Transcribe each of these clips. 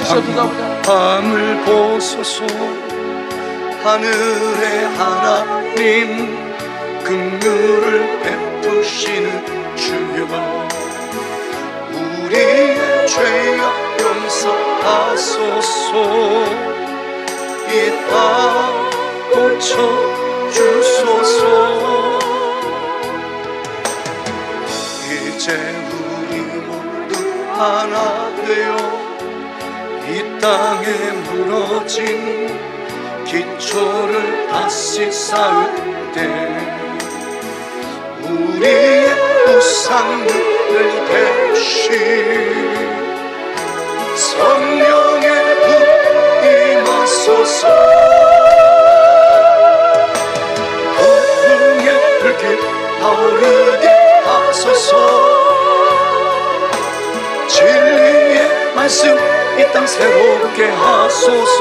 주시옵소서. 밤을 보소서. 하늘의 하나님 긍휼을 베푸시는 주여, 우리의 죄악 용서하소서. 이 땅 고쳐주소서. 이제 우리 모두 하나 되어 이 땅에 무너진 기초를 다시 쌓을 때 우리의 우상을 대신 성령의 불 임하소서. 부흥의 불길 타오르게 하소서. 진리의 말씀 이 땅 새롭게 하소서.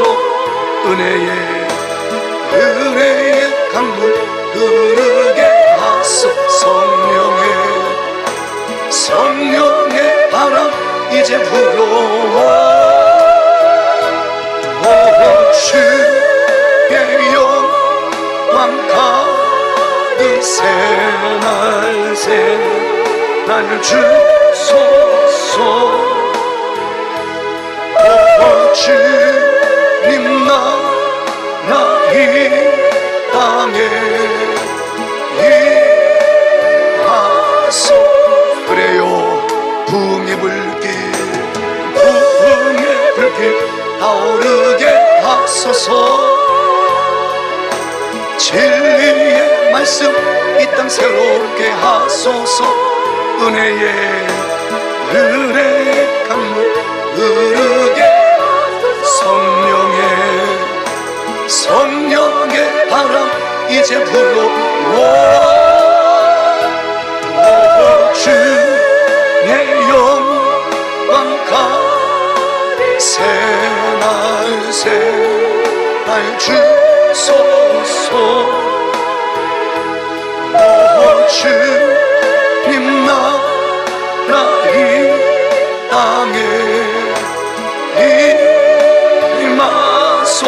은혜의 강물 흐르게 하소. 성령의 바람 이제 불어와. 주의 영광 가득 새날 주소서. 주님 나 이 땅에 임하소. 그래요. 부흥의 불길 타오르게 하소서. 진리의 말씀 이 땅 새롭게 하소서. 은혜의 강물 흐르게. 성령의 바람 이제 불어와. 주의 영광 가득 새날 주소서. 주님 나라 이 땅에 임하소서.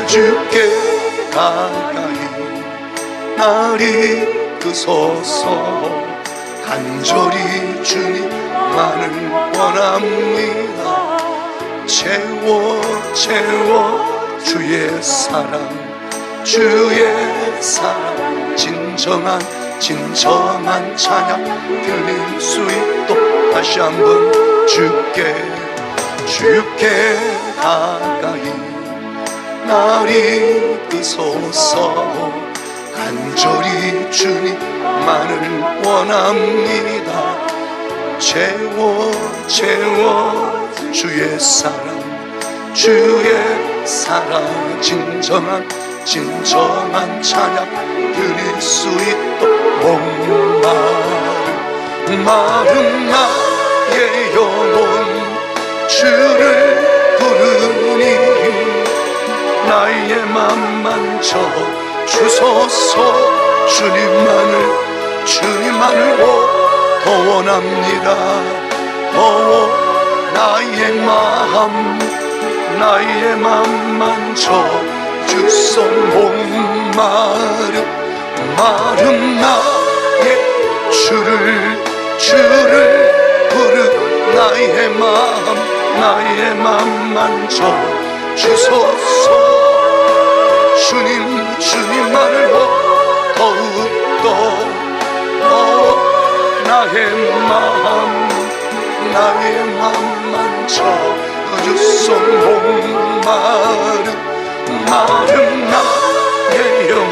주께 가까이 날 이끄소서. 간절히 주님만을 원합니다. 채워 주의 사랑 진정한 찬양 들릴 수 있도록 다시 한번 주께 가까이 날 이끄소서. 간절히 주님만을 원합니다. 채워 주의 사랑 진정한 찬양 드릴 수 있도록 마른 나의 영혼 주를 부르니 나의 맘만 저 주소서. 주님만을 더 원합니다. 나의 맘만 저 주소. 마른 나의 주를 부르 나의 맘만 저 주소서. 주님만을 더욱더 나의 맘만 저 주소. 마른 나의 영혼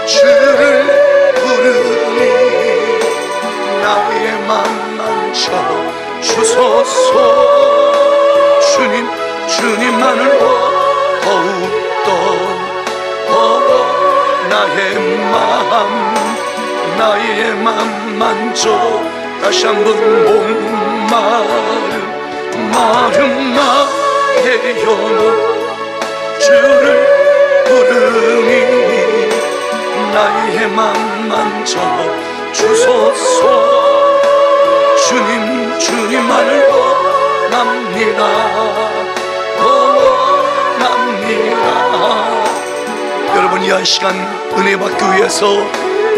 주를 부르니 나의 맘만 저 주소서. 주님만을 더욱더 나의 맘만 저 다시 한번 마른 나의 영혼 주를 부르니 나의 맘만 저 주소서. 주님만을 원합니다. 원합니다. 여러분, 이 한 시간 은혜 받기 위해서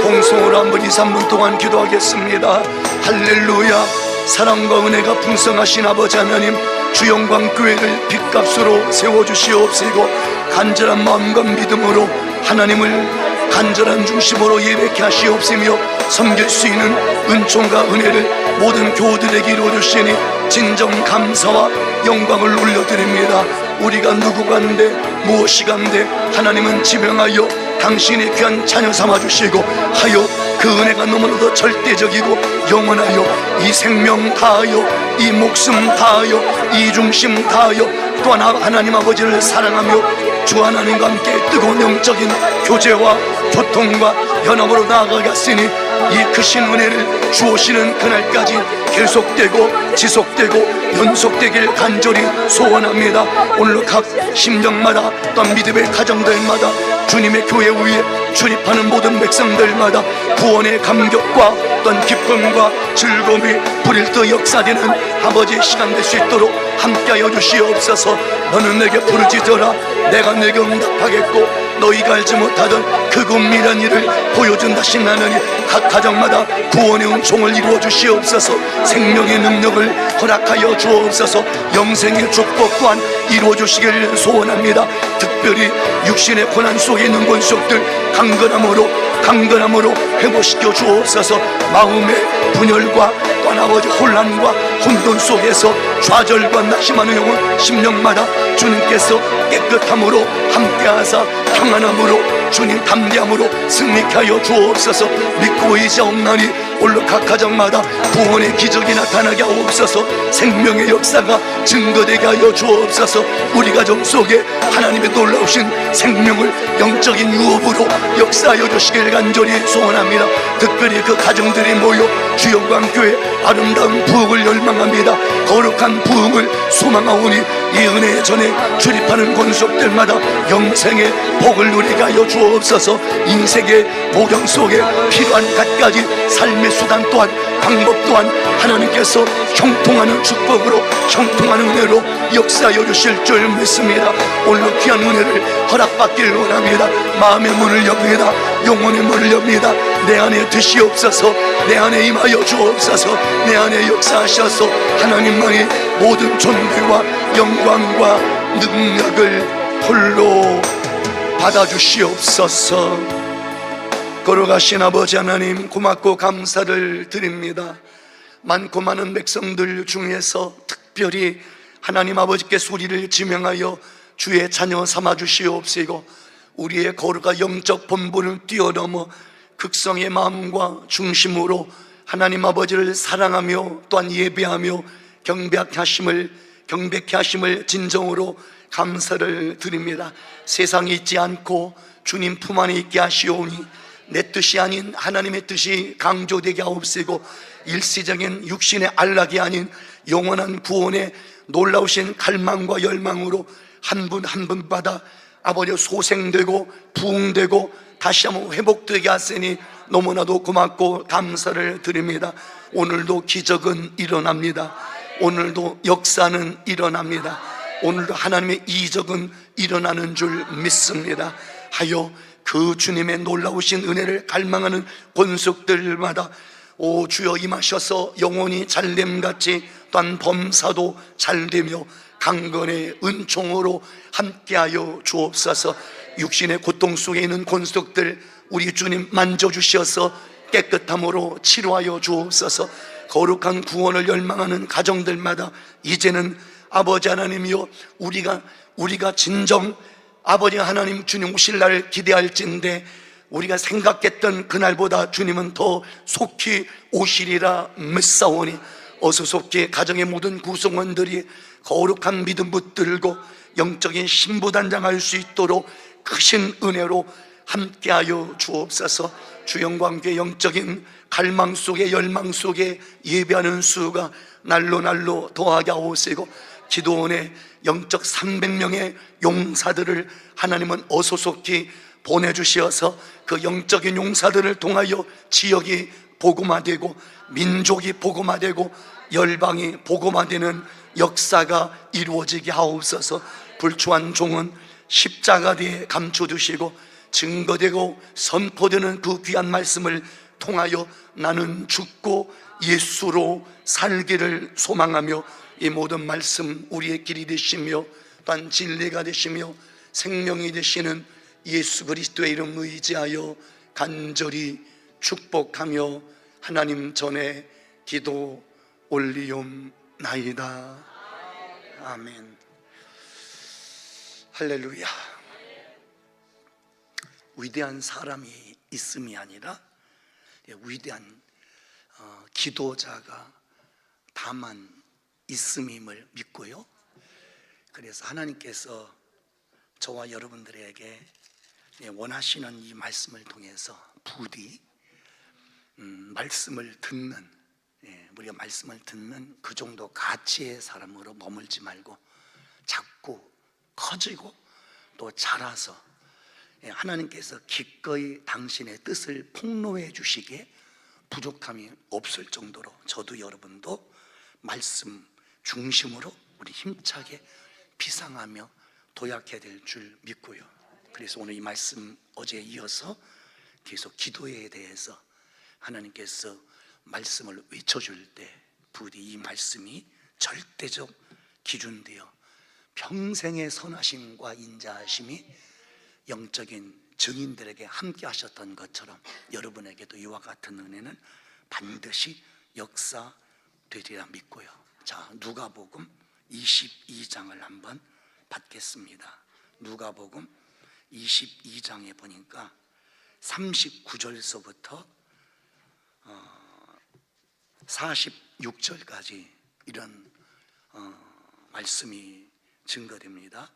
공성으로 한번 2, 3분 동안 기도하겠습니다. 할렐루야. 사랑과 은혜가 풍성하신 아버지 하나님, 주 영광 교회를 빚값으로 세워주시옵시고, 간절한 마음과 믿음으로 하나님을 간절한 중심으로 예배케 하시옵시며, 섬길 수 있는 은총과 은혜를 모든 교우들에게 이루어주시니 진정 감사와 영광을 올려드립니다. 우리가 누구간데 무엇이 간데 하나님은 지명하여 당신의 귀한 자녀 삼아주시고 하여 그 은혜가 너무나도 절대적이고 영원하여 이 생명 다하여 이 목숨 다하여 이 중심 다하여 또한 하나님 아버지를 사랑하며 주 하나님과 함께 뜨거운 영적인 교제와 교통과 연합으로 나아가겠으니 이 크신 은혜를 주오시는 그날까지 계속되고 지속되고 연속되길 간절히 소원합니다. 오늘 각 심령마다 또한 믿음의 가정들마다 주님의 교회 위에 출입하는 모든 백성들마다 구원의 감격과 또한 기쁨과 즐거움이 불일듯 역사되는 아버지의 시간 될 수 있도록 함께하여 주시옵소서. 너는 내게 부르짖어라 내가 내게 응답하겠고 너희가 알지 못하던 그 은밀한 일을 보여준다 신나느니 각 가정마다 구원의 은총을 이루어 주시옵소서. 생명의 능력을 허락하여 주옵소서. 영생의 축복 또한 이루어 주시기를 소원합니다. 특별히 육신의 고난 속에 있는 권속들 강건함으로 회복시켜 주옵소서. 마음의 분열과 또한 아버지 혼란과 혼돈 속에서 좌절과 낙심하는 영혼 심령마다 주님께서 깨끗함으로 함께하사 평안함으로 주님 담대함으로 승리케 하여 주옵소서. 믿고 의지하옵나니 오늘 각 가정마다 구원의 기적이 나타나게 하옵소서. 생명의 역사가 증거되게 하여 주옵소서. 우리 가정 속에 하나님의 놀라우신 생명을 영적인 유업으로 역사하여 주시길 간절히 소원합니다. 특별히 그 가정들이 모여 주 영광교회 아름다운 부흥을 열망합니다. 거룩한 부흥을 소망하오니 이 은혜의 전에 출입하는 권속들마다 영생의 복을 누리게 하여 주옵소서. 인생의 모경 속에 필요한 갖가지 삶의 수단 또한 방법 또한 하나님께서 형통하는 축복으로 형통하는 은혜로 역사하여 주실 줄 믿습니다. 오늘 귀한 은혜를 허락받기를 원합니다. 마음의 문을 엽니다. 영혼의 문을 엽니다. 내 안에 드시옵소서. 내 안에 임하여 주옵소서. 내 안에 역사하셔서 하나님만이 모든 존귀와 영광과 능력을 홀로 받아주시옵소서. 걸어가신 아버지 하나님 고맙고 감사를 드립니다. 많고 많은 백성들 중에서 특별히 하나님 아버지께서 우리를 지명하여 주의 자녀 삼아 주시옵시고 우리의 거룩한 영적 본분을 뛰어넘어 극성의 마음과 중심으로 하나님 아버지를 사랑하며 또한 예배하며 경배케 하심을 진정으로 감사를 드립니다. 세상에 있지 않고 주님 품 안에 있게 하시오니 내 뜻이 아닌 하나님의 뜻이 강조되게 하옵시고 일시적인 육신의 안락이 아닌 영원한 구원의 놀라우신 갈망과 열망으로 한 분 한 분마다 아버지 소생되고 부흥되고 다시 한번 회복되게 하시니 너무나도 고맙고 감사를 드립니다. 오늘도 기적은 일어납니다. 오늘도 역사는 일어납니다. 오늘도 하나님의 이적은 일어나는 줄 믿습니다. 하여 그 주님의 놀라우신 은혜를 갈망하는 권속들마다 오 주여 임하셔서 영혼이 잘됨같이 또한 범사도 잘되며 강건의 은총으로 함께하여 주옵소서. 육신의 고통 속에 있는 권속들 우리 주님 만져주셔서 깨끗함으로 치료하여 주옵소서. 거룩한 구원을 열망하는 가정들마다 이제는 아버지 하나님이여 우리가 진정 아버지 하나님 주님 오실 날을 기대할진데 우리가 생각했던 그날보다 주님은 더 속히 오시리라 믿사오니 어서 속히 가정의 모든 구성원들이 거룩한 믿음 붙들고 영적인 신부단장할 수 있도록 크신 은혜로 함께하여 주옵소서. 주 영광교회 영적인 갈망 속에 열망 속에 예배하는 수가 날로 더하게 하옵시고 기도원의 영적 300명의 용사들을 하나님은 어서 속히 보내주시어서 그 영적인 용사들을 통하여 지역이 복음화되고 민족이 복음화되고 열방이 복음화 되는 역사가 이루어지게 하옵소서. 불추한 종은 십자가대에 감춰두시고 증거되고 선포되는 그 귀한 말씀을 통하여 나는 죽고 예수로 살기를 소망하며 이 모든 말씀 우리의 길이 되시며 또한 진리가 되시며 생명이 되시는 예수 그리스도의 이름 의지하여 간절히 축복하며 하나님 전에 기도 올리옵나이다. 아멘. 할렐루야. 위대한 사람이 있음이 아니라 위대한 기도자가 다만 있음임을 믿고요. 그래서 하나님께서 저와 여러분들에게 원하시는 이 말씀을 통해서 부디 말씀을 듣는, 우리가 말씀을 듣는 그 정도 가치의 사람으로 머물지 말고 자꾸 커지고 또 자라서 하나님께서 기꺼이 당신의 뜻을 폭로해 주시기에 부족함이 없을 정도로 저도 여러분도 말씀 중심으로 우리 힘차게 비상하며 도약해야 될 줄 믿고요. 그래서 오늘 이 말씀 어제에 이어서 계속 기도에 대해서 하나님께서 말씀을 외쳐줄 때 부디 이 말씀이 절대적 기준되어 평생의 선하심과 인자하심이 영적인 증인들에게 함께 하셨던 것처럼 여러분에게도 이와 같은 은혜는 반드시 역사되리라 믿고요. 자, 누가복음 22장을 한번 받겠습니다. 누가복음 22장에 보니까 39절서부터 46절까지 이런 말씀이 증거됩니다.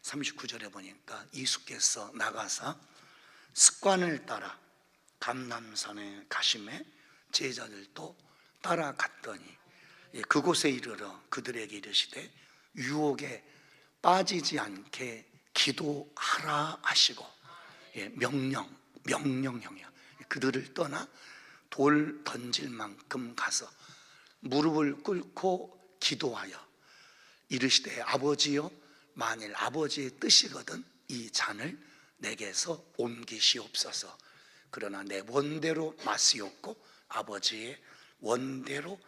39절에 보니까 예수께서 나가사 습관을 따라 감람산에 가심에 제자들도 따라갔더니 그곳에 이르러 그들에게 이르시되 유혹에 빠지지 않게 기도하라 하시고, 명령형이야. 그들을 떠나 돌 던질 만큼 가서 무릎을 꿇고 기도하여 이르시되 아버지여, 만일 아버지의 뜻이거든 이 잔을 내게서 옮기시옵소서. 그러나 내 원대로 마시옵고 아버지의 원대로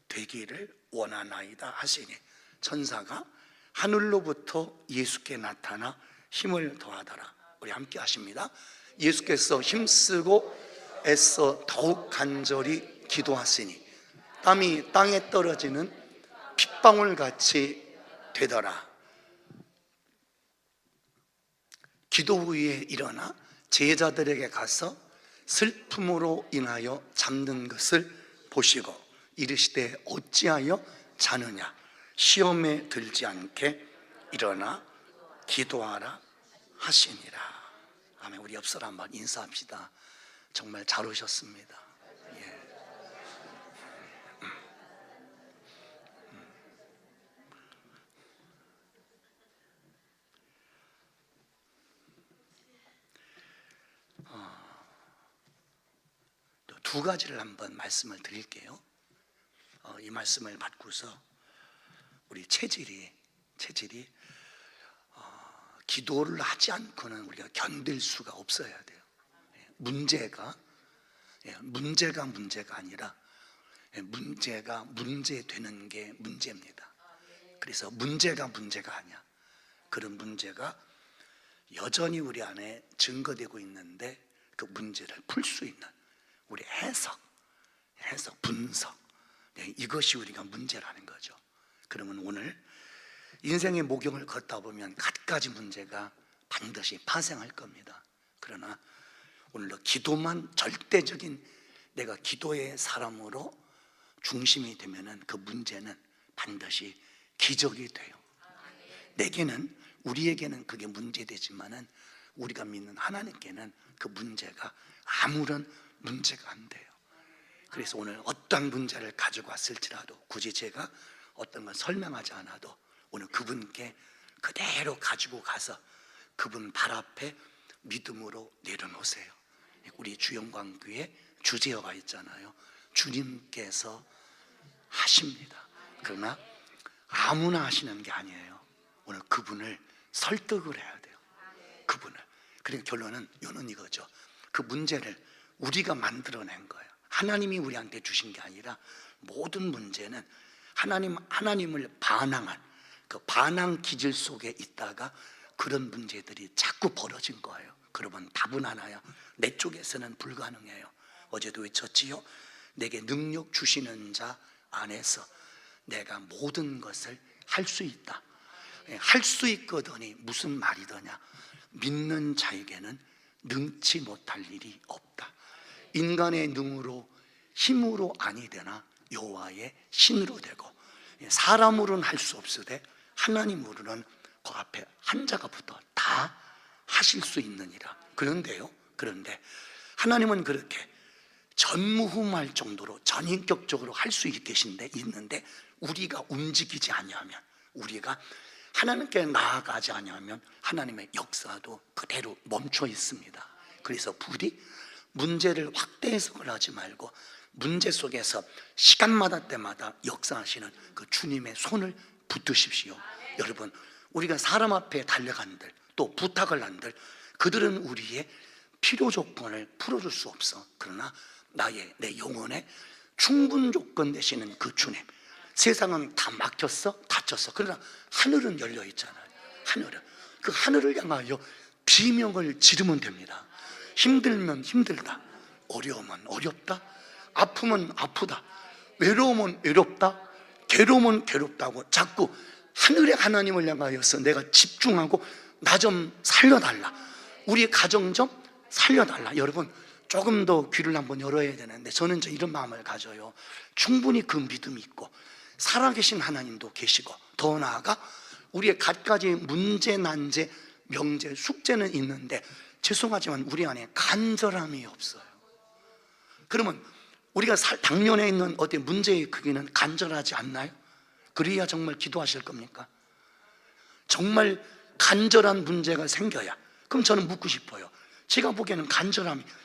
되기를 원하나이다 하시니 천사가 하늘로부터 예수께 나타나 힘을 더하더라. 우리 함께 하십니다. 예수께서 힘쓰고 애써 더욱 간절히 기도하시니 땀이 땅에 떨어지는 핏방울같이 되더라. 기도 후에 일어나 제자들에게 가서 슬픔으로 인하여 잠든 것을 보시고 이르시되 어찌하여 자느냐, 시험에 들지 않게 일어나 기도하라 하시니라. 아멘. 우리 옆 사람 한번 인사합시다. 정말 잘 오셨습니다. 두 가지를 한번 말씀을 드릴게요. 이 말씀을 받고서 우리 체질이 기도를 하지 않고는 우리가 견딜 수가 없어야 돼요. 문제가 아니라 문제가 문제되는 게 문제입니다. 그래서 문제가 아니야. 그런 문제가 여전히 우리 안에 증거되고 있는데 그 문제를 풀 수 있는 우리 해석, 분석, 이것이 우리가 문제라는 거죠. 그러면 오늘 인생의 모경을 걷다 보면 갖가지 문제가 반드시 파생할 겁니다. 그러나 오늘도 기도만 절대적인 내가 기도의 사람으로 중심이 되면은 그 문제는 반드시 기적이 돼요. 우리에게는 그게 문제되지만은 우리가 믿는 하나님께는 그 문제가 아무런 문제가 안 돼요. 그래서 오늘 어떤 문제를 가지고 왔을지라도 굳이 제가 어떤 걸 설명하지 않아도 오늘 그분께 그대로 가지고 가서 그분 발 앞에 믿음으로 내려놓으세요. 우리 주영광교회 주제어가 있잖아요. 주님께서 하십니다. 그러나 아무나 하시는 게 아니에요. 오늘 그분을 설득을 해야 돼요. 그분을. 그러니까 결론은 이거죠. 그 문제를 우리가 만들어낸 거예요. 하나님이 우리한테 주신 게 아니라 모든 문제는 하나님을 반항한 그 반항 기질 속에 있다가 그런 문제들이 자꾸 벌어진 거예요. 그러면 답은 하나야. 내 쪽에서는 불가능해요. 어제도 외쳤지요. 내게 능력 주시는 자 안에서 내가 모든 것을 할 수 있다. 할 수 있거든이 무슨 말이더냐. 믿는 자에게는 능치 못할 일이 없다. 인간의 능으로 힘으로 아니 되나 여호와의 신으로 되고, 사람으로는 할 수 없으되 하나님으로는 그 앞에 한 자가 붙어 다 하실 수 있느니라. 그런데 하나님은 그렇게 전무후무할 정도로 전인격적으로 할 수 있는데 우리가 움직이지 아니하면, 우리가 하나님께 나아가지 아니하면 하나님의 역사도 그대로 멈춰 있습니다. 그래서 부디 문제를 확대 해석을 하지 말고 문제 속에서 시간마다 때마다 역사하시는 그 주님의 손을 붙드십시오. 여러분, 우리가 사람 앞에 달려간들, 또 부탁을 한들 그들은 우리의 필요 조건을 풀어줄 수 없어. 그러나 내 영혼의 충분 조건 되시는 그 주님, 세상은 다 막혔어, 닫혔어. 그러나 하늘은 열려 있잖아요. 그 하늘을 향하여 비명을 지르면 됩니다. 힘들면 힘들다, 어려우면 어렵다, 아프면 아프다, 외로우면 외롭다, 괴로우면 괴롭다고 자꾸 하늘의 하나님을 향하여서 내가 집중하고 나 좀 살려달라, 우리 가정 좀 살려달라. 여러분, 조금 더 귀를 한번 열어야 되는데 저는 이런 마음을 가져요. 충분히 그 믿음이 있고 살아계신 하나님도 계시고, 더 나아가 우리의 갖가지 문제, 난제, 명제, 숙제는 있는데 죄송하지만 우리 안에 간절함이 없어요. 그러면 우리가 당면에 있는 어떤 문제의 크기는 간절하지 않나요? 그래야 정말 기도하실 겁니까? 정말 간절한 문제가 생겨야. 그럼 저는 묻고 싶어요. 제가 보기에는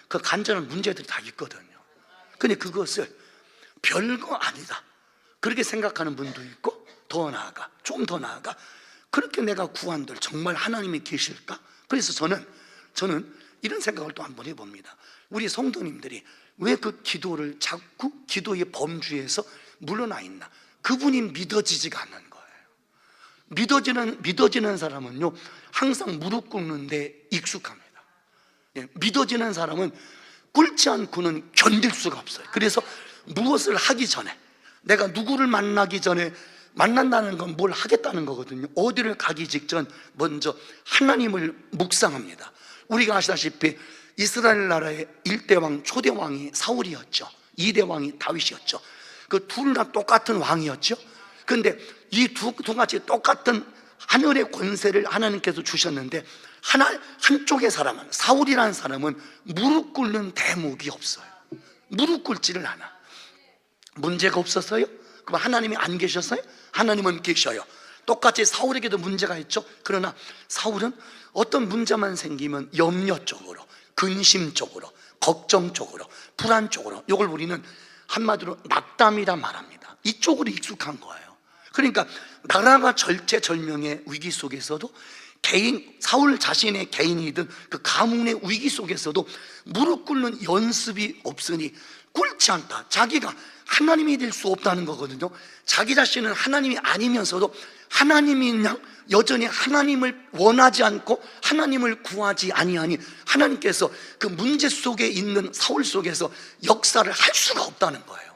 그 간절한 문제들이 다 있거든요. 근데 그것을 별거 아니다 그렇게 생각하는 분도 있고, 좀 더 나아가 그렇게 내가 구한들 정말 하나님이 계실까? 그래서 저는 이런 생각을 또 한번 해봅니다. 우리 성도님들이 왜 그 기도를 자꾸 기도의 범주에서 물러나 있나? 그분이 믿어지지가 않는 거예요. 믿어지는 사람은요 항상 무릎 꿇는데 익숙합니다. 믿어지는 사람은 꿇지 않고는 견딜 수가 없어요. 그래서 무엇을 하기 전에, 내가 누구를 만나기 전에, 만난다는 건 뭘 하겠다는 거거든요. 어디를 가기 직전 먼저 하나님을 묵상합니다. 우리가 아시다시피 이스라엘 나라의 1대 왕, 초대 왕이 사울이었죠. 2대 왕이 다윗이었죠. 그 둘 다 똑같은 왕이었죠. 그런데 이 두 가지 똑같은 하늘의 권세를 하나님께서 주셨는데 한쪽의 사람은, 사울이라는 사람은 무릎 꿇는 대목이 없어요. 무릎 꿇지를 않아. 문제가 없었어요? 그럼 하나님이 안 계셨어요? 하나님은 계셔요. 똑같이 사울에게도 문제가 있죠. 그러나 사울은 어떤 문제만 생기면 염려 쪽으로, 근심 쪽으로, 걱정 쪽으로, 불안 쪽으로, 이걸 우리는 한마디로 낙담이라 말합니다. 이쪽으로 익숙한 거예요. 그러니까 나라가 절체절명의 위기 속에서도 사울 자신의 개인이든 그 가문의 위기 속에서도 무릎 꿇는 연습이 없으니 꿇지 않다. 자기가 하나님이 될 수 없다는 거거든요. 자기 자신은 하나님이 아니면서도 하나님이 그냥 여전히 하나님을 원하지 않고 하나님을 구하지 아니하니 하나님께서 그 문제 속에 있는 사울 속에서 역사를 할 수가 없다는 거예요.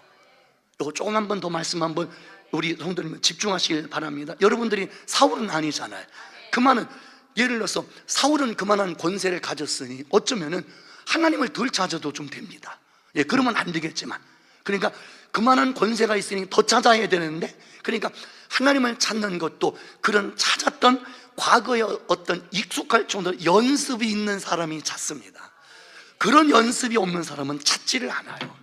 이거 조금 한 번 더 말씀 한번 우리 성도님 집중하시길 바랍니다. 여러분들이 사울은 아니잖아요. 그만은, 예를 들어서 사울은 그만한 권세를 가졌으니 어쩌면은 하나님을 덜 찾아도 좀 됩니다. 그러면 안 되겠지만, 그러니까 그만한 권세가 있으니 더 찾아야 되는데, 그러니까 하나님을 찾는 것도 그런 찾았던 과거의 어떤 익숙할 정도로 연습이 있는 사람이 찾습니다. 그런 연습이 없는 사람은 찾지를 않아요.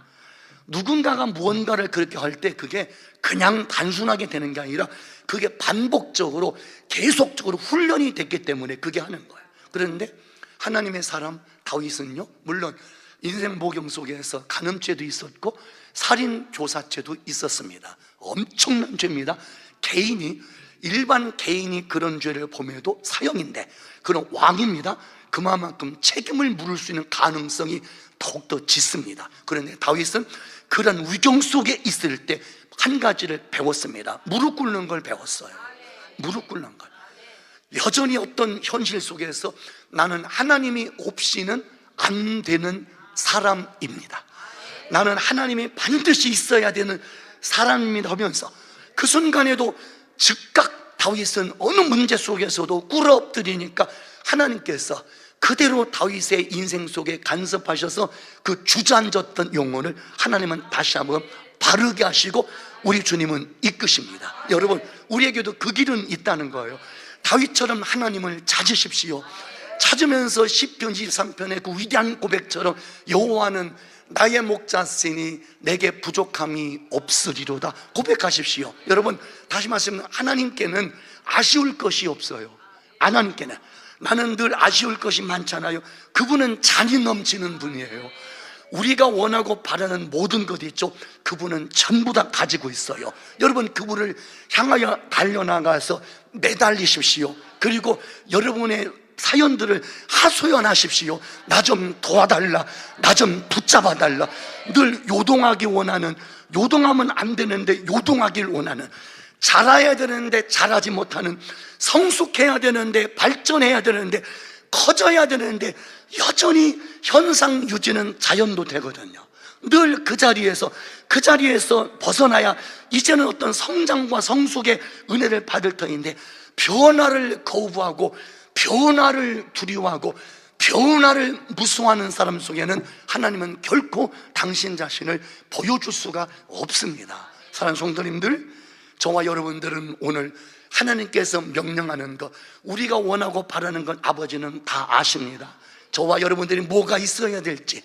누군가가 무언가를 그렇게 할 때 그게 그냥 단순하게 되는 게 아니라 그게 반복적으로 계속적으로 훈련이 됐기 때문에 그게 하는 거예요. 그런데 하나님의 사람 다윗은요, 물론 인생 모경 속에서 간음죄도 있었고 살인 교사죄도 있었습니다. 엄청난 죄입니다. 일반 개인이 그런 죄를 범해도 사형인데, 그런 왕입니다. 그만큼 책임을 물을 수 있는 가능성이 더욱더 짙습니다. 그런데 다윗은 그런 위경 속에 있을 때 한 가지를 배웠습니다. 무릎 꿇는 걸 배웠어요. 무릎 꿇는 걸. 여전히 어떤 현실 속에서 나는 하나님이 없이는 안 되는 사람입니다. 나는 하나님이 반드시 있어야 되는 사람입니다 하면서 그 순간에도 즉각 다윗은 어느 문제 속에서도 꿇어엎드리니까 하나님께서 그대로 다윗의 인생 속에 간섭하셔서 그 주저앉았던 영혼을 하나님은 다시 한번 바르게 하시고 우리 주님은 이끄십니다. 여러분, 우리에게도 그 길은 있다는 거예요. 다윗처럼 하나님을 찾으십시오. 찾으면서 시편 23편의 그 위대한 고백처럼 여호와는 나의 목자시니 내게 부족함이 없으리로다 고백하십시오. 여러분, 다시 말씀드리면 하나님께는 아쉬울 것이 없어요. 하나님께는. 나는 늘 아쉬울 것이 많잖아요. 그분은 잔이 넘치는 분이에요. 우리가 원하고 바라는 모든 것 있죠, 그분은 전부 다 가지고 있어요. 여러분, 그분을 향하여 달려나가서 매달리십시오. 그리고 여러분의 사연들을 하소연하십시오. 나 좀 도와달라, 나 좀 붙잡아달라. 늘 요동하기 원하는, 요동하면 안 되는데 요동하길 원하는, 자라야 되는데 자라지 못하는, 성숙해야 되는데 발전해야 되는데 커져야 되는데 여전히 현상 유지는 자연도 되거든요. 늘 그 자리에서 벗어나야 이제는 어떤 성장과 성숙의 은혜를 받을 터인데, 변화를 거부하고 변화를 두려워하고 변화를 무서워하는 사람 속에는 하나님은 결코 당신 자신을 보여줄 수가 없습니다. 사랑하는 성도님들, 저와 여러분들은 오늘 하나님께서 명령하는 것, 우리가 원하고 바라는 것 아버지는 다 아십니다. 저와 여러분들이 뭐가 있어야 될지,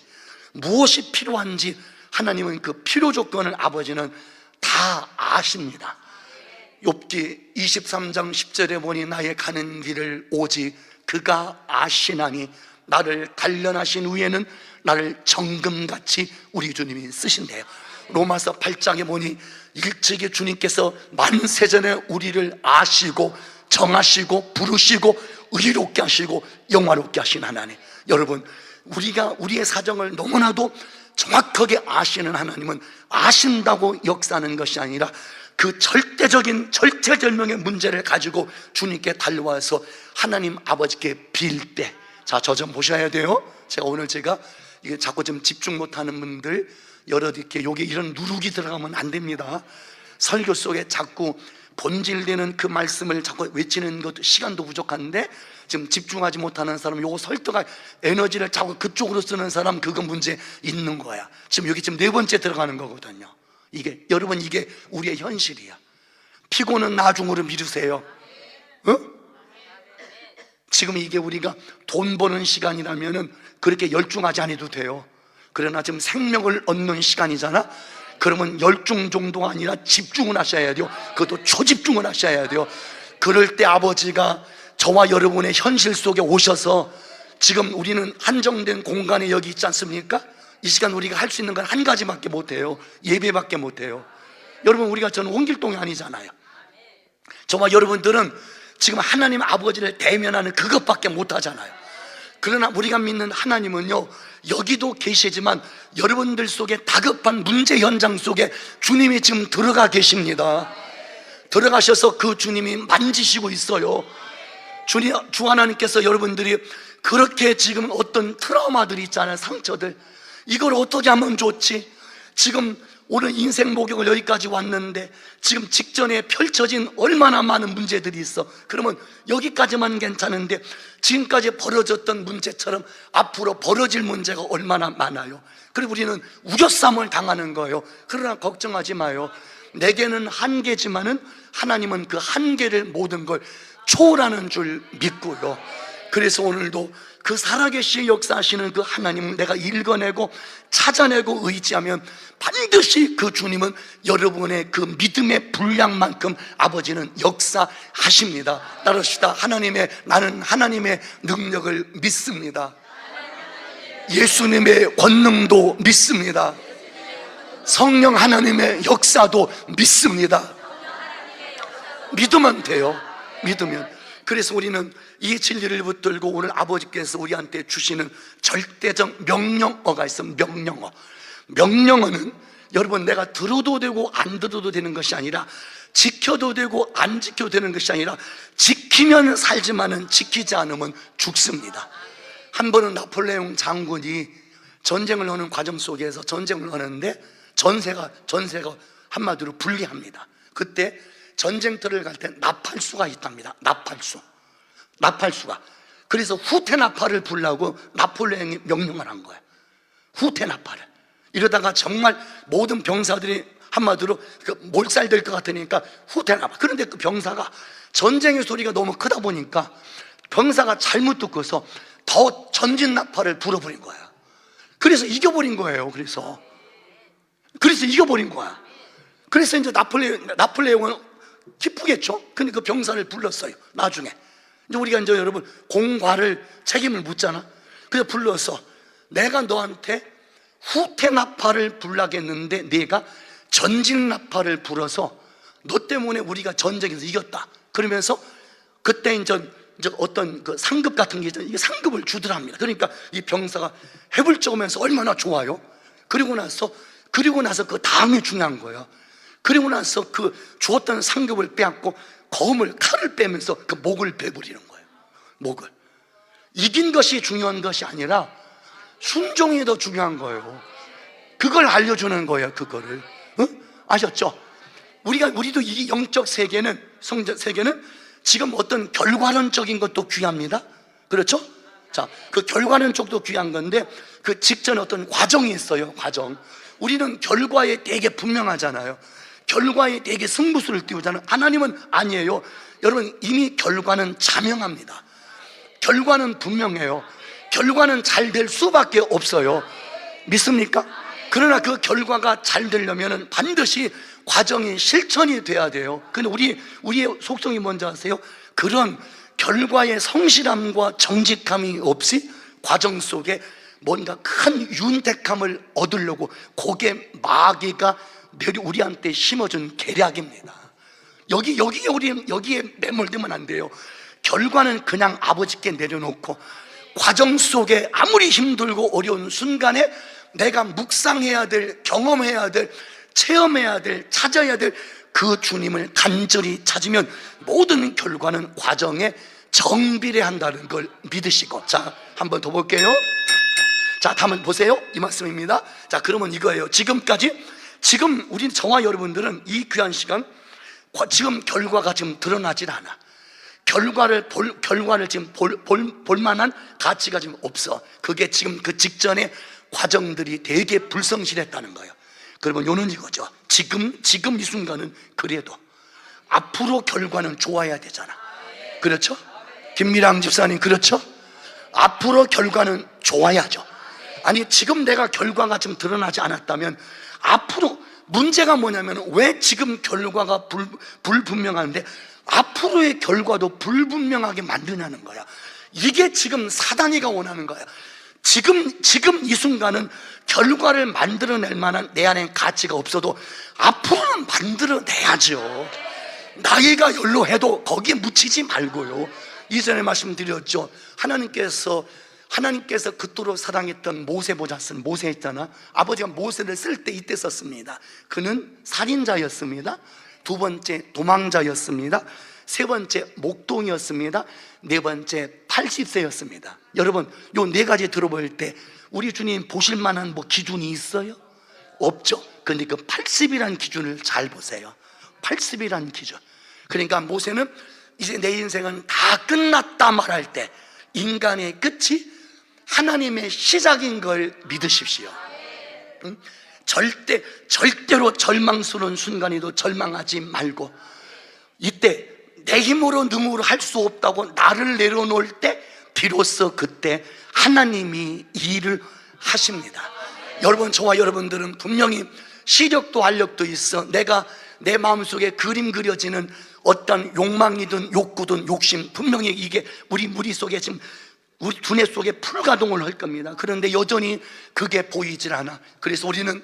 무엇이 필요한지 하나님은 그 필요 조건을 아버지는 다 아십니다. 욥기 23장 10절에 보니 나의 가는 길을 오직 그가 아시나니 나를 단련하신 후에는 나를 정금같이 우리 주님이 쓰신대요. 로마서 8장에 보니 일찍이 주님께서 만세전에 우리를 아시고 정하시고 부르시고 의롭게 하시고 영화롭게 하신 하나님. 여러분, 우리가 우리의 사정을 너무나도 정확하게 아시는 하나님은 아신다고 역사하는 것이 아니라 그 절대적인 절체절명의 문제를 가지고 주님께 달려와서 하나님 아버지께 빌 때, 자, 저 좀 보셔야 돼요. 제가 이게 자꾸 좀 집중 못하는 분들, 이렇게 여기 이런 누룩이 들어가면 안 됩니다. 설교 속에 자꾸 본질되는 그 말씀을 자꾸 외치는 것도 시간도 부족한데, 지금 집중하지 못하는 사람, 요거 설득할 에너지를 자꾸 그쪽으로 쓰는 사람, 그건 문제 있는 거야. 지금 여기 지금 4번째 들어가는 거거든요. 이게, 여러분, 이게 우리의 현실이야. 피곤은 나중으로 미루세요. 지금 이게 우리가 돈 버는 시간이라면은 그렇게 열중하지 않아도 돼요. 그러나 지금 생명을 얻는 시간이잖아. 그러면 열중 정도가 아니라 집중을 하셔야 돼요. 그것도 초집중을 하셔야 돼요. 그럴 때 아버지가 저와 여러분의 현실 속에 오셔서, 지금 우리는 한정된 공간에 여기 있지 않습니까? 이 시간 우리가 할 수 있는 건 한 가지밖에 못해요. 예배밖에 못해요. 여러분, 우리가 저는 홍길동이 아니잖아요. 저와 여러분들은 지금 하나님 아버지를 대면하는 그것밖에 못하잖아요. 그러나 우리가 믿는 하나님은요, 여기도 계시지만 여러분들 속에 다급한 문제 현장 속에 주님이 지금 들어가 계십니다. 들어가셔서 그 주님이 만지시고 있어요. 주 하나님께서 여러분들이 그렇게 지금 어떤 트라우마들이 있잖아요. 상처들, 이걸 어떻게 하면 좋지? 지금 오늘 인생 목욕을 여기까지 왔는데 지금 직전에 펼쳐진 얼마나 많은 문제들이 있어. 그러면 여기까지만 괜찮은데 지금까지 벌어졌던 문제처럼 앞으로 벌어질 문제가 얼마나 많아요. 그리고 우리는 우겨쌈을 당하는 거예요. 그러나 걱정하지 마요. 내게는 한계지만은 하나님은 그 한계를 모든 걸 초월하는 줄 믿고요. 그래서 오늘도 그 살아계시 역사하시는 그 하나님을 내가 읽어내고 찾아내고 의지하면 반드시 그 주님은 여러분의 그 믿음의 분량만큼 아버지는 역사하십니다. 따르시다. 나는 하나님의 능력을 믿습니다. 예수님의 권능도 믿습니다. 성령 하나님의 역사도 믿습니다. 믿으면 돼요. 믿으면. 그래서 우리는 이 진리를 붙들고 오늘 아버지께서 우리한테 주시는 절대적 명령어가 있어요. 명령어. 명령어는 여러분 내가 들어도 되고 안 들어도 되는 것이 아니라, 지켜도 되고 안 지켜도 되는 것이 아니라, 지키면 살지만은 지키지 않으면 죽습니다. 한 번은 나폴레옹 장군이 전쟁을 하는 과정 속에서 전쟁을 하는데 전세가 한마디로 불리합니다. 그때 전쟁터를 갈 때 나팔수가 있답니다. 나팔수가. 그래서 후퇴나팔을 불라고 나폴레옹이 명령을 한 거예요. 후퇴나팔을. 이러다가 정말 모든 병사들이 한마디로 몰살될 것 같으니까 후퇴나팔. 그런데 그 병사가 전쟁의 소리가 너무 크다 보니까 병사가 잘못 듣고서 더 전진나팔을 불어버린 거예요. 그래서 이겨버린 거예요. 그래서 이겨버린 거야. 그래서 이제 나폴레옹은 기쁘겠죠. 근데 그 병사를 불렀어요. 나중에 이제 우리가 이제 여러분 공과를 책임을 묻잖아. 그래서 불러서 내가 너한테 후퇴나팔을 불라겠는데 네가 전진나팔을 불어서 너 때문에 우리가 전쟁에서 이겼다. 그러면서 그때 이제 어떤 그 상급 같은 게 있잖아요. 이게 상급을 주더랍니다. 그러니까 이 병사가 해볼 적으면서 얼마나 좋아요. 그리고 나서 그 다음이 중요한 거예요. 그리고 나서 그 주었던 상급을 빼앗고 칼을 빼면서 그 목을 베버리는 거예요. 목을. 이긴 것이 중요한 것이 아니라 순종이 더 중요한 거예요. 그걸 알려주는 거예요. 그거를. 아셨죠? 우리도 이 영적 세계는, 성적 세계는 지금 어떤 결과론적인 것도 귀합니다. 그렇죠? 자, 그 결과는 쪽도 귀한 건데 그 직전에 어떤 과정이 있어요. 과정. 우리는 결과에 되게 분명하잖아요. 결과에 되게 승부수를 띄우잖아요. 하나님은 아니에요. 여러분, 이미 결과는 자명합니다. 결과는 분명해요. 결과는 잘 될 수밖에 없어요. 믿습니까? 그러나 그 결과가 잘 되려면 반드시 과정이 실천이 돼야 돼요. 근데 우리의 속성이 뭔지 아세요? 그런 결과의 성실함과 정직함이 없이 과정 속에 뭔가 큰 윤택함을 얻으려고 그게 마귀가 우리한테 심어준 계략입니다. 여기에 매몰되면 안 돼요. 결과는 그냥 아버지께 내려놓고 과정 속에 아무리 힘들고 어려운 순간에 내가 묵상해야 될, 경험해야 될, 체험해야 될, 찾아야 될 그 주님을 간절히 찾으면 모든 결과는 과정에 정비례한다는 걸 믿으시고. 자, 한번 더 볼게요. 자, 한번 보세요. 이 말씀입니다. 자, 그러면 이거예요. 지금 우리 저와 여러분들은 이 귀한 시간, 지금 결과가 지금 드러나질 않아. 결과를 지금 볼 만한 가치가 지금 없어. 그게 지금 그 직전에 과정들이 되게 불성실했다는 거예요. 그러면 요는 이거죠. 지금 이 순간은 그래도 앞으로 결과는 좋아야 되잖아. 그렇죠? 김미랑 집사님, 그렇죠? 앞으로 결과는 좋아야죠. 아니, 지금 내가 결과가 좀 드러나지 않았다면 앞으로 문제가 뭐냐면 왜 지금 결과가 불분명한데 앞으로의 결과도 불분명하게 만드냐는 거야. 이게 지금 사단이가 원하는 거야. 지금 이 순간은 결과를 만들어낼 만한 내 안에 가치가 없어도 앞으로는 만들어내야죠. 나이가 연로해도 거기에 묻히지 말고요. 이전에 말씀드렸죠. 하나님께서 그토록 사랑했던 모세 보셨은 모세 있잖아. 아버지가 모세를 쓸 때 이때 썼습니다. 그는 살인자였습니다. 두 번째 도망자였습니다. 세 번째 목동이었습니다. 네 번째 80세였습니다. 여러분, 요 네 가지 들어볼 때 우리 주님 보실 만한 기준이 있어요? 없죠. 그런데 그 80이라는 기준을 잘 보세요. 80이라는 기준. 그러니까 모세는 이제 내 인생은 다 끝났다 말할 때 인간의 끝이 하나님의 시작인 걸 믿으십시오. 응? 절대로 절망스러운 순간에도 절망하지 말고, 이때 내 힘으로 능으로 할 수 없다고 나를 내려놓을 때 비로소 그때 하나님이 일을 하십니다. 여러분, 저와 여러분들은 분명히 시력도 알력도 있어. 내가 내 마음속에 그림 그려지는 어떤 욕망이든 욕구든 욕심, 분명히 이게 우리 무리 속에 지금 우리 두뇌 속에 풀가동을 할 겁니다. 그런데 여전히 그게 보이질 않아. 그래서 우리는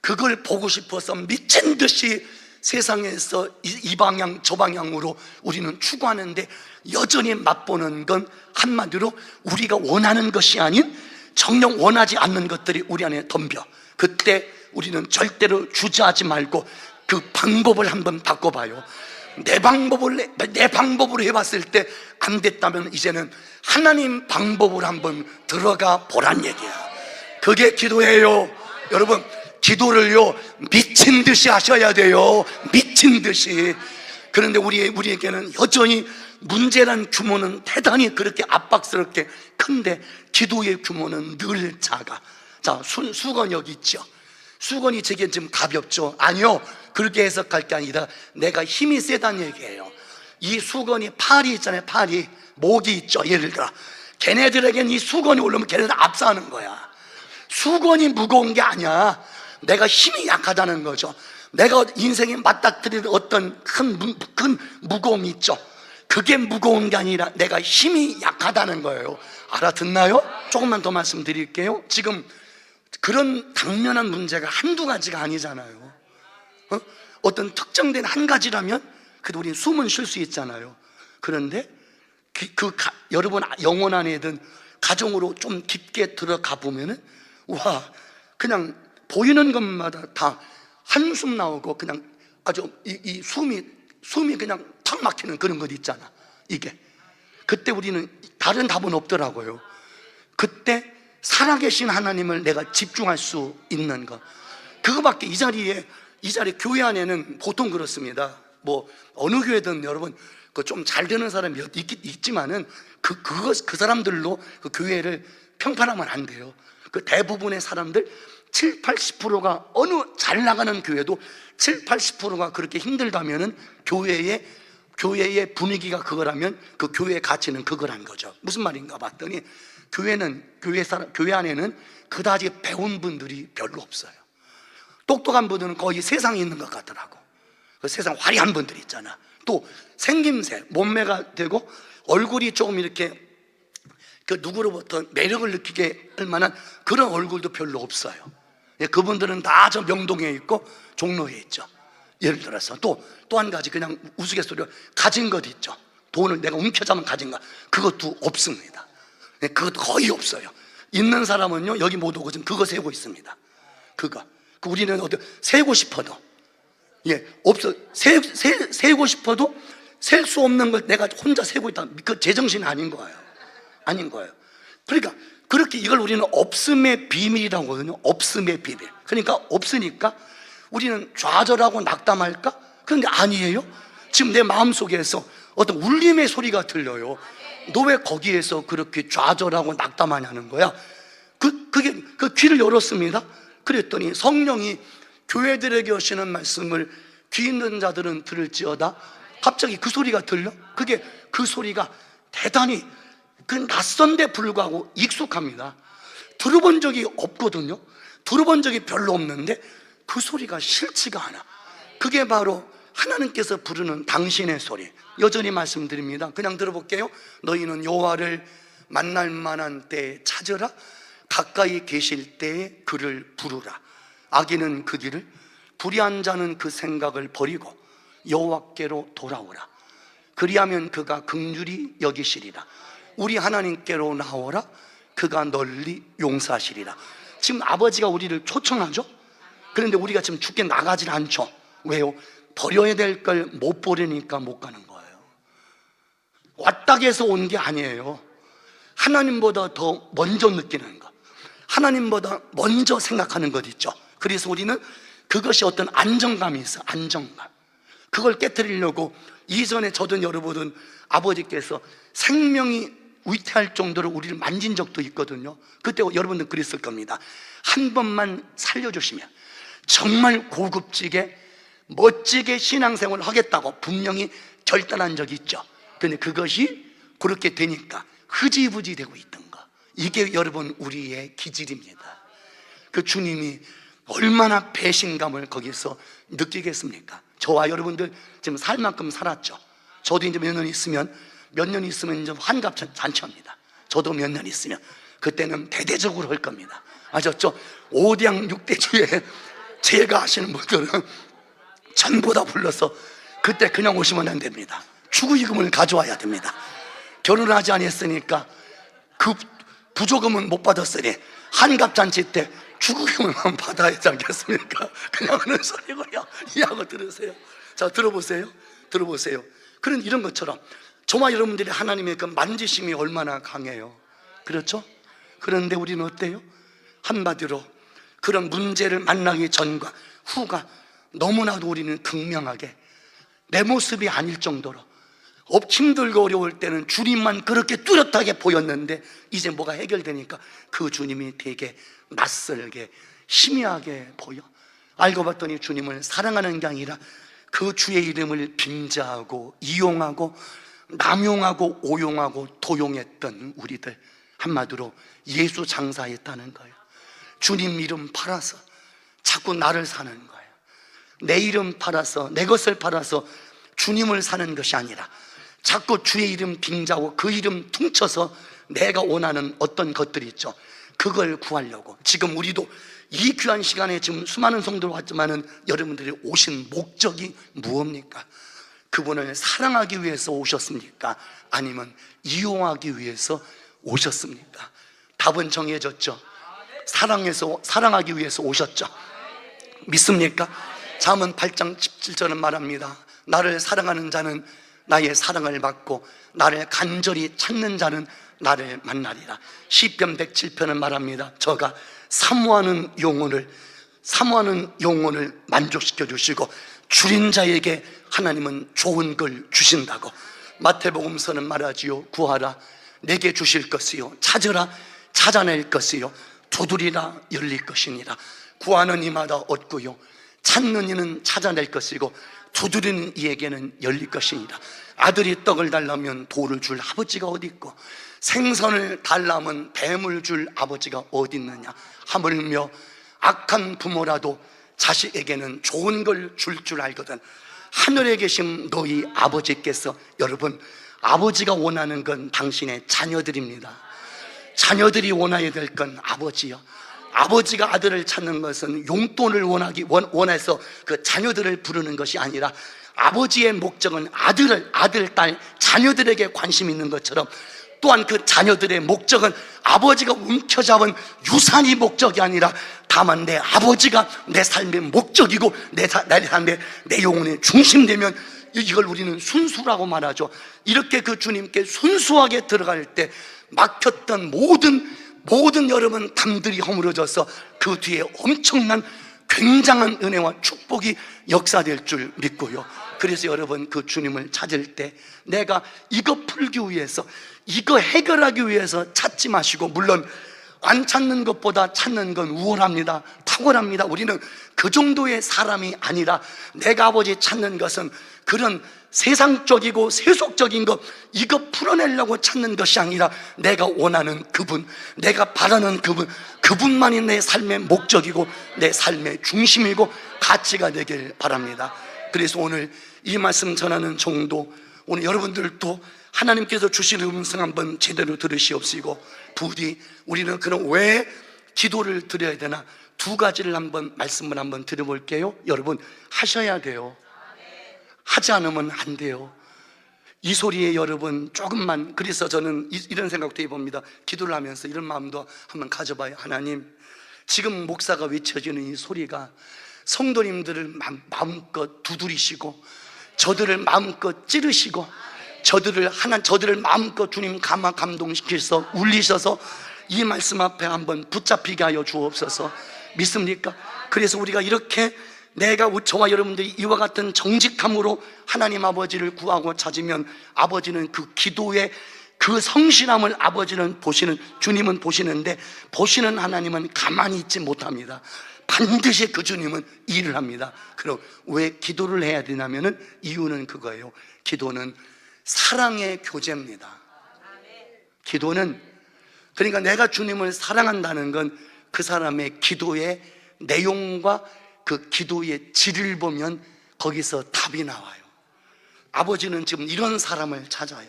그걸 보고 싶어서 미친 듯이 세상에서 이 방향 저 방향으로 우리는 추구하는데, 여전히 맛보는 건 한마디로 우리가 원하는 것이 아닌 정녕 원하지 않는 것들이 우리 안에 덤벼. 그때 우리는 절대로 주저하지 말고 그 방법을 한번 바꿔봐요. 내 방법으로 해봤을 때 안 됐다면 이제는 하나님 방법으로 한번 들어가 보란 얘기야. 그게 기도예요. 여러분, 기도를요 미친 듯이 하셔야 돼요. 미친 듯이. 그런데 우리에게는 여전히 문제란 규모는 대단히 그렇게 압박스럽게 큰데 기도의 규모는 늘 작아. 자, 수건 여기 있죠. 수건이 제게 좀 가볍죠? 아니요, 그렇게 해석할 게 아니라 내가 힘이 세다는 얘기예요. 이 수건이 팔이 있잖아요. 팔이, 목이 있죠. 예를 들어 걔네들에겐 이 수건이 올라오면 걔네들 압사하는 거야. 수건이 무거운 게 아니야. 내가 힘이 약하다는 거죠. 내가 인생에 맞닥뜨리는 어떤 큰 무거움이 있죠. 그게 무거운 게 아니라 내가 힘이 약하다는 거예요. 알아듣나요? 조금만 더 말씀드릴게요. 지금 그런 당면한 문제가 한두 가지가 아니잖아요. 어떤 특정된 한 가지라면 그래도 우리는 숨은 쉴 수 있잖아요. 그런데 여러분 영혼 안에든 가정으로 좀 깊게 들어가 보면은 와, 그냥 보이는 것마다 다 한숨 나오고 그냥 아주 이 숨이 그냥 탁 막히는 그런 것 있잖아. 이게 그때 우리는 다른 답은 없더라고요. 그때 살아계신 하나님을 내가 집중할 수 있는 것, 그거밖에. 이 자리에 교회 안에는 보통 그렇습니다. 뭐 어느 교회든 여러분 그 좀 잘 되는 사람이 있지만은 그 사람들로 그 교회를 평판하면 안 돼요. 그 대부분의 사람들 70-80%가 어느 잘 나가는 교회도 70-80%가 그렇게 힘들다면은 교회의 분위기가 그거라면 그 교회의 가치는 그거란 거죠. 무슨 말인가 봤더니 교회 안에는 그다지 배운 분들이 별로 없어요. 똑똑한 분들은 거의 세상에 있는 것 같더라고. 그 세상 화려한 분들 있잖아. 또 생김새, 몸매가 되고 얼굴이 조금 이렇게 그 누구로부터 매력을 느끼게 할 만한 그런 얼굴도 별로 없어요. 그분들은 다 저 명동에 있고 종로에 있죠. 예를 들어서 또 한 가지 그냥 우스갯소리로 가진 것 있죠. 돈을 내가 움켜잡으면 가진 것, 그것도 없습니다. 그것도 거의 없어요. 있는 사람은요 여기 못 오고 지금 그거 세고 있습니다. 그거 우리는 세고 싶어도 없어. 세고 싶어도 셀 수 없는 걸 내가 혼자 세고 있다. 그 제정신이 아닌 거예요. 그러니까 그렇게 이걸 우리는 없음의 비밀이라고 하거든요. 없음의 비밀. 그러니까 없으니까 우리는 좌절하고 낙담할까? 그런데 아니에요. 지금 내 마음속에서 어떤 울림의 소리가 들려요. 너 왜 거기에서 그렇게 좌절하고 낙담하냐는 거야. 그게 그 귀를 열었습니다. 그랬더니 성령이 교회들에게 하시는 말씀을 귀 있는 자들은 들을지어다. 갑자기 그 소리가 들려. 그 소리가 대단히 그 낯선데 불구하고 익숙합니다. 들어본 적이 없거든요. 들어본 적이 별로 없는데 그 소리가 싫지가 않아. 그게 바로 하나님께서 부르는 당신의 소리. 여전히 말씀드립니다. 그냥 들어볼게요. 너희는 여호와를 만날 만한 때에 찾으라. 가까이 계실 때에 그를 부르라. 악인은 그 길을, 불의한 자는 그 생각을 버리고 여호와께로 돌아오라. 그리하면 그가 긍휼히 여기시리라. 우리 하나님께로 나오라. 그가 널리 용서하시리라. 지금 아버지가 우리를 초청하죠. 그런데 우리가 지금 죽게 나가질 않죠. 왜요? 버려야 될 걸 못 버리니까 못 가는 거예요. 왔다 해서 온 게 아니에요. 하나님보다 더 먼저 느끼는 것, 하나님보다 먼저 생각하는 것 있죠. 그래서 우리는 그것이 어떤 안정감이 있어. 안정감. 그걸 깨뜨리려고 이전에 저든 여러분은 아버지께서 생명이 위태할 정도로 우리를 만진 적도 있거든요. 그때 여러분들 그랬을 겁니다. 한 번만 살려주시면 정말 고급지게 멋지게 신앙생활을 하겠다고 분명히 결단한 적이 있죠. 그런데 그것이 그렇게 되니까 흐지부지 되고 있던 거, 이게 여러분 우리의 기질입니다. 그 주님이 얼마나 배신감을 거기서 느끼겠습니까? 저와 여러분들 지금 살 만큼 살았죠. 저도 이제 몇 년 있으면 이제 환갑 잔치합니다. 저도 몇 년 있으면 그때는 대대적으로 할 겁니다. 아셨죠? 5대6대주에 제가 아시는 분들은 전부 다 불러서 그때 그냥 오시면 안 됩니다. 축의금을 가져와야 됩니다. 결혼하지 않았으니까 그 부조금은 못 받았으니 한갑잔치 때 축의금을 받아야 하지 않겠습니까? 그냥 하는 소리고요. 이하고 들으세요. 자, 들어보세요. 그런 이런 것처럼 저와 여러분들이 하나님의 그 만지심이 얼마나 강해요. 그렇죠? 그런데 우리는 어때요? 한마디로 그런 문제를 만나기 전과 후가 너무나도 우리는 극명하게 내 모습이 아닐 정도로 힘들고 어려울 때는 주님만 그렇게 뚜렷하게 보였는데 이제 뭐가 해결되니까 그 주님이 되게 낯설게 희미하게 보여. 알고 봤더니 주님을 사랑하는 게 아니라 그 주의 이름을 빙자하고 이용하고 남용하고 오용하고 도용했던 우리들, 한마디로 예수 장사했다는 거예요. 주님 이름 팔아서 자꾸 나를 사는 거예요. 내 이름 팔아서, 내 것을 팔아서 주님을 사는 것이 아니라 자꾸 주의 이름 빙자하고 그 이름 퉁쳐서 내가 원하는 어떤 것들이 있죠. 그걸 구하려고 지금 우리도 이 귀한 시간에 지금 수많은 성도들 왔지만은 여러분들이 오신 목적이 무엇입니까? 그분을 사랑하기 위해서 오셨습니까? 아니면 이용하기 위해서 오셨습니까? 답은 정해졌죠. 사랑하기 위해서 오셨죠. 믿습니까? 잠언 8장 17절은 말합니다. 나를 사랑하는 자는 나의 사랑을 받고 나를 간절히 찾는 자는 나를 만나리라. 시편 107편은 말합니다. 저가 사모하는 영혼을 만족시켜 주시고 줄인 자에게 하나님은 좋은 걸 주신다고. 마태복음서는 말하지요. 구하라 내게 주실 것이요, 찾으라 찾아낼 것이요, 두드리라 열릴 것이니라. 구하는 이마다 얻고요, 찾는 이는 찾아낼 것이고 두드리는 이에게는 열릴 것이니라. 아들이 떡을 달라면 돌을 줄 아버지가 어디 있고 생선을 달라면 뱀을 줄 아버지가 어디 있느냐. 하물며 악한 부모라도 자식에게는 좋은 걸 줄 알거든. 하늘에 계신 너희 아버지께서, 여러분, 아버지가 원하는 건 당신의 자녀들입니다. 자녀들이 원해야 될 건 아버지요. 아버지가 아들을 찾는 것은 용돈을 원해서 그 자녀들을 부르는 것이 아니라 아버지의 목적은 아들, 딸, 자녀들에게 관심 있는 것처럼 또한 그 자녀들의 목적은 아버지가 움켜잡은 유산이 목적이 아니라 다만 내 아버지가 내 삶의 목적이고 내 삶의 내 영혼의 중심되면 이걸 우리는 순수라고 말하죠. 이렇게 그 주님께 순수하게 들어갈 때 막혔던 모든 여러분 담들이 허물어져서 그 뒤에 엄청난 굉장한 은혜와 축복이 역사될 줄 믿고요. 그래서 여러분 그 주님을 찾을 때 내가 이거 풀기 위해서, 이거 해결하기 위해서 찾지 마시고, 물론 안 찾는 것보다 찾는 건 우월합니다. 탁월합니다. 우리는 그 정도의 사람이 아니라 내가 아버지 찾는 것은 그런 세상적이고 세속적인 것, 이거 풀어내려고 찾는 것이 아니라 내가 원하는 그분, 내가 바라는 그분만이 내 삶의 목적이고 내 삶의 중심이고 가치가 되길 바랍니다. 그래서 오늘 이 말씀 전하는 정도, 오늘 여러분들도 하나님께서 주시는 음성 한번 제대로 들으시옵시고, 부디 우리는 그럼 왜 기도를 드려야 되나, 두 가지를 말씀을 한번 드려볼게요. 여러분 하셔야 돼요. 하지 않으면 안 돼요. 이 소리에 여러분 조금만, 그래서 저는 이런 생각도 해봅니다. 기도를 하면서 이런 마음도 한번 가져봐요. 하나님, 지금 목사가 외쳐지는 이 소리가 성도님들을 마음껏 두드리시고 저들을 마음껏 찌르시고 저들을 마음껏 주님 감동시켜서 울리셔서 이 말씀 앞에 한번 붙잡히게 하여 주옵소서. 믿습니까? 그래서 우리가 이렇게 저와 여러분들이 이와 같은 정직함으로 하나님 아버지를 구하고 찾으면 아버지는 그 기도의 그 성실함을 주님은 보시는데, 보시는 하나님은 가만히 있지 못합니다. 반드시 그 주님은 일을 합니다. 그럼 왜 기도를 해야 되냐면은 이유는 그거예요. 기도는 사랑의 교제입니다. 기도는, 그러니까 내가 주님을 사랑한다는 건 그 사람의 기도의 내용과 그 기도의 질을 보면 거기서 답이 나와요. 아버지는 지금 이런 사람을 찾아요.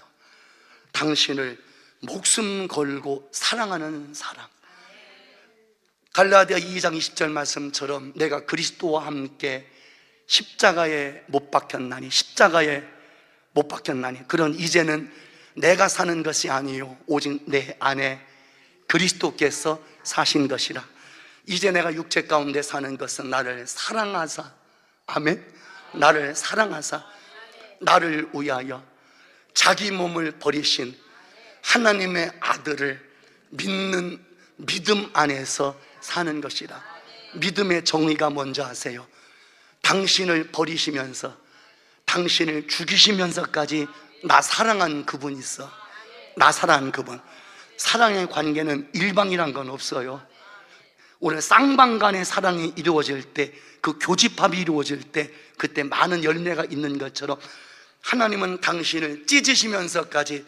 당신을 목숨 걸고 사랑하는 사람. 갈라디아 2장 20절 말씀처럼 내가 그리스도와 함께 십자가에 못 박혔나니 그런 이제는 내가 사는 것이 아니요 오직 내 안에 그리스도께서 사신 것이라. 이제 내가 육체 가운데 사는 것은 나를 사랑하사, 아멘, 나를 사랑하사 나를 위하여 자기 몸을 버리신 하나님의 아들을 믿는 믿음 안에서 사는 것이라. 믿음의 정의가 뭔지 아세요? 당신을 버리시면서 당신을 죽이시면서까지 나 사랑한 그분이 있어. 나 사랑한 그분. 사랑의 관계는 일방이란 건 없어요. 오늘 쌍방간의 사랑이 이루어질 때, 그 교집합이 이루어질 때 그때 많은 열매가 있는 것처럼 하나님은 당신을 찢으시면서까지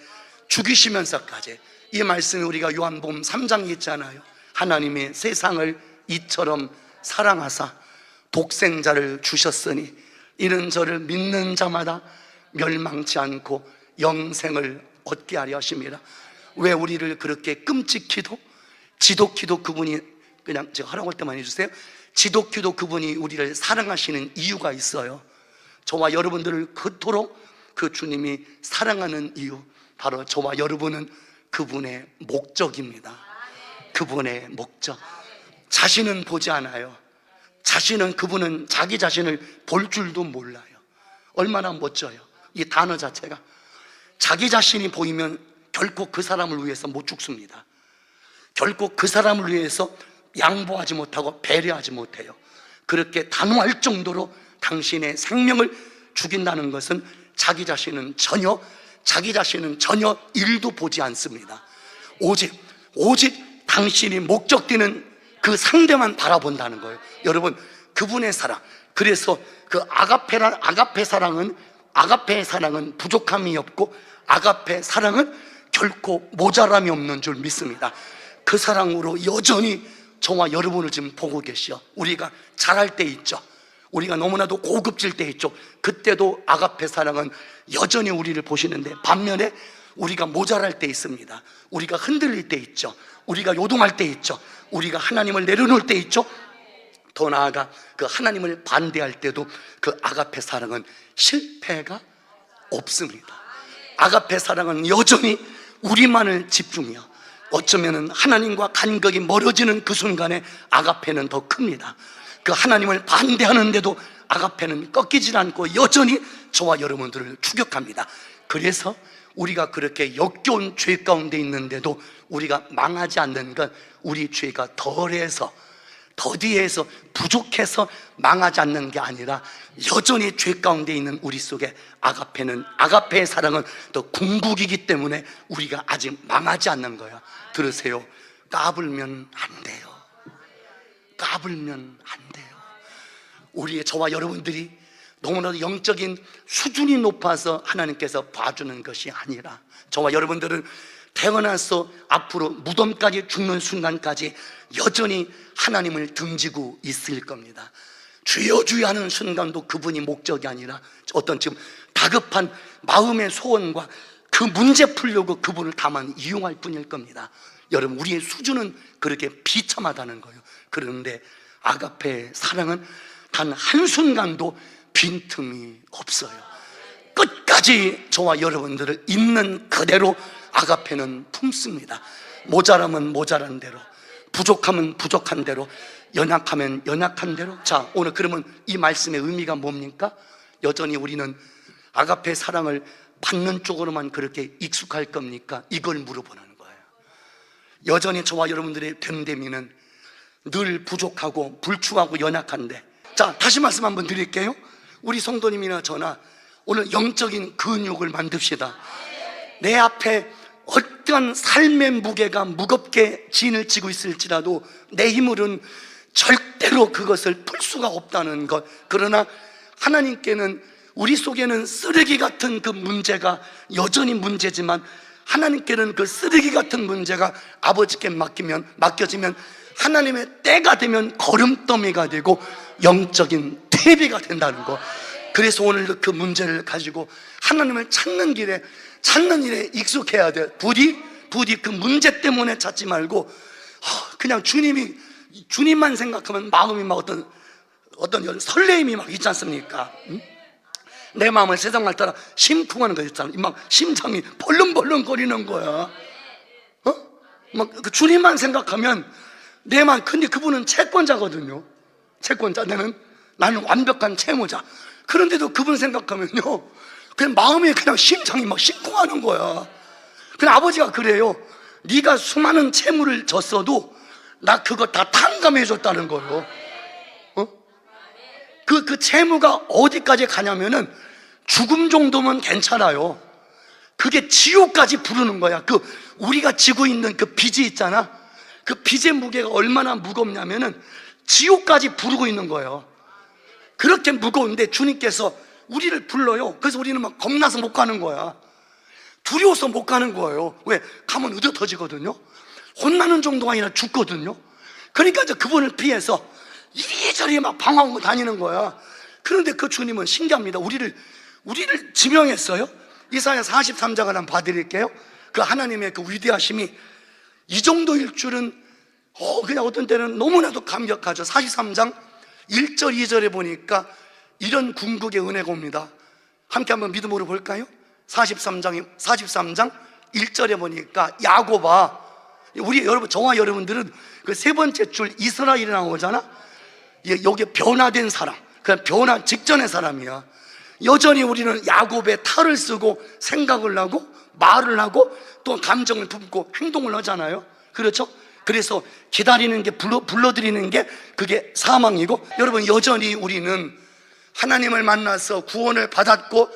죽이시면서까지, 이 말씀이 우리가 요한복음 3장에 있잖아요. 하나님이 세상을 이처럼 사랑하사 독생자를 주셨으니 이는 저를 믿는 자마다 멸망치 않고 영생을 얻게 하려 하심이라. 왜 우리를 그렇게 끔찍히도 지독히도 그분이, 그냥 제가 하라고 할 때만 해주세요. 지독히도 그분이 우리를 사랑하시는 이유가 있어요. 저와 여러분들을 그토록 그 주님이 사랑하는 이유, 바로 저와 여러분은 그분의 목적입니다. 그분의 목적. 자신은 보지 않아요. 그분은 자기 자신을 볼 줄도 몰라요. 얼마나 멋져요. 이 단어 자체가. 자기 자신이 보이면 결코 그 사람을 위해서 못 죽습니다. 결코 그 사람을 위해서 양보하지 못하고 배려하지 못해요. 그렇게 단호할 정도로 당신의 생명을 죽인다는 것은 자기 자신은 전혀 일도 보지 않습니다. 오직 당신이 목적되는 그 상대만 바라본다는 거예요. 여러분, 그분의 사랑. 그래서 그 아가페의 사랑은 부족함이 없고 아가페 사랑은 결코 모자람이 없는 줄 믿습니다. 그 사랑으로 여전히 저와 여러분을 지금 보고 계시오. 우리가 잘할 때 있죠. 우리가 너무나도 고급질 때 있죠. 그때도 아가페 사랑은 여전히 우리를 보시는데, 반면에 우리가 모자랄 때 있습니다. 우리가 흔들릴 때 있죠. 우리가 요동할 때 있죠. 우리가 하나님을 내려놓을 때 있죠. 더 나아가 그 하나님을 반대할 때도 그 아가페 사랑은 실패가 없습니다. 아가페 사랑은 여전히 우리만을 집중해요. 어쩌면 하나님과 간격이 멀어지는 그 순간에 아가페는 더 큽니다. 그 하나님을 반대하는데도 아가페는 꺾이질 않고 여전히 저와 여러분들을 추격합니다. 그래서 우리가 그렇게 역겨운 죄 가운데 있는데도 우리가 망하지 않는 건 우리 죄가 더디해서 부족해서 망하지 않는 게 아니라 여전히 죄 가운데 있는 우리 속에 아가페의 사랑은 더 궁극이기 때문에 우리가 아직 망하지 않는 거야. 들으세요. 까불면 안 돼요. 우리의 저와 여러분들이 너무나도 영적인 수준이 높아서 하나님께서 봐주는 것이 아니라, 저와 여러분들은 태어나서 앞으로 무덤까지 죽는 순간까지 여전히 하나님을 등지고 있을 겁니다. 주여 주여 하는 순간도 그분이 목적이 아니라 어떤 지금 다급한 마음의 소원과 그 문제 풀려고 그분을 다만 이용할 뿐일 겁니다. 여러분, 우리의 수준은 그렇게 비참하다는 거예요. 그런데 아가페의 사랑은 단 한순간도 빈틈이 없어요. 끝까지 저와 여러분들을 있는 그대로 아가페는 품습니다. 모자라면 모자란 대로, 부족하면 부족한 대로, 연약하면 연약한 대로. 자, 오늘 그러면 이 말씀의 의미가 뭡니까? 여전히 우리는 아가페 사랑을 받는 쪽으로만 그렇게 익숙할 겁니까? 이걸 물어보는 거예요. 여전히 저와 여러분들의 됨됨이는 늘 부족하고 불충하고 연약한데, 자, 다시 말씀 한번 드릴게요. 우리 성도님이나 저나 오늘 영적인 근육을 만듭시다. 내 앞에 어떠한 삶의 무게가 무겁게 진을 치고 있을지라도 내 힘으로는 절대로 그것을 풀 수가 없다는 것. 그러나 하나님께는 우리 속에는 쓰레기 같은 그 문제가 여전히 문제지만, 하나님께는 그 쓰레기 같은 문제가 아버지께 맡겨지면 하나님의 때가 되면 걸음더미가 되고 영적인 퇴비가 된다는 거. 그래서 오늘 그 문제를 가지고 하나님을 찾는 일에 익숙해야 돼. 부디 그 문제 때문에 찾지 말고 그냥 주님이 주님만 생각하면 마음이 막 어떤 설레임이 막 있지 않습니까? 응? 내 마음을 세상을 따라 심쿵하는 거 있잖아. 막 심장이 벌렁벌렁 거리는 거야. 막 그 주님만 생각하면 내만. 근데 그분은 채권자거든요. 채권자. 나는 완벽한 채무자. 그런데도 그분 생각하면요, 그냥 마음이 그냥 심장이 막 심쿵하는 거야. 그냥 아버지가 그래요. 네가 수많은 채무를 졌어도 나 그거 다 탕감해 줬다는 거예요. 그 채무가 어디까지 가냐면은 죽음 정도면 괜찮아요. 그게 지옥까지 부르는 거야. 우리가 지고 있는 그 빚이 있잖아. 그 빚의 무게가 얼마나 무겁냐면은 지옥까지 부르고 있는 거예요. 그렇게 무거운데 주님께서 우리를 불러요. 그래서 우리는 막 겁나서 못 가는 거야. 두려워서 못 가는 거예요. 왜? 가면 의젓 터지거든요. 혼나는 정도가 아니라 죽거든요. 그러니까 이제 그분을 피해서 이리저리 막 방황하고 다니는 거야. 그런데 그 주님은 신기합니다. 우리를 지명했어요. 이사야 43장을 한번 봐드릴게요. 그 하나님의 그 위대하심이 이 정도일 줄은 그냥 어떤 때는 너무나도 감격하죠. 43장 1절 2절에 보니까 이런 궁극의 은혜가 옵니다. 함께 한번 믿음으로 볼까요? 43장 1절에 보니까 야곱아, 여러분, 저와 여러분들은 그 세 번째 줄 이스라엘이 나오잖아. 여기 변화된 사람, 그냥 변화 직전의 사람이야. 여전히 우리는 야곱의 탈을 쓰고 생각을 하고 말을 하고 또 감정을 품고 행동을 하잖아요. 그렇죠? 그래서 기다리는 게, 불러들이는 게 그게 사망이고, 여러분, 여전히 우리는 하나님을 만나서 구원을 받았고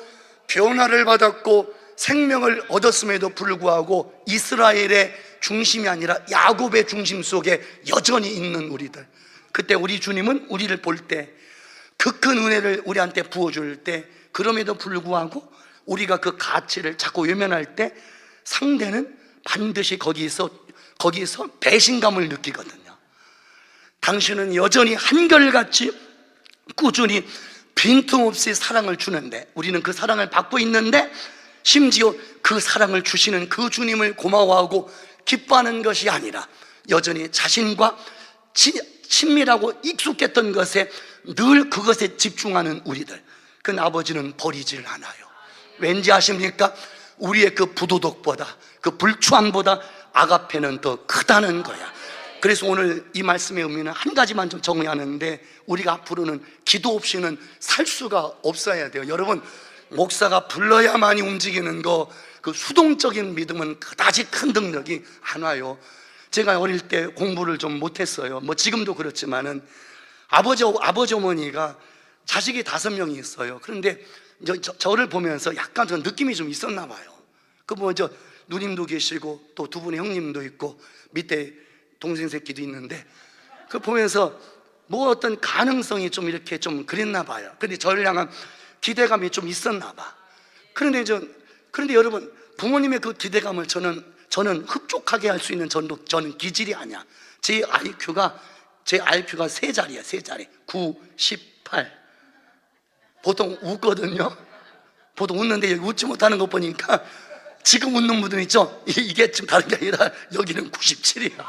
변화를 받았고 생명을 얻었음에도 불구하고 이스라엘의 중심이 아니라 야곱의 중심 속에 여전히 있는 우리들. 그때 우리 주님은 우리를 볼 때, 그 큰 은혜를 우리한테 부어줄 때, 그럼에도 불구하고 우리가 그 가치를 자꾸 외면할 때 상대는 반드시 거기서 배신감을 느끼거든요. 당신은 여전히 한결같이 꾸준히 빈틈없이 사랑을 주는데, 우리는 그 사랑을 받고 있는데 심지어 그 사랑을 주시는 그 주님을 고마워하고 기뻐하는 것이 아니라 여전히 자신과 친밀하고 익숙했던 것에 늘 그것에 집중하는 우리들, 그 아버지는 버리질 않아요. 왠지 아십니까? 우리의 그 부도덕보다, 그 불추함보다 아가페는 더 크다는 거야. 그래서 오늘 이 말씀의 의미는 한 가지만 좀 정리하는데, 우리가 앞으로는 기도 없이는 살 수가 없어야 돼요. 여러분, 목사가 불러야만이 움직이는 그 수동적인 믿음은 그다지 큰 능력이 안 와요. 제가 어릴 때 공부를 좀 못했어요. 뭐 지금도 그렇지만은 아버지 어머니가 자식이 5명이 있어요. 그런데 저를 보면서 약간 좀 느낌이 좀 있었나 봐요. 누님도 계시고 또 두 분의 형님도 있고 밑에 동생 새끼도 있는데, 그 보면서 뭐 어떤 가능성이 좀 이렇게 좀 그랬나 봐요. 근데 저를 향한 기대감이 좀 있었나 봐. 그런데 여러분, 부모님의 그 기대감을 저는 흡족하게 할 수 있는 저는 기질이 아니야. 제 IQ가 3자리야, 3자리. 9, 18. 보통 웃거든요. 보통 웃는데 여기 웃지 못하는 거 보니까 지금 웃는 분들 있죠? 이게 지금 다른 게 아니라 여기는 97이야.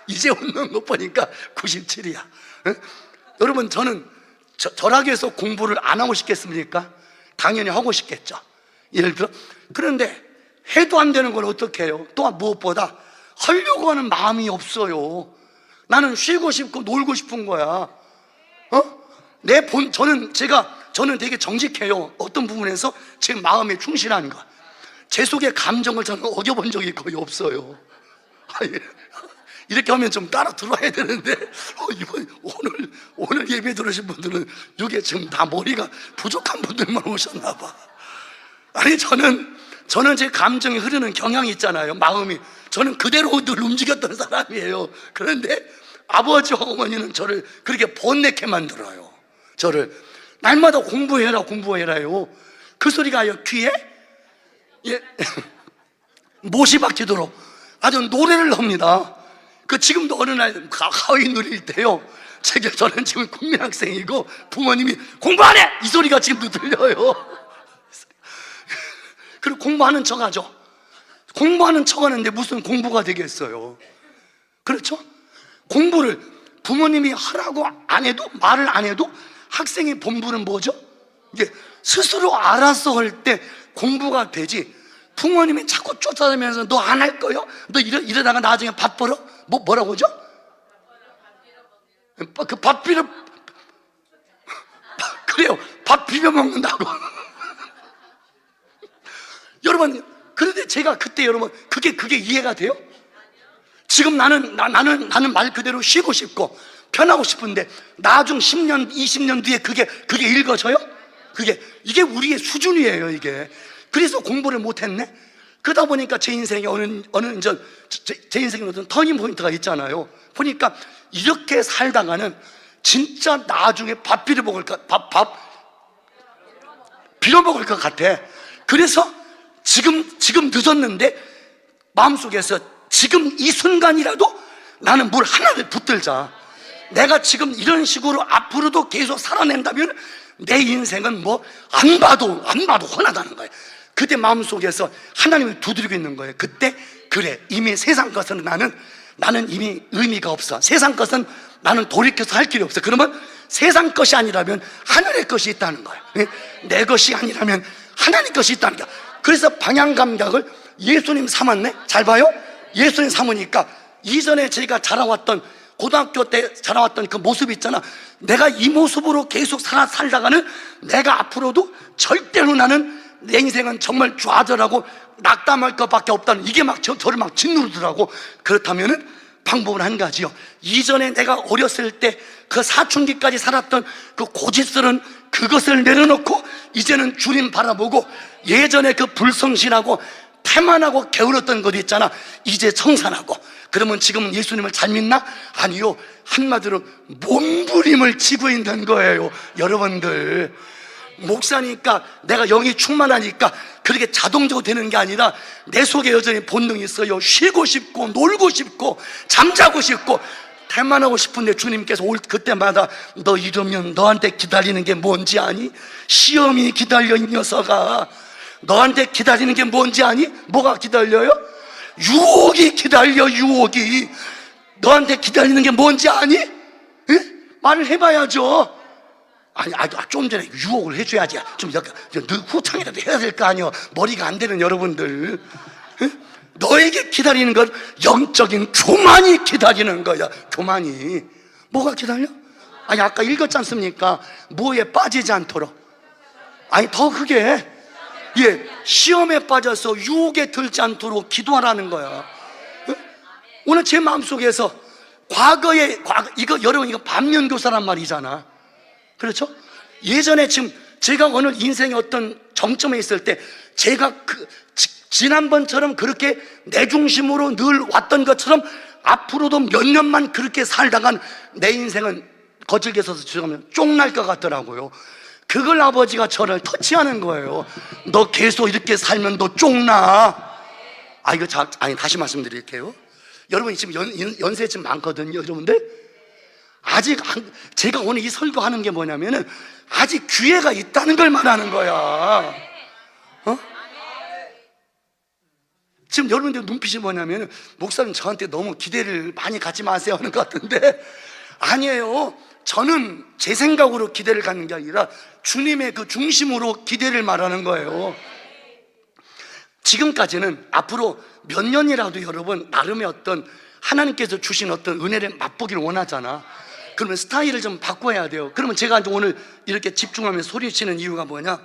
이제 웃는 거 보니까 97이야. 응? 여러분, 저는 절학에서 공부를 안 하고 싶겠습니까? 당연히 하고 싶겠죠. 예를 들어. 그런데 해도 안 되는 걸 어떻게 해요? 또한 무엇보다 하려고 하는 마음이 없어요. 나는 쉬고 싶고 놀고 싶은 거야. 저는 되게 정직해요. 어떤 부분에서 제 마음에 충실한 거. 제 속의 감정을 저는 어겨본 적이 거의 없어요. 이렇게 하면 좀 따라 들어와야 되는데, 오늘 예배 들으신 분들은 이게 지금 다 머리가 부족한 분들만 오셨나 봐. 아니, 저는 제 감정이 흐르는 경향이 있잖아요. 마음이. 저는 그대로 늘 움직였던 사람이에요. 그런데 아버지와 어머니는 저를 그렇게 번뇌케 만들어요. 저를 날마다 공부해라요. 그 소리가 귀에 못이 박히도록 아주 노래를 합니다. 지금도 어느 날 가위 누릴 때요, 저는 지금 국민학생이고 부모님이 공부 안 해! 이 소리가 지금도 들려요. 그리고 공부하는 척 하죠. 공부하는 척 하는데 무슨 공부가 되겠어요. 그렇죠? 공부를 부모님이 하라고 안 해도, 말을 안 해도 학생의 본분은 뭐죠? 이게 스스로 알아서 할 때 공부가 되지. 부모님이 자꾸 쫓아다니면서 너 안 할 거요? 너 이러다가 나중에 밥 벌어? 뭐라고 하죠? 그 밥 비벼 그래요. 밥 비벼 먹는다고. 여러분, 그런데 제가 그때 여러분 그게 이해가 돼요? 지금 나는 말 그대로 쉬고 싶고 편하고 싶은데 나중 10년, 20년 뒤에 그게 읽어져요? 이게 우리의 수준이에요, 이게. 그래서 공부를 못했네? 그러다 보니까 제 인생에 제 인생에 어떤 터닝 포인트가 있잖아요. 보니까 이렇게 살다가는 진짜 나중에 밥 빌어먹을 것 같아. 그래서 지금 늦었는데 마음속에서 지금 이 순간이라도 나는 물 하나를 붙들자. 내가 지금 이런 식으로 앞으로도 계속 살아낸다면 내 인생은 뭐 안 봐도 훤하다는 거예요. 그때 마음속에서 하나님을 두드리고 있는 거예요. 그때 그래, 이미 세상 것은 나는 이미 의미가 없어. 세상 것은 나는 돌이켜서 할 길이 없어. 그러면 세상 것이 아니라면 하늘의 것이 있다는 거예요. 내 것이 아니라면 하나님 것이 있다는 거예요. 그래서 방향 감각을 예수님 삼았네. 잘 봐요. 예수님 삼으니까 이전에 제가 자라왔던, 고등학교 때 자라왔던 그 모습 있잖아. 내가 이 모습으로 계속 살다가는 내가 앞으로도 절대로 나는 내 인생은 정말 좌절하고 낙담할 것밖에 없다는, 이게 막 저를 막 짓누르더라고. 그렇다면은 방법은 한 가지요. 이전에 내가 어렸을 때 그 사춘기까지 살았던 그 고집스러운 그것을 내려놓고 이제는 주님 바라보고, 예전에 그 불성실하고 태만하고 게을렀던 것 있잖아, 이제 청산하고. 그러면 지금 예수님을 잘 믿나? 아니요. 한마디로 몸부림을 치고 있는 거예요. 여러분들, 목사니까 내가 영이 충만하니까 그렇게 자동적으로 되는 게 아니라 내 속에 여전히 본능이 있어요. 쉬고 싶고 놀고 싶고 잠자고 싶고 태만하고 싶은데 주님께서 올 그때마다 너 이러면 너한테 기다리는 게 뭔지 아니? 시험이 기다려, 이 녀석아. 너한테 기다리는 게 뭔지 아니? 뭐가 기다려요? 유혹이 기다려, 유혹이. 너한테 기다리는 게 뭔지 아니? 에? 말을 해봐야죠. 아니, 좀 전에 유혹을 해줘야지. 좀 후창이라도 해야 될 거 아니야. 머리가 안 되는 여러분들. 에? 너에게 기다리는 건 영적인 교만이 기다리는 거야. 교만이. 뭐가 기다려? 아니, 아까 읽었지 않습니까? 뭐에 빠지지 않도록. 아니, 더 크게, 시험에 빠져서 유혹에 들지 않도록 기도하라는 거야. 에? 오늘 제 마음속에서 이거 여러분, 이거 반면교사란 말이잖아. 그렇죠? 예전에 지금 제가 어느 인생의 어떤 정점에 있을 때 제가 지난번처럼 그렇게 내 중심으로 늘 왔던 것처럼 앞으로도 몇 년만 그렇게 살다간 내 인생은 거칠게 써서 죄송하면 쫑날 것 같더라고요. 그걸 아버지가 저를 터치하는 거예요. 너 계속 이렇게 살면 너 쫑나. 아니, 다시 말씀드릴게요. 여러분 지금 연세 좀 많거든요, 여러분들. 아직 제가 오늘 이 설교하는 게 뭐냐면은 아직 기회가 있다는 걸 말하는 거야. 지금 여러분들 눈빛이 뭐냐면은 목사님 저한테 너무 기대를 많이 갖지 마세요 하는 것 같은데, 아니에요. 저는 제 생각으로 기대를 갖는 게 아니라 주님의 그 중심으로 기대를 말하는 거예요. 지금까지는 앞으로 몇 년이라도 여러분 나름의 어떤 하나님께서 주신 어떤 은혜를 맛보기를 원하잖아. 그러면 스타일을 좀 바꿔야 돼요. 그러면 제가 오늘 이렇게 집중하면서 소리치는 이유가 뭐냐?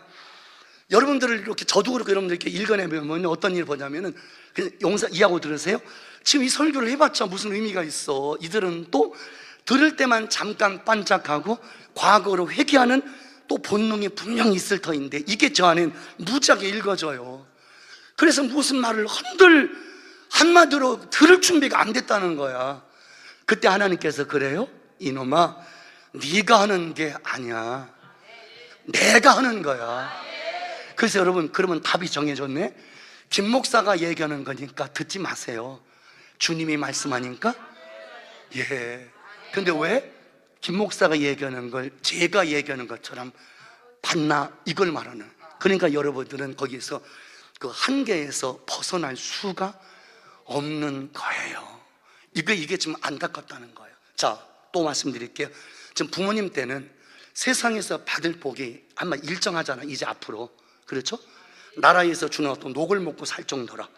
여러분들을 이렇게, 저도 그렇고 여러분들 이렇게 읽어내면 어떤 일을 보냐면은, 그냥 이해하고 들으세요. 지금 이 설교를 해봤자 무슨 의미가 있어. 이들은 또 들을 때만 잠깐 반짝하고 과거로 회귀하는 또 본능이 분명히 있을 터인데, 이게 저 안엔 무지하게 읽어져요. 그래서 무슨 말을 한마디로 들을 준비가 안 됐다는 거야. 그때 하나님께서 그래요? 이놈아, 네가 하는 게 아니야. 내가 하는 거야. 그래서 여러분, 그러면 답이 정해졌네. 김 목사가 얘기하는 거니까 듣지 마세요. 주님이 말씀하니까. 근데 왜? 김 목사가 얘기하는 걸 제가 얘기하는 것처럼 봤나? 이걸 말하는. 그러니까 여러분들은 거기서 그 한계에서 벗어날 수가 없는 거예요. 이게 좀 안타깝다는 거예요. 자, 또 말씀드릴게요. 지금 부모님 때는 세상에서 받을 복이 아마 일정하잖아, 이제 앞으로. 그렇죠? 나라에서 주는 어떤 녹을 먹고 살 정도라.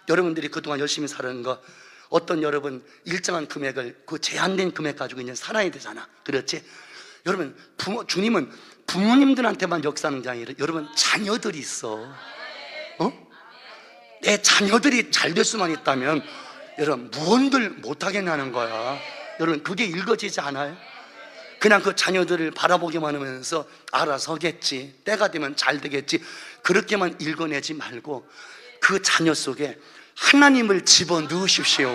여러분들이 그동안 열심히 살은 거, 어떤 여러분 일정한 금액을, 그 제한된 금액 가지고 이제 살아야 되잖아. 그렇지? 여러분, 주님은 부모님들한테만 역사하는 게 아니라 여러분 자녀들이 있어. 내 자녀들이 잘 될 수만 있다면 여러분 무언들 못하겠냐는 거야. 여러분 그게 읽어지지 않아요? 그냥 그 자녀들을 바라보기만 하면서 알아서겠지, 때가 되면 잘 되겠지, 그렇게만 읽어내지 말고 그 자녀 속에 하나님을 집어넣으십시오.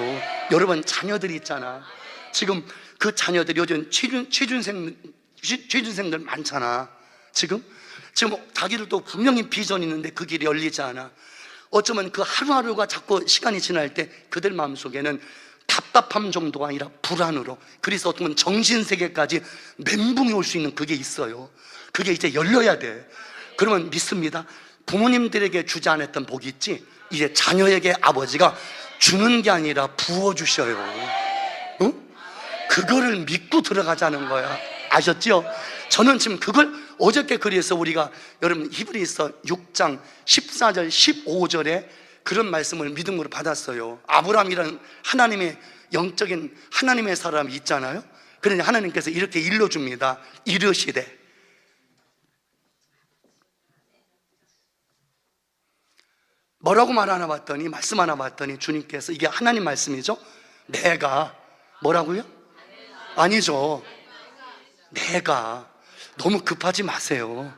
여러분 자녀들이 있잖아. 지금 그 자녀들이 요즘 취준생들 많잖아. 지금 자기들도 분명히 비전이 있는데 그 길이 열리지 않아. 어쩌면 그 하루하루가 자꾸 시간이 지날 때 그들 마음속에는 답답함 정도가 아니라 불안으로, 그래서 어쩌면 정신세계까지 멘붕이 올 수 있는 그게 있어요. 그게 이제 열려야 돼. 그러면 믿습니다. 부모님들에게 주지 않았던 복이 있지, 이제 자녀에게 아버지가 주는 게 아니라 부어주셔요. 그거를 믿고 들어가자는 거야. 아셨죠? 저는 지금 그걸 어저께 그래서 우리가 여러분 히브리서 6장 14절 15절에 그런 말씀을 믿음으로 받았어요. 아브라함이라는 하나님의 영적인 하나님의 사람이 있잖아요. 그러니 하나님께서 이렇게 일러줍니다. 이르시되, 뭐라고 말 하나 봤더니, 말씀 하나 봤더니 주님께서, 이게 하나님 말씀이죠. 내가 뭐라고요? 아니죠. 내가, 너무 급하지 마세요.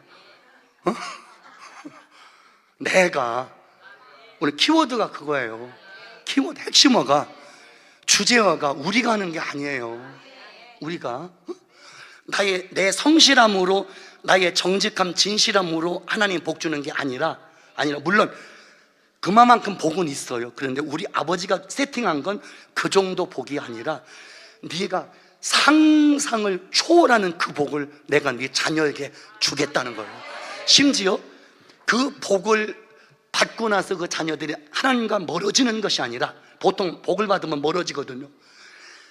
내가, 오늘 키워드가 그거예요. 키워드 핵심어가, 주제어가 우리가 하는 게 아니에요. 우리가 내 성실함으로, 나의 정직함 진실함으로 하나님 복 주는 게 아니라 물론 그만큼 복은 있어요. 그런데 우리 아버지가 세팅한 건 그 정도 복이 아니라 네가 상상을 초월하는 그 복을 내가 네 자녀에게 주겠다는 거예요. 심지어 그 복을 받고 나서 그 자녀들이 하나님과 멀어지는 것이 아니라, 보통 복을 받으면 멀어지거든요.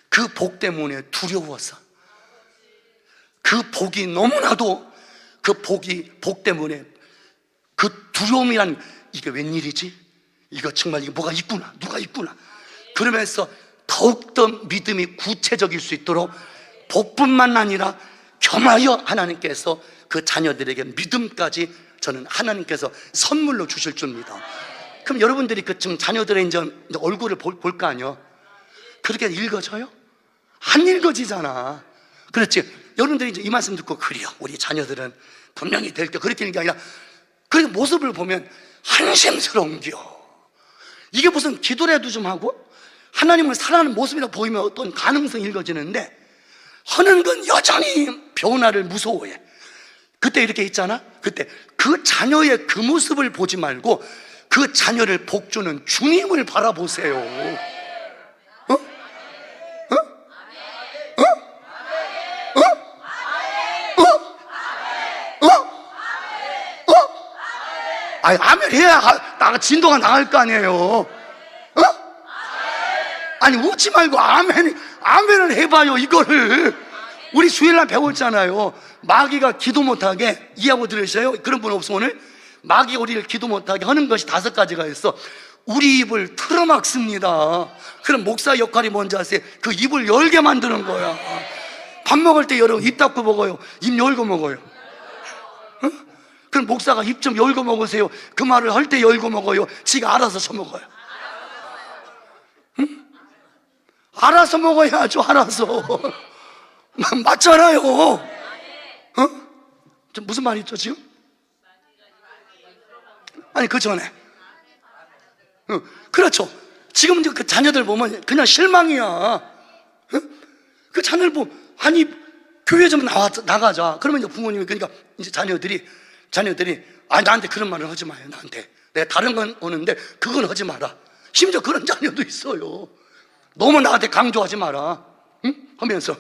그 복 때문에 두려워서, 그 복이 너무나도, 그 복 때문에 그 두려움이란, 이게 웬일이지? 이거 정말 이게 뭐가 있구나, 누가 있구나, 그러면서 더욱더 믿음이 구체적일 수 있도록 복뿐만 아니라 겸하여 하나님께서 그 자녀들에게 믿음까지 저는 하나님께서 선물로 주실 줄입니다. 그럼 여러분들이 그 지금 자녀들의 이제 얼굴을 볼 거 아니요? 그렇게 읽어져요? 안 읽어지잖아. 그렇지? 여러분들이 이제 이 말씀 듣고, 그래요, 우리 자녀들은 분명히 될 때, 그렇게 하는 게 아니라 그 모습을 보면 한심스러운겨. 이게 무슨 기도라도 좀 하고 하나님을 사랑하는 모습이라 보이면 어떤 가능성이 읽어지는데, 하는 건 여전히 변화를 무서워해. 그때 이렇게 있잖아. 그때 그 자녀의 그 모습을 보지 말고 그 자녀를 복주는 주님을 바라보세요. 아니, 아멘 해야 진도가 나갈 거 아니에요. 아니, 웃지 말고 아멘을 해봐요. 이거를 우리 주일날 배웠잖아요. 마귀가 기도 못하게, 이해하고 들으셔요? 그런 분 없으면 오늘 마귀가 우리를 기도 못하게 하는 것이 5가지가 있어. 우리 입을 틀어막습니다. 그럼 목사 역할이 뭔지 아세요? 그 입을 열게 만드는 거야. 밥 먹을 때 여러분 입 닫고 먹어요? 입 열고 먹어요? 그럼 목사가 입 좀 열고 먹으세요? 그 말을 할 때 열고 먹어요? 지가 알아서 처먹어요? 알아서 먹어야죠. 알아서. 맞잖아요. 무슨 말이죠 지금? 아니, 그 전에 그렇죠. 지금 이제 그 자녀들 보면 그냥 실망이야. 그 자녀들 보면, 아니 교회 좀 나가자. 그러면 이제 부모님이, 그러니까 이제 자녀들이 나한테 그런 말을 하지 마요. 나한테 내가 다른 건 오는데 그건 하지 마라. 심지어 그런 자녀도 있어요. 너무 나한테 강조하지 마라, 하면서.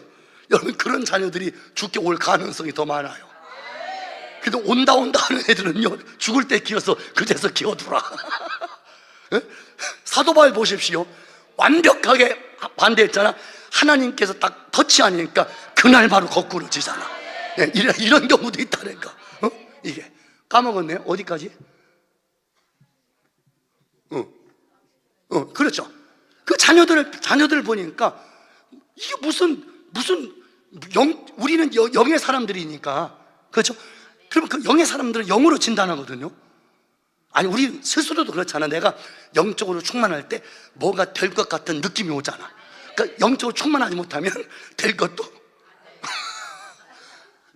여러분, 그런 자녀들이 죽게 올 가능성이 더 많아요. 그래도 온다 하는 애들은요, 죽을 때 기어서 그제서 기어두라. 사도 바울 보십시오. 완벽하게 반대했잖아. 하나님께서 딱 터치하니까 그날 바로 거꾸로지잖아. 네, 이런 경우도 있다니까. 이게 까먹었네. 어디까지? 그렇죠. 그 자녀들을 보니까 이게 무슨 우리는 영의 사람들이니까, 그렇죠? 그러면 그 영의 사람들은 영으로 진단하거든요. 아니, 우리 스스로도 그렇잖아. 내가 영적으로 충만할 때 뭐가 될 것 같은 느낌이 오잖아. 그러니까 영적으로 충만하지 못하면 될 것도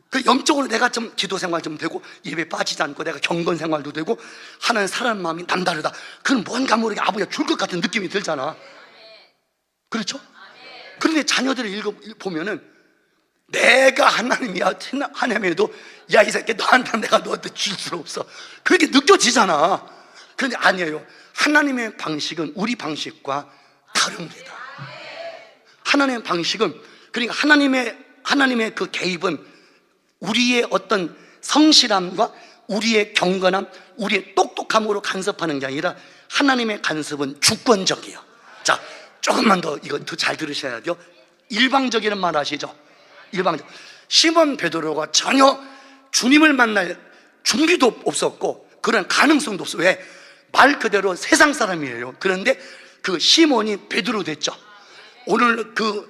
그 영적으로 내가 좀 기도 생활 좀 되고 예배 빠지지 않고 내가 경건 생활도 되고 하는 사람 마음이 남다르다. 그럼 뭔가 모르게 아버지가 줄 것 같은 느낌이 들잖아. 그렇죠? 그런데 자녀들을 보면은 내가 하나님이야, 하나님에도 야, 이 새끼 너한테 내가 너한테 줄 수 없어, 그렇게 느껴지잖아. 그런데 아니에요. 하나님의 방식은 우리 방식과 다릅니다. 하나님의 방식은, 그러니까 하나님의 그 개입은 우리의 어떤 성실함과 우리의 경건함, 우리의 똑똑함으로 간섭하는 게 아니라 하나님의 간섭은 주권적이에요. 자, 조금만 더 이거 더 잘 들으셔야 돼요. 일방적이라는 말 아시죠? 일방적. 시몬 베드로가 전혀 주님을 만날 준비도 없었고 그런 가능성도 없어. 왜? 말 그대로 세상 사람이에요. 그런데 그 시몬이 베드로 됐죠. 오늘 그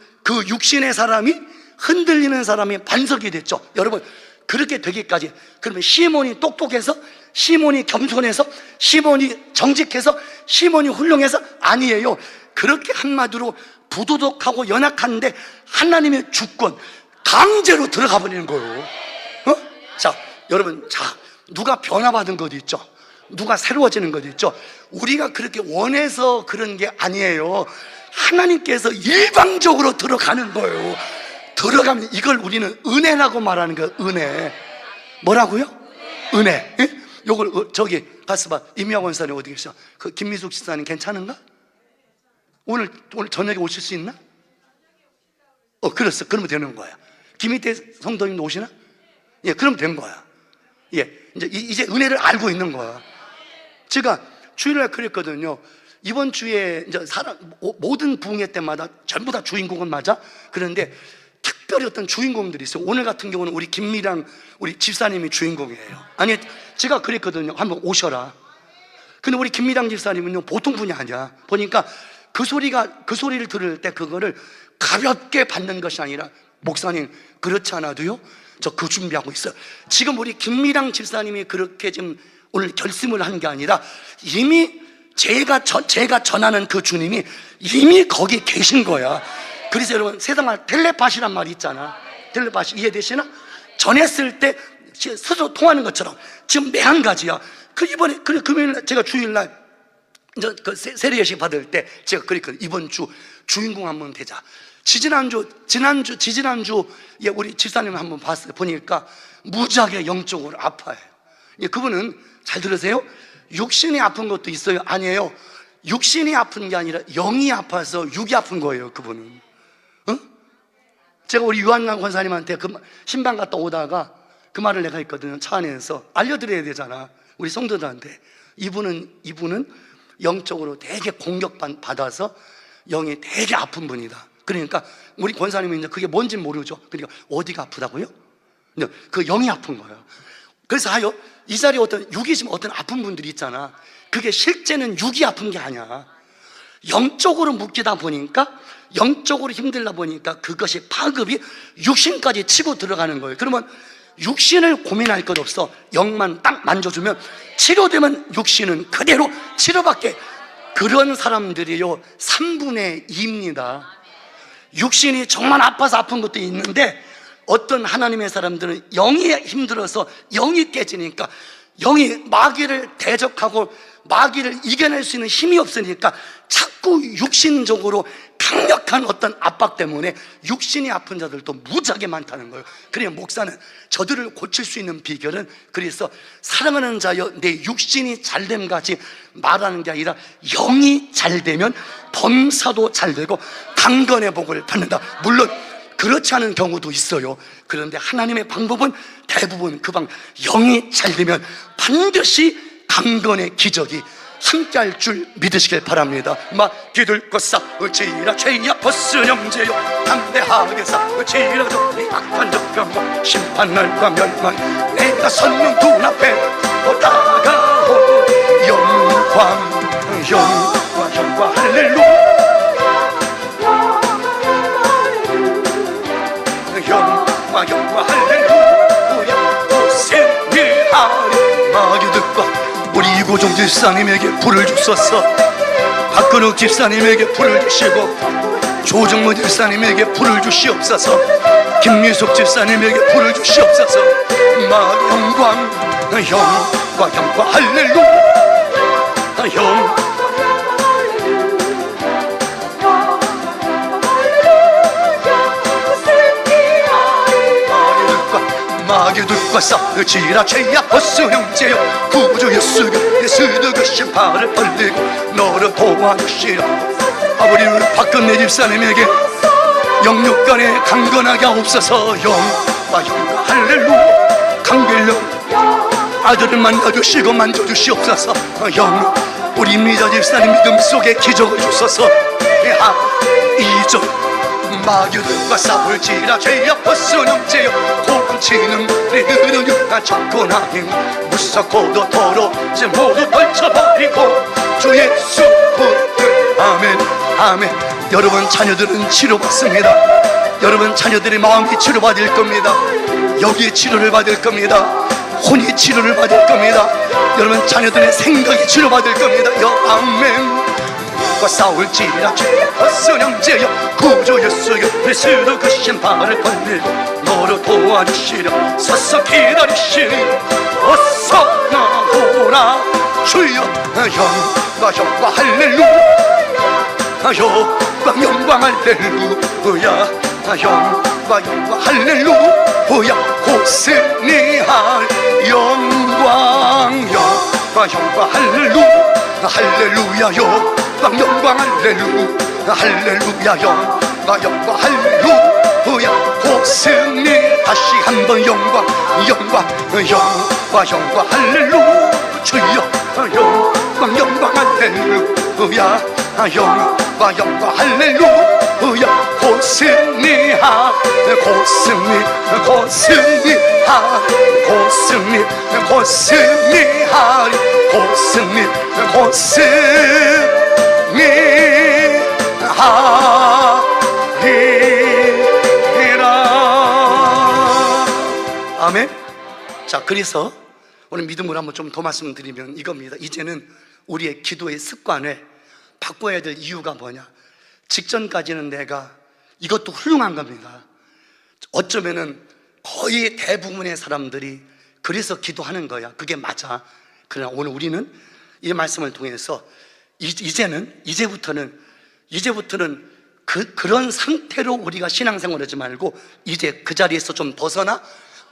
육신의 사람이 흔들리는 사람이 반석이 됐죠. 여러분, 그렇게 되기까지, 그러면 시몬이 똑똑해서, 시몬이 겸손해서, 시몬이 정직해서, 시몬이 훌륭해서? 아니에요. 그렇게 한마디로 부도덕하고 연약한데 하나님의 주권, 강제로 들어가 버리는 거예요. 자, 여러분, 누가 변화받은 것 있죠? 누가 새로워지는 것 있죠? 우리가 그렇게 원해서 그런 게 아니에요. 하나님께서 일방적으로 들어가는 거예요. 들어가면 이걸 우리는 은혜라고 말하는 거예요. 은혜. 뭐라고요? 은혜. 예? 요걸 저기 가서 봐. 임영 원사님 어디 계셔? 그 김미숙 집사님 괜찮은가? 오늘 저녁에 오실 수 있나? 그랬어. 그러면 되는 거야. 김희태 성도님도 오시나? 예, 그러면 된 거야. 예, 이제 은혜를 알고 있는 거야. 제가 주일날 그랬거든요. 이번 주에 이제 모든 부흥회 때마다 전부 다 주인공은 맞아. 그런데 특별히 어떤 주인공들이 있어요. 오늘 같은 경우는 우리 김미랑 우리 집사님이 주인공이에요. 아니, 제가 그랬거든요. 한번 오셔라. 근데 우리 김미랑 집사님은요, 보통 분이 아니야. 보니까 그 소리를 들을 때 그거를 가볍게 받는 것이 아니라, 목사님, 그렇지 않아도요, 저 그 준비하고 있어요. 지금 우리 김미랑 집사님이 그렇게 지금 오늘 결심을 한 게 아니라 이미 제가 전하는 그 주님이 이미 거기 계신 거야. 그래서 여러분, 세상에 텔레파시란 말이 있잖아. 텔레파시 이해되시나? 전했을 때 스스로 통하는 것처럼 지금 매한 가지야. 이번에 금요일 제가 주일날 이제 그 세례 예식 받을 때 제가 그랬거든요. 이번 주 주인공 한번 되자. 지지난주 우리 집사님 한번 봤어요. 보니까 무지하게 영적으로 아파요. 그분은 잘 들으세요. 육신이 아픈 것도 있어요? 아니에요. 육신이 아픈 게 아니라 영이 아파서 육이 아픈 거예요. 그분은. 제가 우리 유한강 권사님한테 그 신방 갔다 오다가 그 말을 내가 했거든요. 차 안에서 알려드려야 되잖아, 우리 성도들한테. 이분은 영적으로 되게 공격받아서 영이 되게 아픈 분이다. 그러니까 우리 권사님은 이제 그게 뭔지 모르죠. 그러니까 어디가 아프다고요? 그 영이 아픈 거예요. 그래서 이 자리에 육이 지금 어떤 아픈 분들이 있잖아. 그게 실제는 육이 아픈 게 아니야. 영적으로 묶이다 보니까, 영적으로 힘들다 보니까 그것이 파급이 육신까지 치고 들어가는 거예요. 그러면 육신을 고민할 것 없어. 영만 딱 만져주면 치료되면 육신은 그대로 치료받게. 그런 사람들이요 3분의 2입니다. 육신이 정말 아파서 아픈 것도 있는데, 어떤 하나님의 사람들은 영이 힘들어서 영이 깨지니까, 영이 마귀를 대적하고 마귀를 이겨낼 수 있는 힘이 없으니까 자꾸 육신적으로 강력한 어떤 압박 때문에 육신이 아픈 자들도 무지하게 많다는 거예요. 그래서 목사는 저들을 고칠 수 있는 비결은, 그래서 사랑하는 자여 내 육신이 잘됨같이 말하는 게 아니라 영이 잘되면 범사도 잘되고 강건의 복을 받는다. 물론 그렇지 않은 경우도 있어요. 그런데 하나님의 방법은 대부분 영이 잘되면 반드시 강건의 기적이 함께할 줄 믿으시길 바랍니다. 마귀들 꽃사을지라 죄야 벗은 형제여 담대하게 싸울지라 저리 악한 적병과 심판날과 멸망 내가 섰는 눈앞에 다가오 영광 할렐루야 영광 할렐루야 고생하리 마귀들과 우리 이고종 집사님에게 불을 주소서 박근욱 집사님에게 불을 주시고 조정모 집사님에게 불을 주시옵소서 김미숙 집사님에게 불을 주시옵소서 영광 할렐루야 마귀들과 싸우지라 죄야 벗은 형제여 구주 예수가 그 심판을 벌리고 너를 도와주시라 아버지는 박근혜 집사님에게 영육간에 강건하게 하옵소서 영광 할렐루야 강별령 아들을 만나주시고 만져주시옵소서 우리 미자 집사님 믿음 속에 기적을 주소서 이전 마귀들과 싸울지라 죄야 벗은 형제여 고방치는 우리들은 육가 접근하니 무섭고도 더럽지 모두 떨쳐버리고 주 예수 붙들 아멘 여러분 자녀들은 치료받습니다. 여러분 자녀들의 마음이 치료받을 겁니다. 여기에 치료를 받을 겁니다. 혼이 치료를 받을 겁니다. 여러분 자녀들의 생각이 치료받을 겁니다. 아멘 싸울지라 죄 벗은 형제여 구주 예수여 그리스도 그 심판을 걸리고 너를 도와주시려 서서 기다리시니 어서 나오라 주여 영광 할렐루야 영광 할렐루야 영광 할렐루야 고스니할 영광 할렐루야 영광 할렐루야 영광 할렐루야 고승리 다시 한번 영광 할렐루야 주여 영광 할렐루야 영광 할렐루야 고승리 아멘. 자, 그래서 오늘 믿음으로 한번 좀 더 말씀드리면 이겁니다. 이제는 우리의 기도의 습관을 바꿔야 될 이유가 뭐냐? 직전까지는 내가 이것도 훌륭한 겁니다. 어쩌면은 거의 대부분의 사람들이 그래서 기도하는 거야. 그게 맞아. 그러나 오늘 우리는 이 말씀을 통해서 이제부터는 그런 상태로 우리가 신앙생활을 하지 말고 이제 그 자리에서 좀 벗어나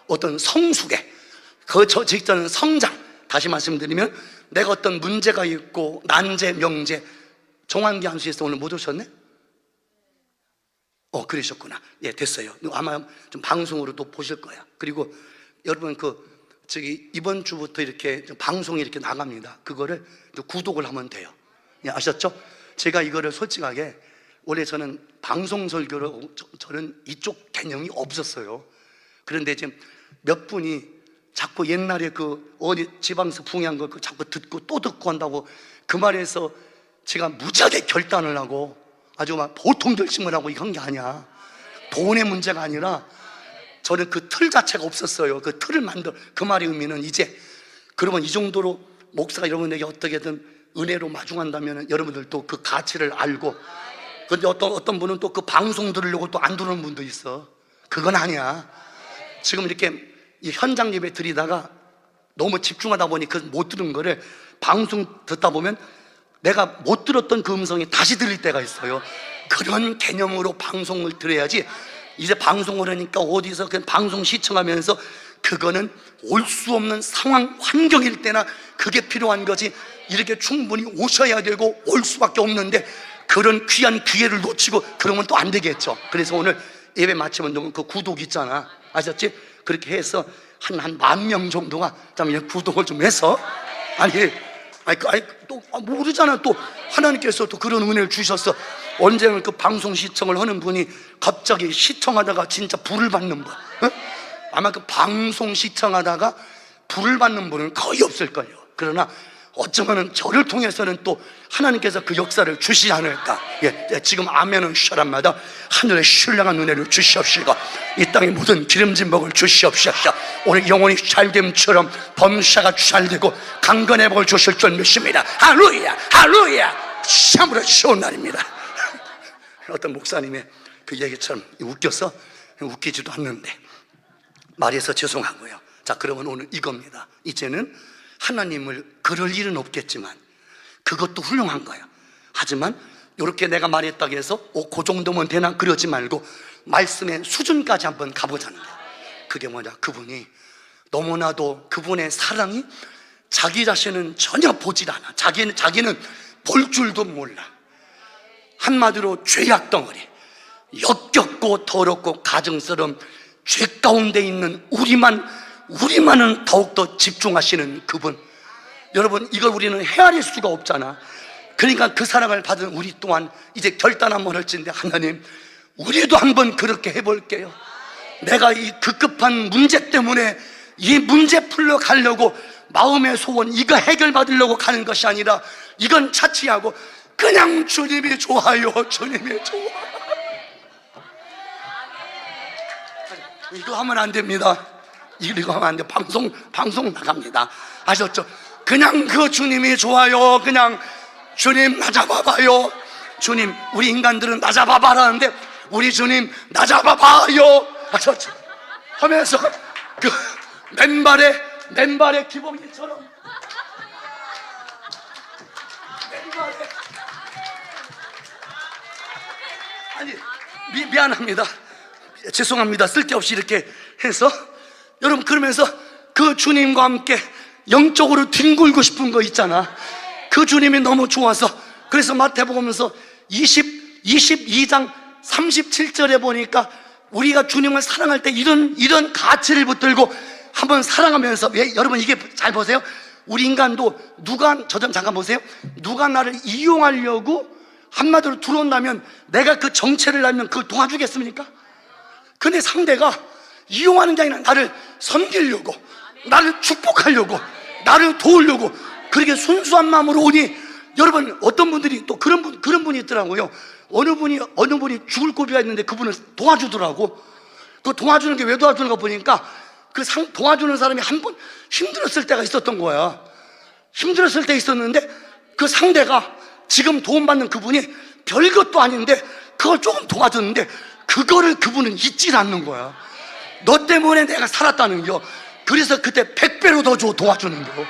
어떤 성숙에 직전은 성장. 다시 말씀드리면 내가 어떤 문제가 있고 난제 명제 정환기 안수에서 오늘 못 오셨네? 그러셨구나. 예, 됐어요. 아마 좀 방송으로 또 보실 거야. 그리고 여러분 이번 주부터 이렇게 방송이 이렇게 나갑니다. 그거를 구독을 하면 돼요. 예, 아셨죠? 제가 이거를 솔직하게 원래 저는 방송 설교를 저는 이쪽 개념이 없었어요. 그런데 지금 몇 분이 자꾸 옛날에 어디 지방에서 붕괴한 거 자꾸 듣고 또 듣고 한다고 그 말에서 제가 무지하게 결단을 하고 아주 막 보통 결심을 하고 이런 게 아니야. 돈의 문제가 아니라 저는 그 틀 자체가 없었어요. 그 틀을 그 말의 의미는 이제 그러면 이 정도로 목사가 여러분에게 어떻게든 은혜로 마중한다면 여러분들도 그 가치를 알고 근데 어떤 분은 또 그 방송 들으려고 또 안 들어오는 분도 있어. 그건 아니야. 지금 이렇게 이 현장 예배 드리다가 너무 집중하다 보니 그 못 들은 거를 방송 듣다 보면 내가 못 들었던 그 음성이 다시 들릴 때가 있어요. 그런 개념으로 방송을 들어야지. 이제 방송을 하니까 어디서 그냥 방송 시청하면서 그거는 올 수 없는 상황 환경일 때나 그게 필요한 거지. 이렇게 충분히 오셔야 되고 올 수밖에 없는데 그런 귀한 기회를 놓치고 그러면 또 안 되겠죠. 그래서 오늘 예배 마치면 그 구독 있잖아. 아셨지? 그렇게 해서 한 10,000명 정도가 좀 구독을 좀 해서 아니 또 모르잖아. 또 하나님께서 또 그런 은혜를 주셨어. 언제는 그 방송 시청을 하는 분이 갑자기 시청하다가 진짜 불을 받는 분, 어? 아마 그 방송 시청하다가 불을 받는 분은 거의 없을 거예요. 그러나 어쩌면은 저를 통해서는 또 하나님께서 그 역사를 주시지 않을까. 지금 아멘은 셔란마다 하늘의 신령한 은혜를 주시옵시고 이 땅의 모든 기름진 복을 주시옵시고 오늘 영혼이 잘됨처럼 범사가 잘되고 강건의 복을 주실 줄 믿습니다. 할렐루야, 할렐루야. 참으로 좋은 날입니다. 어떤 목사님의 그 얘기처럼 웃겨서 웃기지도 않는데 말해서 죄송하고요. 자, 그러면 오늘 이겁니다. 이제는 하나님을 그럴 일은 없겠지만 그것도 훌륭한 거야. 하지만 이렇게 내가 말했다고 해서 그 정도면 되나 그러지 말고 말씀의 수준까지 한번 가보자는 거야. 그게 뭐냐, 그분이 너무나도 그분의 사랑이 자기 자신은 전혀 보질 않아. 자기는 볼 줄도 몰라. 한마디로 죄악 덩어리, 역겹고 더럽고 가증스러운 죄 가운데 있는 우리만은 더욱더 집중하시는 그분. 여러분, 이걸 우리는 헤아릴 수가 없잖아. 그러니까 그 사랑을 받은 우리 또한 이제 결단 한번 할진데, 하나님 우리도 한번 그렇게 해볼게요. 내가 이 급급한 문제 때문에 이 문제 풀러 가려고 마음의 소원 이거 해결받으려고 가는 것이 아니라 이건 차치하고 그냥 주님이 좋아요, 주님이 좋아. 이거 하면 안 됩니다. 이거 하면 안 돼. 방송 나갑니다. 아셨죠? 그냥 그 주님이 좋아요. 그냥 주님 나 잡아봐요. 주님, 우리 인간들은 나 잡아봐라는데 우리 주님 나 잡아봐요. 아셨죠? 하면서 그 맨발의 기봉이처럼 아니, 미안합니다. 죄송합니다. 쓸데없이 이렇게 해서 여러분, 그러면서 그 주님과 함께 영적으로 뒹굴고 싶은 거 있잖아. 그 주님이 너무 좋아서. 그래서 마태복음에서 22장 37절에 보니까 우리가 주님을 사랑할 때 이런 가치를 붙들고 한번 사랑하면서, 왜 여러분 이게 잘 보세요. 우리 인간도 저 좀 잠깐 보세요. 누가 나를 이용하려고 한마디로 들어온다면 내가 그 정체를 알면 그걸 도와주겠습니까? 근데 상대가 이용하는 게 아니라 나를 섬기려고, 나를 축복하려고, 나를 도우려고 그렇게 순수한 마음으로 오니, 여러분 어떤 분들이 또 그런 분이 있더라고요. 어느 분이 죽을 고비가 있는데 그분을 도와주더라고. 그 도와주는 게 왜 도와주는가 보니까 도와주는 사람이 한 번 힘들었을 때가 있었던 거야. 힘들었을 때 있었는데 그 상대가 지금 도움받는 그분이 별것도 아닌데 그걸 조금 도와줬는데 그거를 그분은 잊질 않는 거야. 너 때문에 내가 살았다는 거. 그래서 그때 100배로 더 도와주는 거.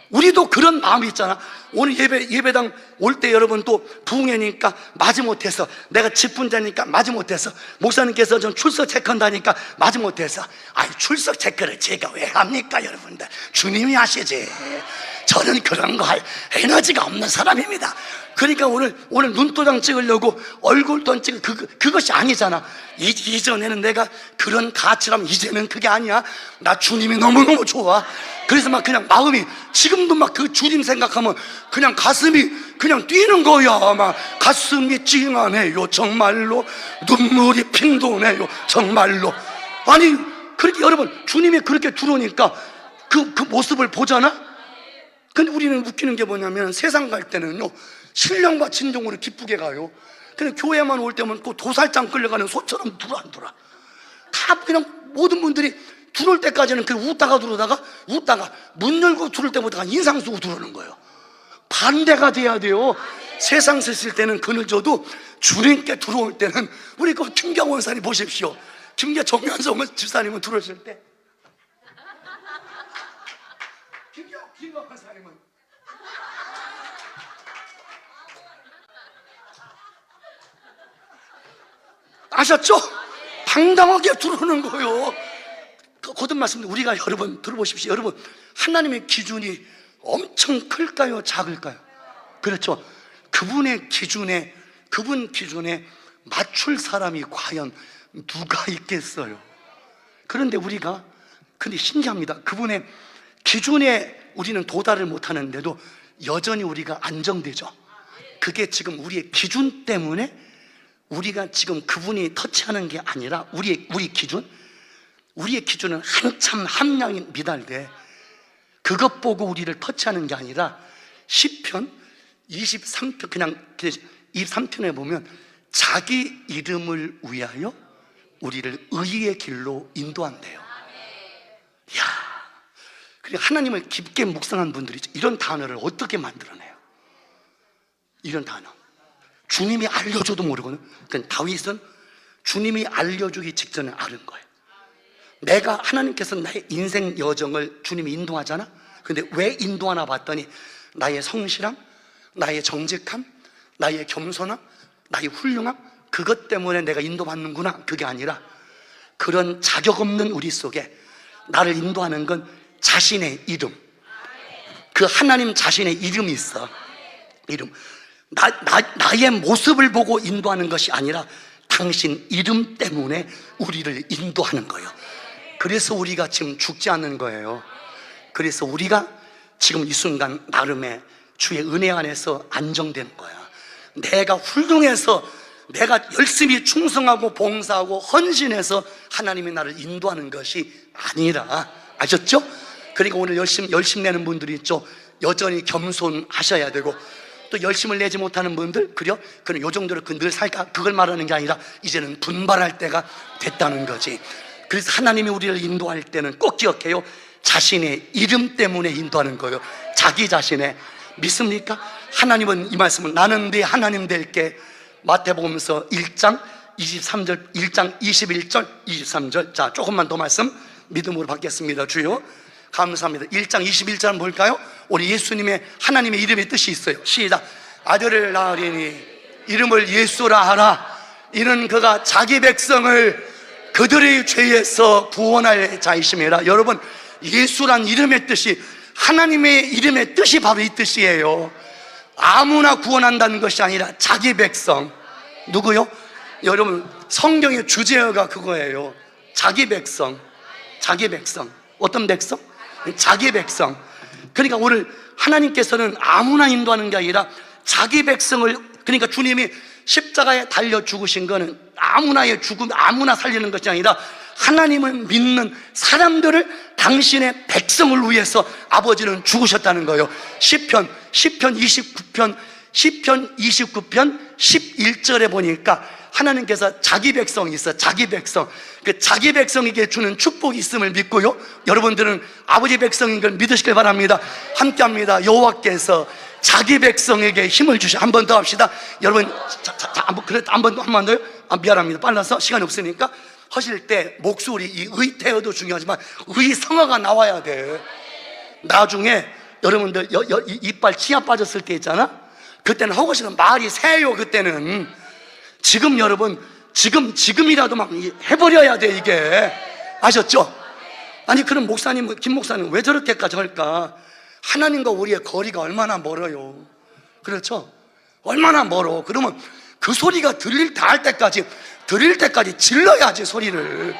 우리도 그런 마음이 있잖아. 오늘 예배당 올 때 여러분 또 부흥회니까 마지못해서, 내가 직분자니까 마지못해서, 목사님께서 좀 출석 체크한다니까 마지못해서, 출석 체크를 제가 왜 합니까 여러분들? 주님이 하시지. 저는 그런 거 할 에너지가 없는 사람입니다. 그러니까 오늘 눈도장 찍으려고 얼굴도 찍을 그것이 아니잖아. 이전에는 내가 그런 가치라면 이제는 그게 아니야. 나 주님이 너무너무 좋아. 그래서 막 그냥 마음이, 지금도 막 그 주님 생각하면 그냥 가슴이 그냥 뛰는 거야. 막 가슴이 찡하네요 정말로. 눈물이 핑 도네요 정말로. 아니, 그렇게 여러분 주님이 그렇게 들어오니까 그 모습을 보잖아. 근데 우리는 웃기는 게 뭐냐면, 세상 갈 때는요 신령과 진정으로 기쁘게 가요. 근데 교회만 올 때면 그 도살장 끌려가는 소처럼 들어와. 다 그냥 모든 분들이 들어올 때까지는 그 웃다가 문 열고 들어올 때부터 인상 쓰고 들어오는 거예요. 반대가 돼야 돼요. 세상 쓰실 때는 그늘져도 주님께 들어올 때는, 우리 그 김경 원사님 보십시오. 정현성 집사님은 들어오실 때, 김경 원사님은 아셨죠? 당당하게 들어오는 거예요. 거듭 말씀드립니다. 우리가 여러분 들어보십시오. 여러분, 하나님의 기준이 엄청 클까요? 작을까요? 그렇죠. 그분 기준에 맞출 사람이 과연 누가 있겠어요? 그런데 근데 신기합니다. 그분의 기준에 우리는 도달을 못하는데도 여전히 우리가 안정되죠. 그게 지금 우리의 기준 때문에 우리가 지금 그분이 터치하는 게 아니라 우리의 기준은 한참 함량이 미달돼. 그것 보고 우리를 터치하는 게 아니라 시편 23편, 그냥 23편에 보면 자기 이름을 위하여 우리를 의의 길로 인도한대요. 이야, 그리고 하나님을 깊게 묵상한 분들이 이런 단어를 어떻게 만들어내요? 이런 단어 주님이 알려줘도 모르거든. 그러니까 다윗은 주님이 알려주기 직전에 아는 거예요. 내가, 하나님께서 나의 인생 여정을 주님이 인도하잖아. 근데 왜 인도하나 봤더니 나의 성실함, 나의 정직함, 나의 겸손함, 나의 훌륭함, 그것 때문에 내가 인도받는구나. 그게 아니라 그런 자격 없는 우리 속에 나를 인도하는 건 자신의 이름, 그 하나님 자신의 이름이 있어. 이름. 나의 모습을 보고 인도하는 것이 아니라 당신 이름 때문에 우리를 인도하는 거예요. 그래서 우리가 지금 죽지 않는 거예요. 그래서 우리가 지금 이 순간 나름의 주의 은혜 안에서 안정되는 거야. 내가 훌륭해서 내가 열심히 충성하고 봉사하고 헌신해서 하나님이 나를 인도하는 것이 아니라, 아셨죠? 그러니까 오늘 열심 내는 분들이 있죠. 여전히 겸손하셔야 되고, 또 열심을 내지 못하는 분들, 그럼 요 정도로 늘 살까? 그걸 말하는 게 아니라 이제는 분발할 때가 됐다는 거지. 그래서 하나님이 우리를 인도할 때는 꼭 기억해요. 자신의 이름 때문에 인도하는 거예요. 자기 자신의. 믿습니까? 하나님은 이 말씀을 나는 네 하나님 될게, 마태복음서 1장 23절, 1장 21절, 23절. 자, 조금만 더 말씀 믿음으로 받겠습니다. 주여 감사합니다. 1장 21절 한번 볼까요? 우리 예수님의, 하나님의 이름의 뜻이 있어요. 시작. 아들을 낳으리니 이름을 예수라 하라. 이는 그가 자기 백성을 그들의 죄에서 구원할 자이심이라. 여러분, 예수란 이름의 뜻이, 하나님의 이름의 뜻이 바로 이 뜻이에요. 아무나 구원한다는 것이 아니라 자기 백성. 누구요? 여러분, 성경의 주제어가 그거예요. 자기 백성. 자기 백성. 어떤 백성? 자기 백성. 그러니까 오늘 하나님께서는 아무나 인도하는 게 아니라 자기 백성을, 그러니까 주님이 십자가에 달려 죽으신 거는 아무나의 죽음, 아무나 살리는 것이 아니라 하나님을 믿는 사람들을, 당신의 백성을 위해서 아버지는 죽으셨다는 거예요. 시편 29편 11절에 보니까 하나님께서 자기 백성이 있어. 자기 백성. 그 자기 백성에게 주는 축복이 있음을 믿고요, 여러분들은 아버지 백성인 걸 믿으시길 바랍니다. 함께합니다. 여호와께서 자기 백성에게 힘을 주셔. 한 번 더 합시다. 여러분, 한 번 더요. 미안합니다. 빨라서 시간이 없으니까. 하실 때 목소리, 이 의태어도 중요하지만 의성어가 나와야 돼. 나중에 여러분들 이빨 치아 빠졌을 때 있잖아. 그때는 하고 싶은 말이 새요. 그때는. 지금 여러분, 지금이라도 막 해버려야 돼, 이게. 아셨죠? 아니, 그럼 목사님, 김 목사님 왜 저렇게까지 할까? 하나님과 우리의 거리가 얼마나 멀어요. 그렇죠? 얼마나 멀어. 그러면 그 소리가 들릴 때까지 질러야지, 소리를.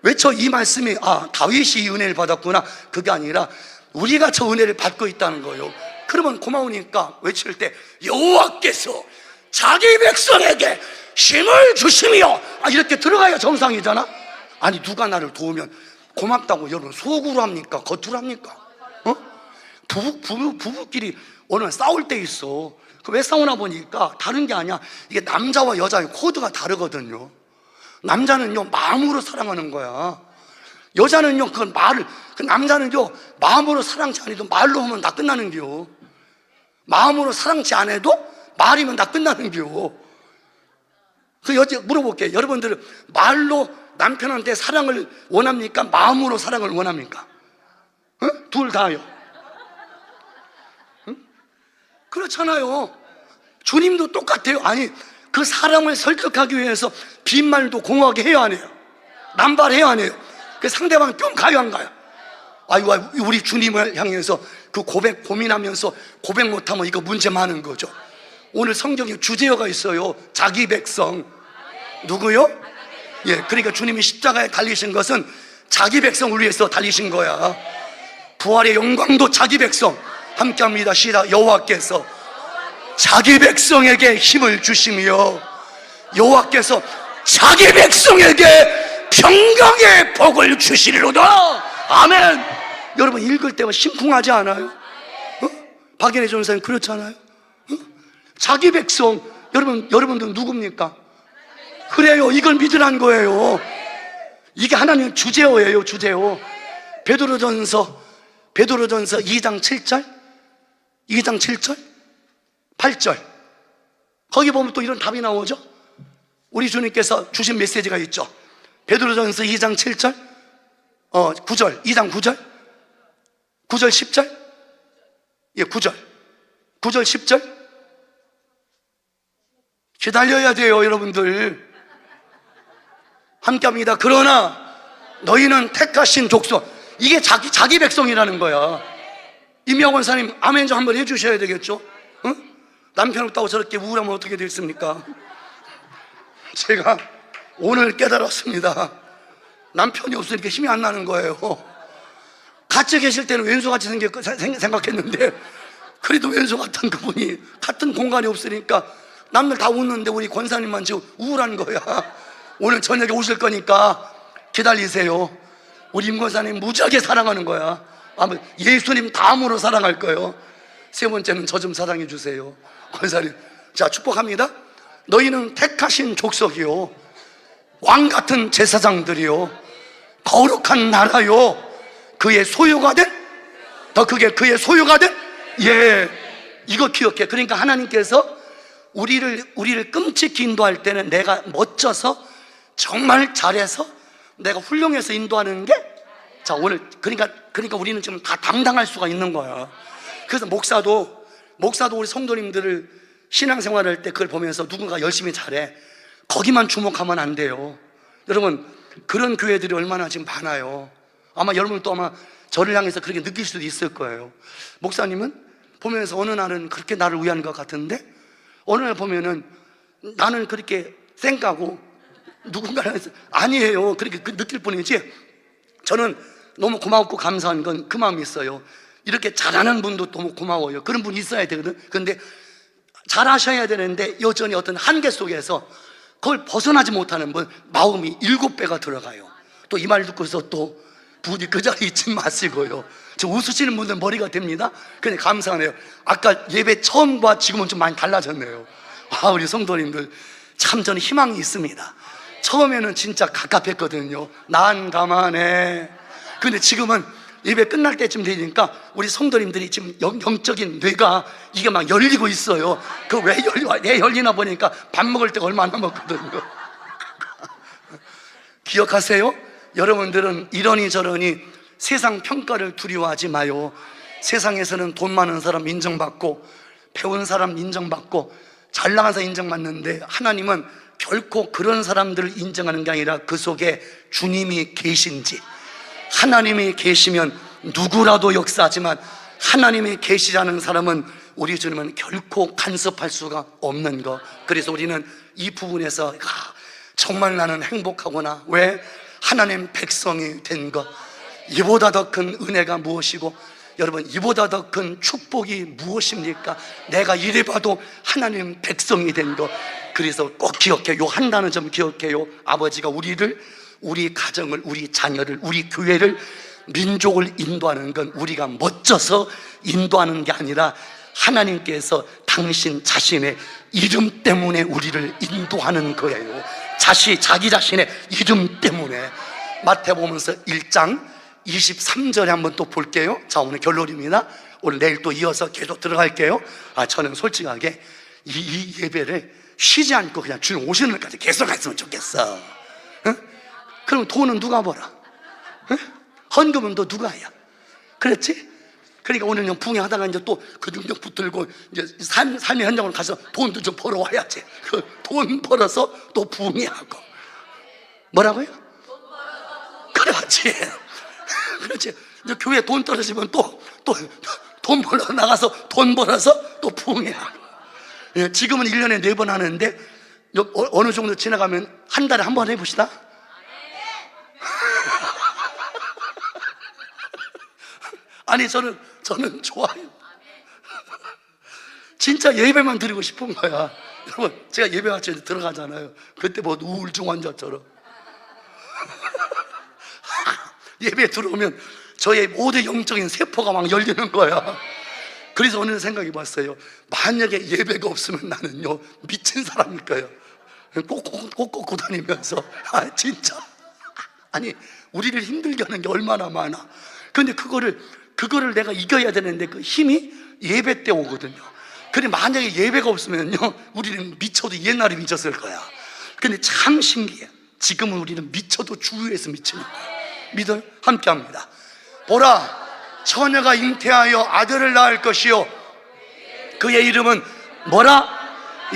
외쳐. 이 말씀이, 아, 다윗이 이 은혜를 받았구나. 그게 아니라 우리가 저 은혜를 받고 있다는 거예요. 그러면 고마우니까 외칠 때 여호와께서 자기 백성에게 힘을 주시며, 이렇게 들어가야 정상이잖아. 아니, 누가 나를 도우면 고맙다고 여러분 속으로 합니까? 겉으로 합니까? 부부끼리 오늘 싸울 때 있어. 왜 싸우나 보니까 다른 게 아니야. 이게 남자와 여자의 코드가 다르거든요. 남자는요 마음으로 사랑하는 거야. 여자는요 남자는요 마음으로 사랑치 않아도 말로 하면 다 끝나는 겨. 마음으로 사랑치 않아도 말이면 다 끝나는 겨. 그 여자 물어볼게요. 여러분들은 말로 남편한테 사랑을 원합니까? 마음으로 사랑을 원합니까? 둘 다요. 그렇잖아요. 주님도 똑같아요. 아니, 그 사람을 설득하기 위해서 빈말도 공허하게 해야 하네요. 남발해야 하네요. 그 상대방 좀 가요, 안 가요? 아이고, 우리 주님을 향해서 그 고백 고민하면서 고백 못하면 이거 문제 많은 거죠. 오늘 성경에 주제어가 있어요. 자기 백성. 누구요? 예, 그러니까 주님이 십자가에 달리신 것은 자기 백성을 위해서 달리신 거야. 부활의 영광도 자기 백성. 함께합니다. 시작. 여호와께서 자기 백성에게 힘을 주시며 여호와께서 자기 백성에게 평강의 복을 주시리로다. 아멘. 여러분 읽을 때만 심쿵하지 않아요? 박연혜 전사님 그렇잖아요. 자기 백성, 여러분들 누굽니까? 그래요. 이걸 믿으란 거예요. 이게 하나님의 주제어예요. 주제어. 베드로전서 2장 7절 8절 거기 보면 또 이런 답이 나오죠. 우리 주님께서 주신 메시지가 있죠. 베드로전서 2장 7절 9절 2장 9절 10절 9절 10절 기다려야 돼요. 여러분들 함께합니다. 그러나 너희는 택하신 족속, 이게 자기 백성이라는 거야. 임영원 사님 아멘 좀 한번 해주셔야 되겠죠? 응? 남편 없다고 저렇게 우울하면 어떻게 되겠습니까? 제가 오늘 깨달았습니다. 남편이 없으니까 힘이 안 나는 거예요. 같이 계실 때는 왼수같이 생각했는데 그래도 왼수 같은 그분이 같은 공간이 없으니까 남들 다 웃는데 우리 권사님만 지금 우울한 거야. 오늘 저녁에 오실 거니까 기다리세요. 우리 임 권사님 무지하게 사랑하는 거야. 아마 예수님 다음으로 사랑할 거예요. 세 번째는 저 좀 사랑해 주세요. 권사님, 자 축복합니다. 너희는 택하신 족속이요, 왕 같은 제사장들이요, 거룩한 나라요, 그의 소유가 된, 더 크게 그의 소유가 된, 예, 이거 기억해. 그러니까 하나님께서 우리를 끔찍히 인도할 때는 내가 멋져서 정말 잘해서 내가 훌륭해서 인도하는 게, 자 오늘 그러니까 우리는 지금 다 당당할 수가 있는 거야. 그래서 목사도 우리 성도님들을 신앙생활할 때 그걸 보면서 누군가 열심히 잘해, 거기만 주목하면 안 돼요. 여러분 그런 교회들이 얼마나 지금 많아요. 아마 여러분도 아마 저를 향해서 그렇게 느낄 수도 있을 거예요. 목사님은 보면서 어느 날은 그렇게 나를 위한 것 같은데 어느 날 보면은 나는 그렇게 쌩까고 누군가는 아니에요. 그렇게 느낄 뿐이지. 저는 너무 고맙고 감사한 건 그 마음이 있어요. 이렇게 잘하는 분도 너무 고마워요. 그런 분이 있어야 되거든. 그런데 잘하셔야 되는데 여전히 어떤 한계 속에서 그걸 벗어나지 못하는 분 마음이 7배가 들어가요. 또 이 말 듣고서 또 부디 그 자리에 있지 마시고요. 저 웃으시는 분들 머리가 됩니다. 근데 감사하네요. 아까 예배 처음과 지금은 좀 많이 달라졌네요. 와, 우리 성도님들 참 저는 희망이 있습니다. 처음에는 진짜 갑갑했거든요. 난감하네. 근데 지금은 예배 끝날 때쯤 되니까 우리 성도님들이 지금 영적인 뇌가 이게 막 열리고 있어요. 그 왜 열리나 보니까 밥 먹을 때가 얼마 안 남았거든요. 기억하세요? 여러분들은 이러니 저러니 세상 평가를 두려워하지 마요. 세상에서는 돈 많은 사람 인정받고 배운 사람 인정받고 잘 나가서 인정받는데 하나님은 결코 그런 사람들을 인정하는 게 아니라 그 속에 주님이 계신지, 하나님이 계시면 누구라도 역사하지만 하나님이 계시라는 사람은 우리 주님은 결코 간섭할 수가 없는 것. 그래서 우리는 이 부분에서 정말 나는 행복하구나. 왜? 하나님 백성이 된 것. 이보다 더 큰 은혜가 무엇이고, 여러분 이보다 더 큰 축복이 무엇입니까? 내가 이래 봐도 하나님 백성이 된 것. 그래서 꼭 기억해. 요 한 단어 좀 기억해요. 아버지가 우리를, 우리 가정을, 우리 자녀를, 우리 교회를, 민족을 인도하는 건 우리가 멋져서 인도하는 게 아니라 하나님께서 당신 자신의 이름 때문에 우리를 인도하는 거예요. 자기 자신의 이름 때문에. 마태복음서 1장 23절에 한번 또 볼게요. 자, 오늘 결론입니다. 오늘 내일 또 이어서 계속 들어갈게요. 저는 솔직하게 이 예배를 쉬지 않고 그냥 주님 오시는 날까지 계속 했으면 좋겠어. 응? 그럼 돈은 누가 벌어? 응? 헌금은 또 누가 해요? 그렇지? 그러니까 오늘 그냥 붕해하다가 이제 또 그 능력 붙들고 이제 삶의 현장으로 가서 돈도 좀 벌어와야지. 그 돈 벌어서 또 붕해하고. 뭐라고요? 그렇지. 그렇지. 이제 교회 돈 떨어지면 또 돈 벌러 나가서 돈 벌어서 또 붕해하고. 예, 지금은 1년에 4번 하는데 어느 정도 지나가면 한 달에 한 번 해봅시다. 아니 저는 좋아요. 진짜 예배만 드리고 싶은 거야. 여러분, 제가 예배 같이 들어가잖아요. 그때 뭐 우울증 환자처럼 예배 들어오면 저의 모든 영적인 세포가 막 열리는 거야. 그래서 오늘 생각해 봤어요. 만약에 예배가 없으면 나는요 미친 사람일 거예요. 꼭꼭 다니면서 진짜 아니 우리를 힘들게 하는 게 얼마나 많아. 근데 그거를 내가 이겨야 되는데 그 힘이 예배 때 오거든요. 근데 만약에 예배가 없으면요 우리는 미쳐도 옛날에 미쳤을 거야. 근데 참 신기해. 지금은 우리는 미쳐도 주위에서 미치는 거야. 믿어요? 함께 합니다. 보라, 처녀가 잉태하여 아들을 낳을 것이요 그의 이름은 뭐라?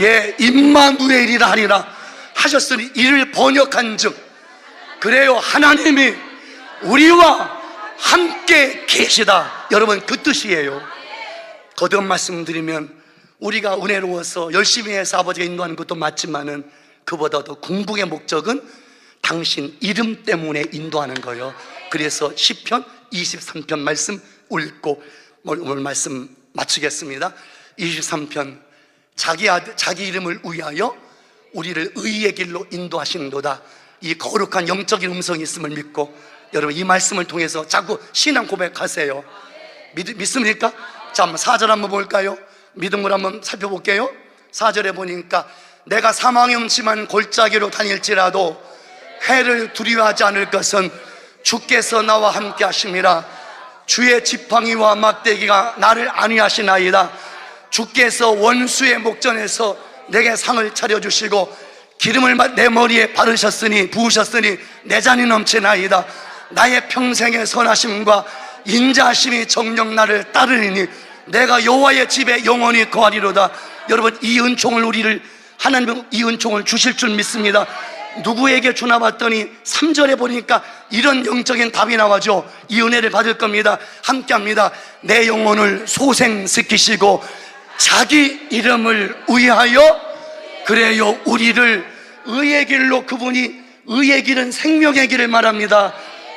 예, 임마누엘이라 하리라 하셨으니 이를 번역한 즉 그래요, 하나님이 우리와 함께 계시다. 여러분, 그 뜻이에요. 거듭 말씀드리면 우리가 은혜로워서 열심히 해서 아버지가 인도하는 것도 맞지만은 그보다도 궁극의 목적은 당신 이름 때문에 인도하는 거예요. 그래서 시편 23편 말씀 읽고 오늘 말씀 마치겠습니다. 23편 자기 이름을 위하여 우리를 의의 길로 인도하시는도다. 이 거룩한 영적인 음성이 있음을 믿고 여러분 이 말씀을 통해서 자꾸 신앙 고백하세요. 믿습니까? 자, 한번 4절 한번 볼까요? 믿음을 한번 살펴볼게요. 4절에 보니까 내가 사망의 음침한 골짜기로 다닐지라도 해를 두려워하지 않을 것은 주께서 나와 함께 하심이라. 주의 지팡이와 막대기가 나를 안위하시나이다. 주께서 원수의 목전에서 내게 상을 차려주시고 기름을 내 머리에 바르셨으니 부으셨으니 내 잔이 넘치나이다. 나의 평생의 선하심과 인자하심이 정녕 나를 따르리니 내가 여호와의 집에 영원히 거하리로다. 여러분, 이 은총을 하나님은 이 은총을 주실 줄 믿습니다. 누구에게 주나 봤더니 3절에 보니까 이런 영적인 답이 나와죠. 이 은혜를 받을 겁니다. 함께 합니다. 내 영혼을 소생시키시고 자기 이름을 위하여 그래요 우리를 의의 길로, 그분이 의의 길은 생명의 길을 말합니다.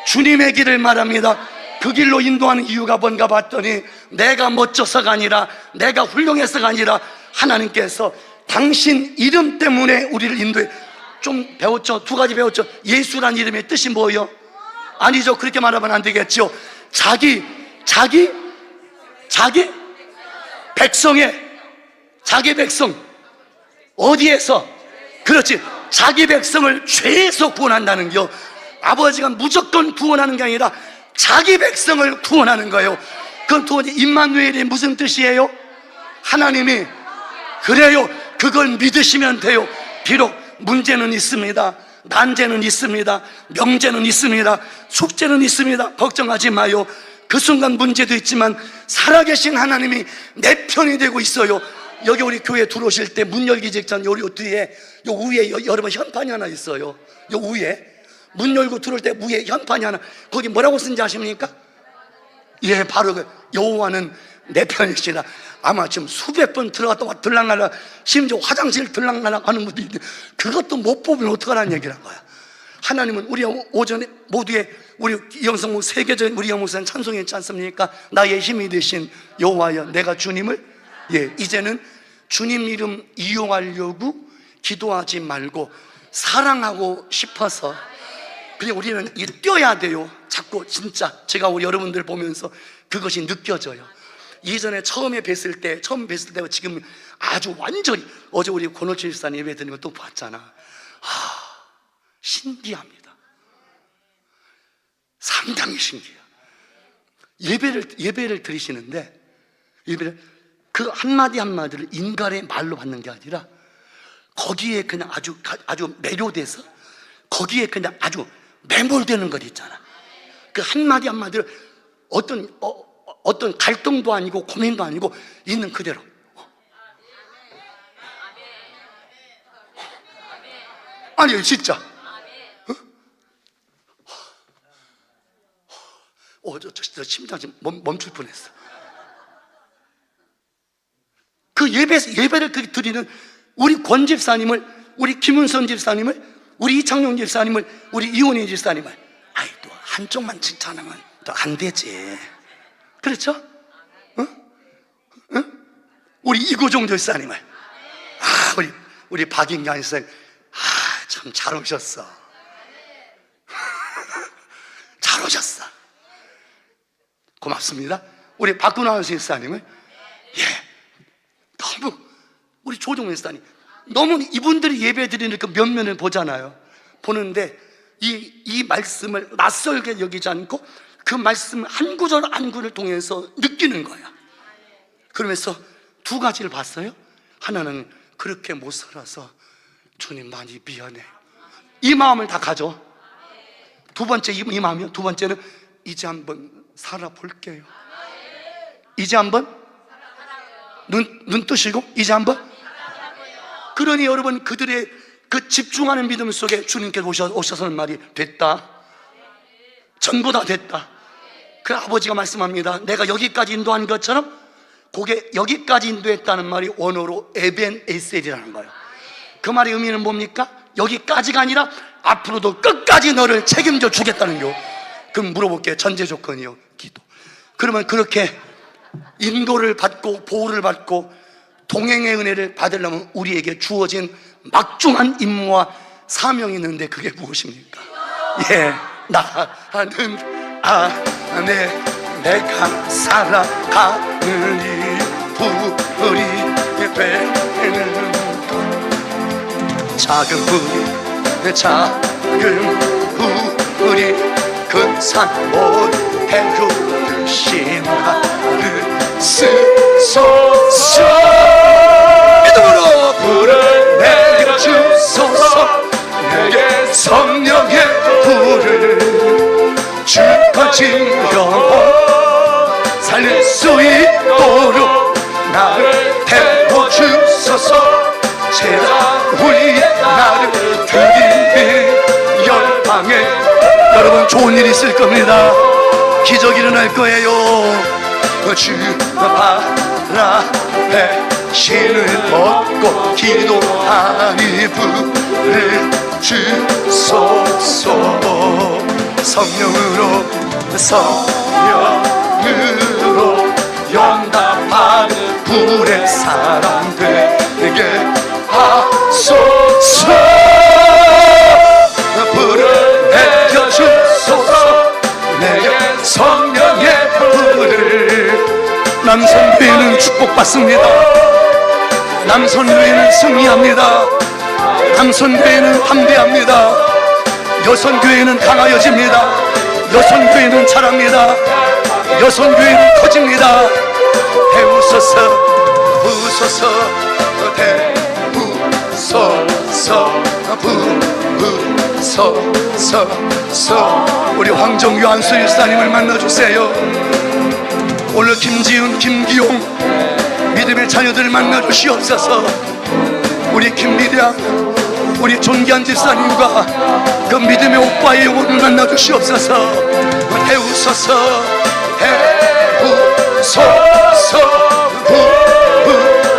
주님의 길을 말합니다. 그 길로 인도하는 이유가 뭔가 봤더니 내가 멋져서가 아니라 내가 훌륭해서가 아니라 하나님께서 당신 이름 때문에 우리를 인도해. 좀 배웠죠? 2가지 배웠죠? 예수란 이름의 뜻이 뭐예요? 아니죠. 그렇게 말하면 안 되겠죠. 자기 백성 어디에서? 그렇지, 자기 백성을 죄에서 구원한다는 겨. 아버지가 무조건 구원하는 게 아니라 자기 백성을 구원하는 거예요. 그건 또 임마누엘이 무슨 뜻이에요? 하나님이. 그래요, 그걸 믿으시면 돼요. 비록 문제는 있습니다. 난제는 있습니다. 명제는 있습니다. 숙제는 있습니다. 걱정하지 마요. 그 순간 문제도 있지만 살아계신 하나님이 내 편이 되고 있어요. 여기 우리 교회 들어오실 때 문 열기 직전 요 뒤에 요 위에 여러분 현판이 하나 있어요. 요 위에 문 열고 들어올 때 위에 현판이 하나, 거기 뭐라고 쓴지 아십니까? 예, 바로 그 여호와는 내 편이시라. 아마 지금 수백 번 들어갔다 들락날락, 심지어 화장실 들락날락 하는 분도 있는데 그것도 못 보면 어떡하라는 얘기란 거야. 하나님은 우리 오전에 모두의 우리 영성모 세계적인 우리 영목사님 찬송했지 않습니까? 나의 힘이 되신 여호와여 내가 주님을, 예, 이제는 주님 이름 이용하려고 기도하지 말고 사랑하고 싶어서 그냥 우리는 뛰어야 돼요. 자꾸 진짜 제가 우리 여러분들 보면서 그것이 느껴져요. 이전에 처음 뵀을 때 지금 아주 완전히, 어제 우리 권호철 집사님 예배 드리는 거 또 봤잖아. 신기합니다. 상당히 신기해요. 예배를 드리시는데 그 한마디 한마디를 인간의 말로 받는 게 아니라 거기에 그냥 아주 매료돼서 거기에 그냥 아주 매몰되는 것 있잖아. 그 한마디 한마디를 어떤 갈등도 아니고 고민도 아니고 있는 그대로. 아니요, 진짜. 저 심장 지금 멈출 뻔했어. 그 예배를 드리는 우리 권 집사님을, 우리 김은선 집사님을, 우리 이창용 집사님을, 우리 이원희 집사님을, 또 한쪽만 칭찬하면 또 안 되지. 그렇죠? 우리 이구종 열사님을, 우리 박인경 선생, 참 잘 오셨어. 잘 오셨어. 고맙습니다. 우리 박근화 선생님을, 너무 우리 조종현 선생님, 너무 이분들이 예배 드리는 그 면면을 보잖아요. 보는데 이 말씀을 낯설게 여기지 않고 그 말씀 한 구절 한 구를 통해서 느끼는 거야. 그러면서 두 가지를 봤어요. 하나는 그렇게 못 살아서 주님 많이 미안해, 이 마음을 다 가져. 두 번째 이 마음이요. 두 번째는 이제 한번 살아볼게요. 이제 한번 눈 뜨시고 이제 한번. 그러니 여러분, 그들의 그 집중하는 믿음 속에 주님께서 오셔서는 말이 됐다, 전부 다 됐다. 그 아버지가 말씀합니다. 내가 여기까지 인도한 것처럼 그게 여기까지 인도했다는 말이 원어로 에벤 에셀이라는 거예요. 그 말의 의미는 뭡니까? 여기까지가 아니라 앞으로도 끝까지 너를 책임져 주겠다는 거. 그럼 물어볼게요. 전제 조건이요, 기도. 그러면 그렇게 인도를 받고 보호를 받고 동행의 은혜를 받으려면 우리에게 주어진 막중한 임무와 사명이 있는데 그게 무엇입니까? 나는 안에 내가 살아가는 이 불이 되는 작은 불이, 작은 불이 큰 산 못해 그 나를 쓰소서. 믿음으로 불을 내려주소서. 내게 성령의 불을 주어진 영혼 살릴 수 있도록 나를 태워주소서. 제자 위에 나를 드리는 열방에 여러분 좋은 일 있을 겁니다. 기적이 일어날 거예요. 주 바라에 신을 벗고 기도하니 불을 주소서. 성령으로 연답하는 불의 사람들에게 하소서. 불을 내려주소서. 내게 성령의 불을. 남선교회는 축복받습니다. 남선교회는 승리합니다. 남선교회는 담대합니다. 여선교회는 강하여집니다. 여선교회는 자랍니다. 여선교회는 커집니다. 배우소서 부소서 부소서. 우리 황정규 안수 일사님을 만나주세요. 오늘 김지은 김기용 믿음의 자녀들을 만나주시옵소서. 우리 김미량 우리 존귀한 집사님과 그 믿음의 오빠의 영혼을 만나주시옵소서. 배우소서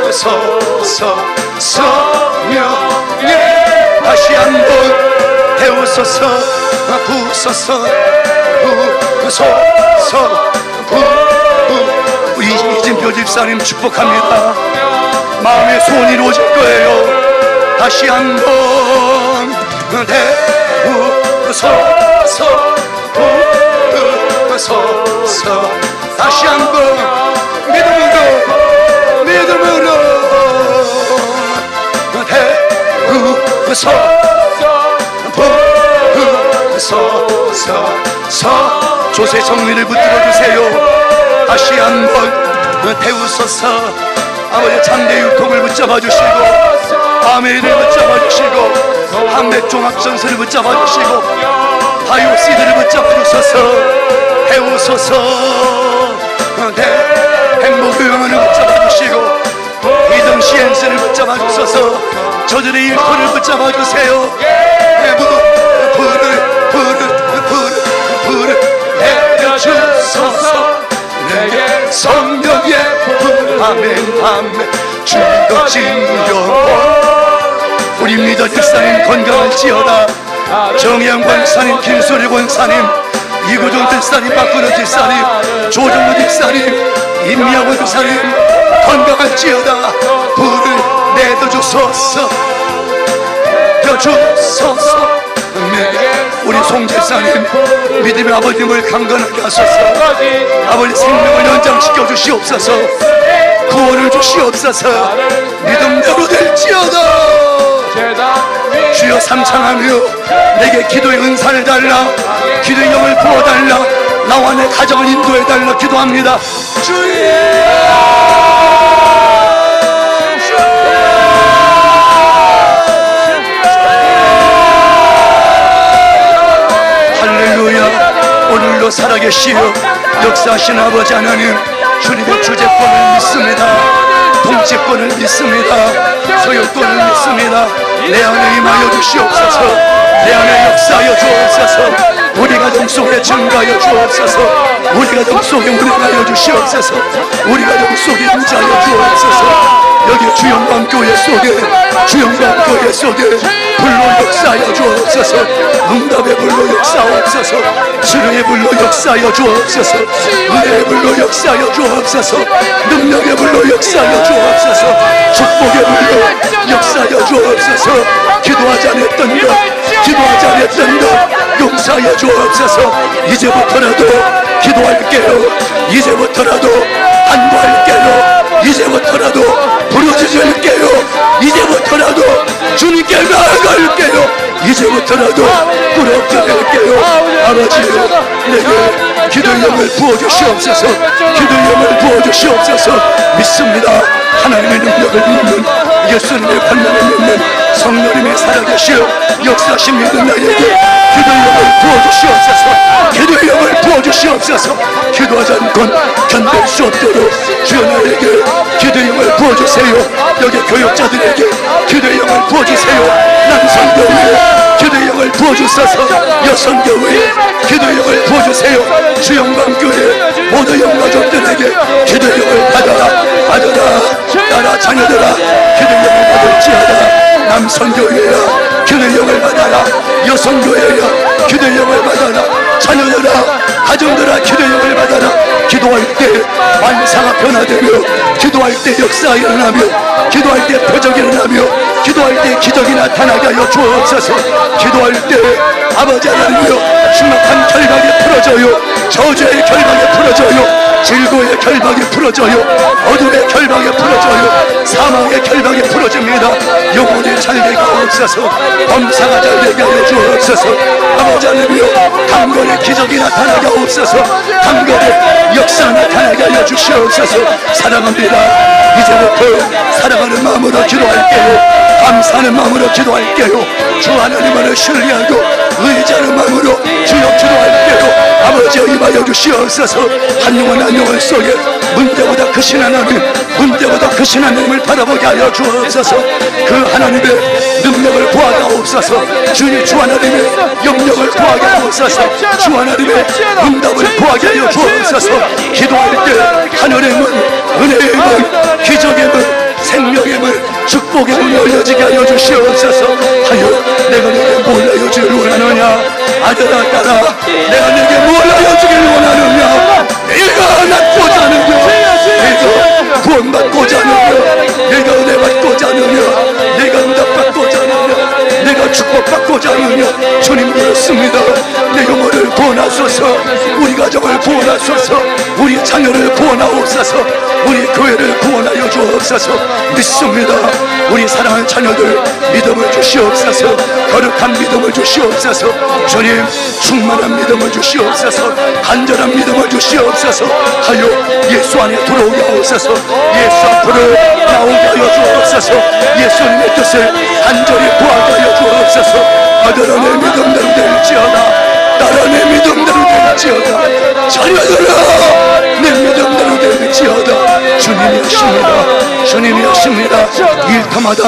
부소서. 성령의 다시 한번 배우소서. 부소서 우리 이진표 집사님 축복합니다. 마음의 소원이 이루어질 거예요. 다시 한번 배우소서. 다시 한번 믿음으로 부소서. 조세 정리를 붙들어 주세요. 다시 한번 태우소서. 아버지 장대 유통을 붙잡아 주시고 아멘을 붙잡아 주시고 한맥종합전선을 붙잡아 주시고 바이오시드를 붙잡아 주소서. 태우소서. 행복의원을 붙잡아 주시고 이등시행선을 붙잡아 주소서. 저들의 일터를 붙잡아 주세요. 불을 내려주소서. 내게 성령의 불. 아멘. 주거진 영혼 우리 믿어 집사님 건강할지어다. 정양 권사님, 김소리 권사님, 이구정 집사님, 박근혜 집사님, 조정우 집사님, 임미하고 집사님 건강할지어다. 불을 내려주소서, 여주소서. 우리 송 집사님 믿음의 아버님을 강건하게 하소서. 아버지 생명을 연장시켜 주시옵소서. 구원을 주시옵소서. 믿음대로 될지어다. 주여 삼창하며 내게 기도의 은사를 달라, 기도의 영을 부어달라, 나와 내 가정을 인도해달라 기도합니다. 할렐루야. 오늘도 살아계시어 역사하신 아버지 하나님, 주님의 주재권을 믿습니다. 통치권을 믿습니다. 소유권을 믿습니다. 내 안에 임하여 주시옵소서. 내 안에 역사하여 주옵소서. 우리 가정 속에 증가하여 주옵소서. 우리 가정 속에 운행하여 주시옵소서. 우리 가정 속에 임자하여 주옵소서. 여기 주영광교회 속에, 주영광교회 속에 불로 역사하여 주옵소서. 응답의 불로 역사하옵소서. 치료의 불로 역사하여 주옵소서. 은혜의 불로 역사하여 주옵소서. 능력의 불로 역사하여 주옵소서. 축복의 불로 역사하여 주옵소서. 기도하지 않았던 것, 기도하지 않았던 것 용서하여 주옵소서. 이제부터라도 기도할게요. 이제부터라도 간구할게요. 이제부터라도 부르짖을게요. 이제부터라도 주님께 나아갈게요. 이제부터라도 꾸짖을게요. 아버지요, 내게 기도의 영을 부어주시옵소서. 기도의 영을 부어주시옵소서. 믿습니다. 하나님의 능력을 믿는, 예수님의 권능을 믿는, 성령님의 살아계시어 역사하신 믿는 나에게 기도의 영을 부어주시옵소서. 기도의 영을 부어주시옵소서. 기도하지 않고는 견딜 수 없도록 주여 나에게 기도의 영을 부어주세요. 여기 교육자들에게 기도의 영을 부어주세요. 남성교회 기도의 영을 부어주소서. 여성교회 기도의 영을 부어주세요. 주영광교회 모두 영가족들에게 기도의 영을 받아라, 받아라. 나라 자녀들아, 기도의 영을 받을지어다. 남성교회야, 기도의 영을 받아라. 여성교회야, 기도의 영을 받아라. 자녀들아, 가정들아, 기도의 영을 받아라. 기도할 때 만사가 변화되며, 기도할 때 역사가 일어나며, 기도할 때 표적이 일어나며, 기도할 때 기적이 나타나게 하여 주옵소서. 기도할 때 아버지 하나님이여, 심각한 결박이 풀어져요. 저주의 결박이 풀어져요. 질고의 결박이 풀어져요. 어둠의 결박이 풀어져요. 사망의 결박이 풀어집니다. 영혼의 잘되게 하옵소서. 범사가 잘되게 하여 주옵소서. 아버지 하나님이여, 강건의 기적이 나타나게 하옵소서. 강건의 역사 나타나게 하여 주시옵소서. 사랑합니다. 이제부터 사랑하는 마음으로 기도할게요. 감사하는 마음으로 기도할게요. 주 하나님을 신뢰하고 의지하는 마음으로 주여 기도할게요. 아버지여, 임하여 주시옵소서. 한 영혼 한 영혼 속에 문제보다 크신 하나님, 문제보다 크신 하나님을 바라보게 하여 주옵소서. 그 하나님의 능력을 구하게 하옵소서. 주님, 주 하나님의 영역을 구하게 하옵소서. 주 하나님의 응답을 구하게 하여 주옵소서. 기도할 때 하늘의 문, 은혜의 문, 기적의 문, 생명의 문, 축복의 문이 열려지게 하여 주시옵소서. 하여 내가 내게 뭘 알려주기를 원하느냐, 아들아 딸아, 내가 내게 뭘 알려주기를 원하느냐. 내가 낫고자 하느냐, 내가 구원받고자 하느냐, 내가 은혜 받고자 하느냐, 내가 응답 받고자 하느냐, 내가 축복받고자 하느냐. 주님, 그렇습니다. 내 영혼을 구원하소서. 우리 가정을 구원하소서. 우리 자녀를 구원하옵소서. 우리 교회를 구원하여 주옵소서. 믿습니다. 우리 사랑하는 자녀들 믿음을 주시옵소서. 거룩한 믿음을 주시옵소서. 주님, 충만한 믿음을 주시옵소서. 간절한 믿음을 주시옵소서. 하여 예수 안에 들어오게 하옵소서. 예수 앞으로 나오게 하여 주옵소서. 예수님의 뜻을 간절히 구하게 하여 주옵소서. 아들아, 내 믿음대로 될지어다. 딸아, 내 믿음대로 될지어다. 자녀들아, 내 믿음대로 될지어다. 주님이 하십니다. 주님이 하십니다. 일터마다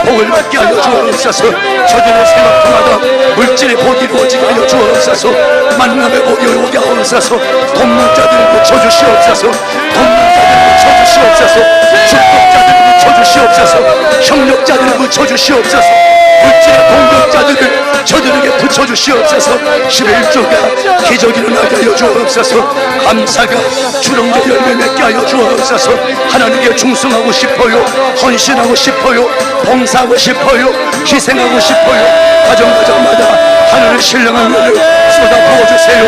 복을 받게 하여 주옵소서. 저들의 생각터마다 물질의 복이 이루어지게 하여 주옵소서. 만남의 복이 오게 하옵소서. 돕는 자들을 붙여주시옵소서. 돕는 자들을 붙여주시옵소서. 축복자들을 붙여주시옵소서. 협력자들을 붙여주시옵소서. 물질의 공격자들을 저들에게 붙여주시옵소서. 11조가 기적이 일어나게 하여 주옵소서. 감사가 주렁게 열매 맺게 하여 주옵소서. 하나님께 충성하고 싶어요. 헌신하고 싶어요. 봉사하고 싶어요. 희생하고 싶어요. 가정마다 하늘의 신령한 은혜를 쏟아 부어주세요.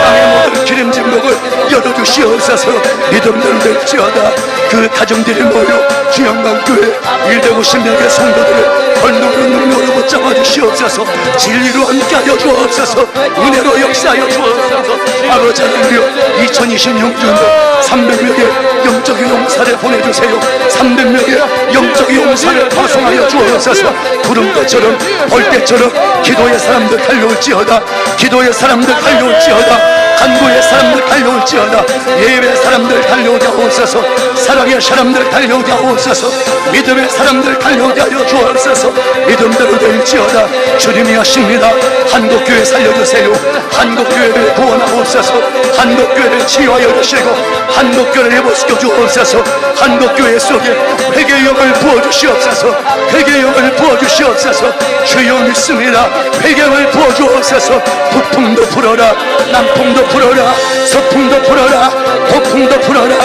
땅의 모든 기름진 목을 열어주시옵소서. 믿음대로 될지어다. 그 가정들이 모여 주영광교회 150명의 성도들을 권능으로 능력으로 붙잡아 주시옵소서. 진리로 함께하여 주옵소서. 은혜로 역사하여 주옵소서. 아버지 하나님이여 2026년도 300명의 영적인 용사를 보내주세요. 300명의 영적인 용사를 파송하여 주옵소서. 구름대처럼 벌떼처럼 기도의 사람들 달려올지어다. 기도의 사람들 달려올지어다. 간구의 사람들 달려올지어다. 예배의 사람들 달려오게 하옵소서. 사랑의 사람들 달려오게 하옵소서. 믿음의 사람들 달려오게 하여 주옵소서. 믿음대로 될지어다. 주님이 하십니다. 한국교회 살려주세요. 한국교회를 구원하옵소서. 한국교회를 치유하여 주시고 한국교회를 회복시켜 주옵소서. 한국교회 속에 회개의 영을 부어주시옵소서. 회개의 영을 부어주시옵소서. 주여 믿습니다. 회개를 부어주옵소서. 북풍도 불어라. 남풍도 불어라. 서풍도 불어라. 도풍도 불어라.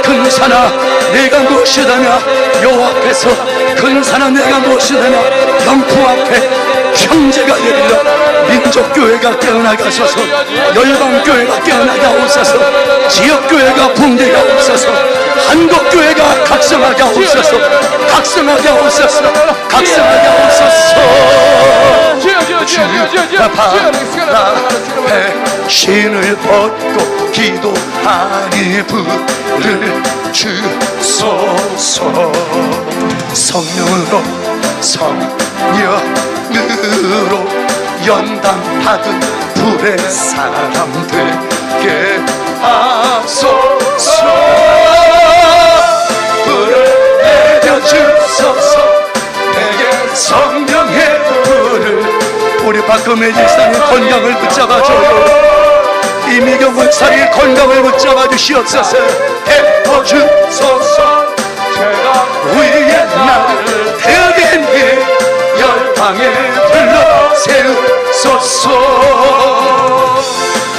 근산아 내가 무엇이다냐. 여호와 앞에서 근산아 내가 무엇이다냐. 병풍 앞에 형제가 되리라. 민족교회가 깨어나게 하소서. 열방교회가 깨어나게 하옵소서. 지역교회가 붕대게 하옵소서. 한국교회가 각성하게 하옵소서. 각성하게 하옵소서. 각성하게 하옵소서. 바람에 신을 벗고 기도하니 불을 주소서. 성령으로 성령으로 연단받은 불의 사람들께 하소서. 불을 내려주소서. 내게 성령의 불을. 우리 박금혜 집사님 건강을 붙잡아줘요. 이미경 목사님 건강을 붙잡아 주시옵소서. 해주소서. 제가 위에 나를 대변해 열방에 불러 세우소서.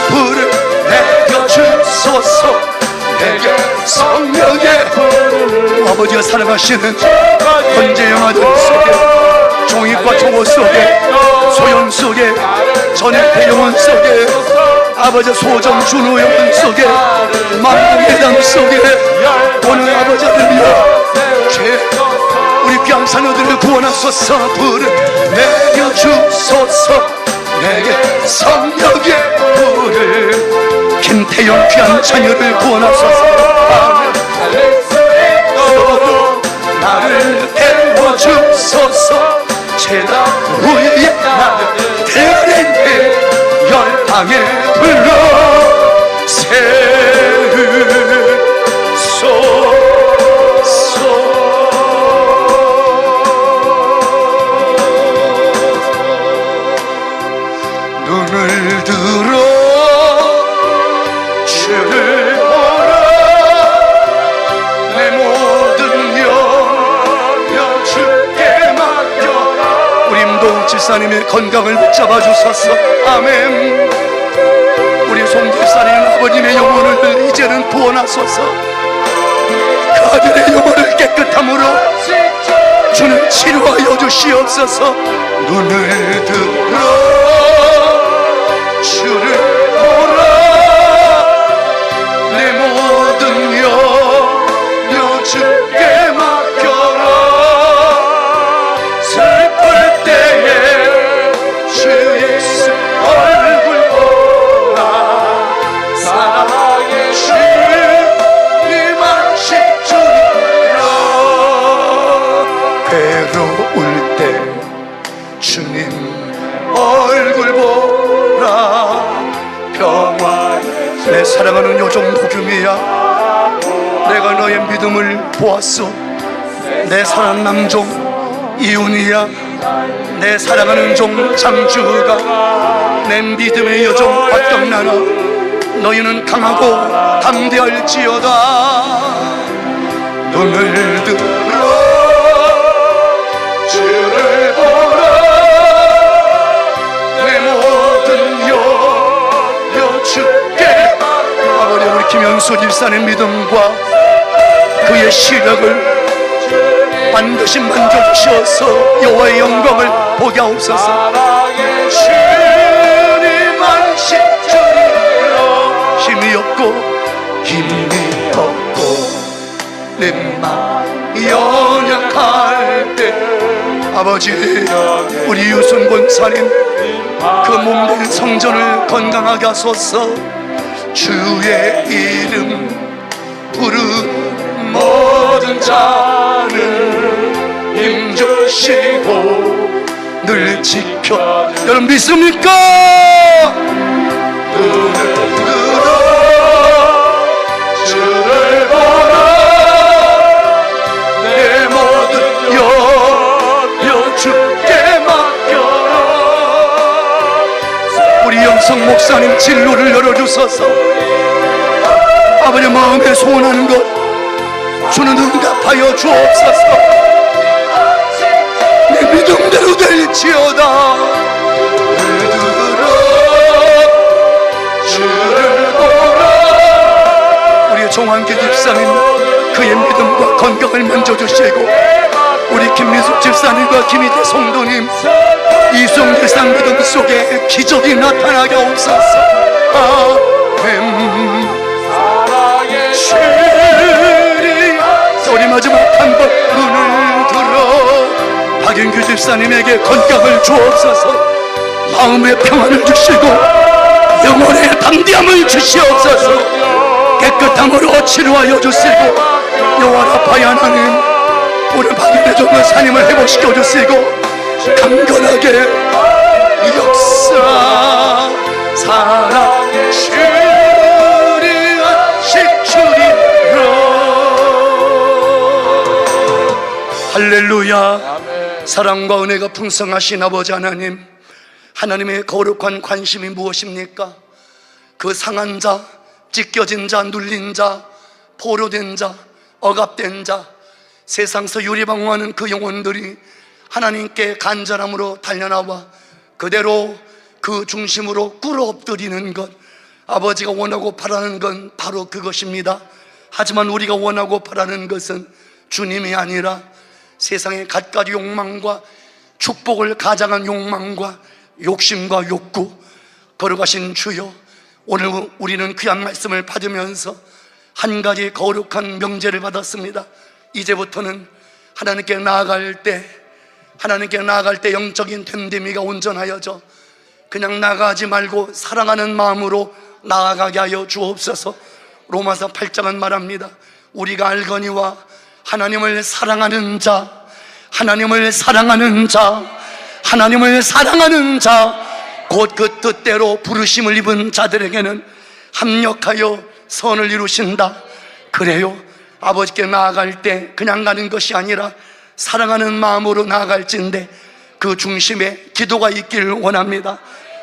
불을 내려주소서. 내게 성령의 불을. 아버지가 사랑하시는 헌재영 아들 속에 종이과 종호 속에 소영 속에 전일태 영혼 속에 아버지 소정 준호 영혼 속에 만국예당 속에 오늘 아버지 아들이여 우리 귀한 자녀들을 구원하소서. 불을 내려주소서. 내게 성령의 불을. 김태영 귀한 자녀를 구원하소서. 나를 태워주소서. 제다 위에 나를 대변해 열방에 불러 세우소서. 눈을 들어 주를 보라. 내 모든 영역 주께 맡겨라. 우리 임동 집사님의 건강을 붙잡아 주소서. 아멘. 우리 송 집사님 아버님의 영혼을 이제는 구원하소서. 그 아들의 영혼을 깨끗함으로 주는 치료하여 주시옵소서. 눈을 들어 주를 보라. 내 모든 영역 주께 맡겨라. 슬플 때에 주 예수 얼굴 보라. 사랑의 주님 안식 주리라. 괴로울 때 주님 얼굴 보라. 평화의 내 사랑하는 요정 복음이야. 내가 너의 믿음을 보았소. 내 사랑하는 남종 이훈이야. 내 사랑하는 종 장주가. 내 믿음의 요정 박경란아. 너희는 강하고 담대할지어다. 눈을 들어 주를 보라. 김미수 집사의 믿음과 그의 시력을 반드시 만져주셔서 여호와의 영광을 보게 하옵소서. 주님 안식절이여 힘이 없고 내 맘 연약할 때 아버지 우리 유순 권사님 그 몸된 성전을 건강하게 하소서. 주의 이름 부르는 모든 자는 힘주시고 늘 지켜. 여러분 믿습니까? 눈을 들어 주를 보라 내 모든 염려 주께 맡겨라. 우리 영성 목사님 진로를 열어주소서. 아버지 마음에 소원하는 것 주는 응답하여 주옵소서. 내 믿음대로 될지어다. 들어 주를 보라. 우리 정환기 집사님 그의 믿음과 건강을 만져주시고 우리 김민숙 집사님과 김희대 성도님 이성재 상 믿음 속에 기적이 나타나게 하옵소서. 아멘. 우리 마지막 한 번 눈을 들어 박인규 집사님에게 건강을 주옵소서. 마음의 평안을 주시고 영혼의 담대함을 주시옵소서. 깨끗함으로 치료하여 주시고 여호와 하나님 오늘 박인규 전도사님을 회복시켜 주시고 강건하게 역사 사랑 주리 안식주리라. 할렐루야. 아멘. 사랑과 은혜가 풍성하신 아버지 하나님, 하나님의 거룩한 관심이 무엇입니까? 그 상한 자, 찢겨진 자, 눌린 자, 포로된 자, 억압된 자, 세상에서 유리방황하는 그 영혼들이 하나님께 간절함으로 달려나와 그대로 그 중심으로 꿇어 엎드리는 것, 아버지가 원하고 바라는 건 바로 그것입니다. 하지만 우리가 원하고 바라는 것은 주님이 아니라 세상의 갖가지 욕망과 축복을 가장한 욕망과 욕심과 욕구, 걸어가신 주여, 오늘 우리는 귀한 말씀을 받으면서 한 가지 거룩한 명제를 받았습니다. 이제부터는 하나님께 나아갈 때 영적인 됨됨이가 온전하여져 그냥 나가지 말고 사랑하는 마음으로 나아가게 하여 주옵소서. 로마서 8장은 말합니다. 우리가 알거니와 하나님을 사랑하는 자, 하나님을 사랑하는 자, 하나님을 사랑하는 자, 곧 그 뜻대로 부르심을 입은 자들에게는 합력하여 선을 이루신다. 그래요. 아버지께 나아갈 때 그냥 가는 것이 아니라 사랑하는 마음으로 나아갈진데 그 중심에 기도가 있기를 원합니다.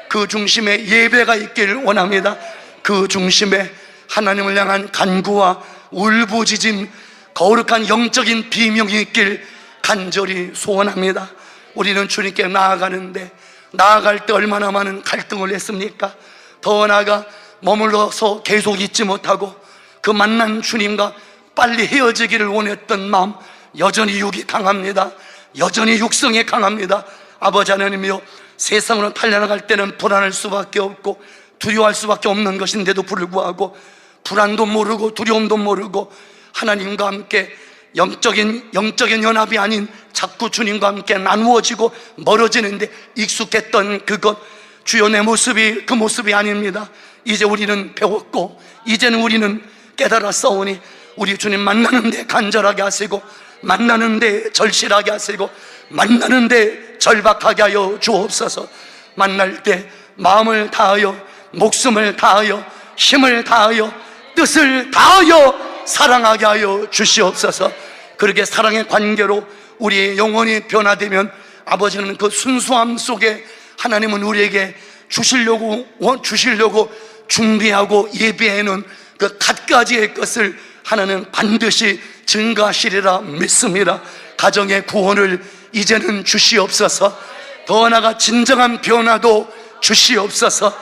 그 중심에 예배가 있기를 원합니다. 그 중심에 하나님을 향한 간구와 울부짖음, 거룩한 영적인 비명이 있길 간절히 소원합니다. 우리는 주님께 나아가는데 나아갈 때 얼마나 많은 갈등을 했습니까? 더 나아가 머물러서 계속 있지 못하고 그 만난 주님과 빨리 헤어지기를 원했던 마음, 여전히 육이 강합니다. 여전히 육성이 강합니다. 아버지 하나님이여, 세상으로 달려나갈 때는 불안할 수밖에 없고 두려워할 수밖에 없는 것인데도 불구하고 불안도 모르고 두려움도 모르고 하나님과 함께 영적인 연합이 아닌 자꾸 주님과 함께 나누어지고 멀어지는데 익숙했던 그것, 주여 내 모습이 그 모습이 아닙니다. 이제 우리는 배웠고 이제는 우리는 깨달았사오니 우리 주님 만나는데 간절하게 하시고 만나는데 절실하게 하시고 만나는데 절박하게 하여 주옵소서. 만날 때 마음을 다하여 목숨을 다하여 힘을 다하여 뜻을 다하여 사랑하게 하여 주시옵소서. 그렇게 사랑의 관계로 우리의 영혼이 변화되면 아버지는 그 순수함 속에 하나님은 우리에게 주시려고 준비하고 예비해놓은 그 갖가지의 것을 하나님 반드시 증가하시리라 믿습니다. 가정의 구원을 이제는 주시옵소서. 더 나아가 진정한 변화도 주시옵소서.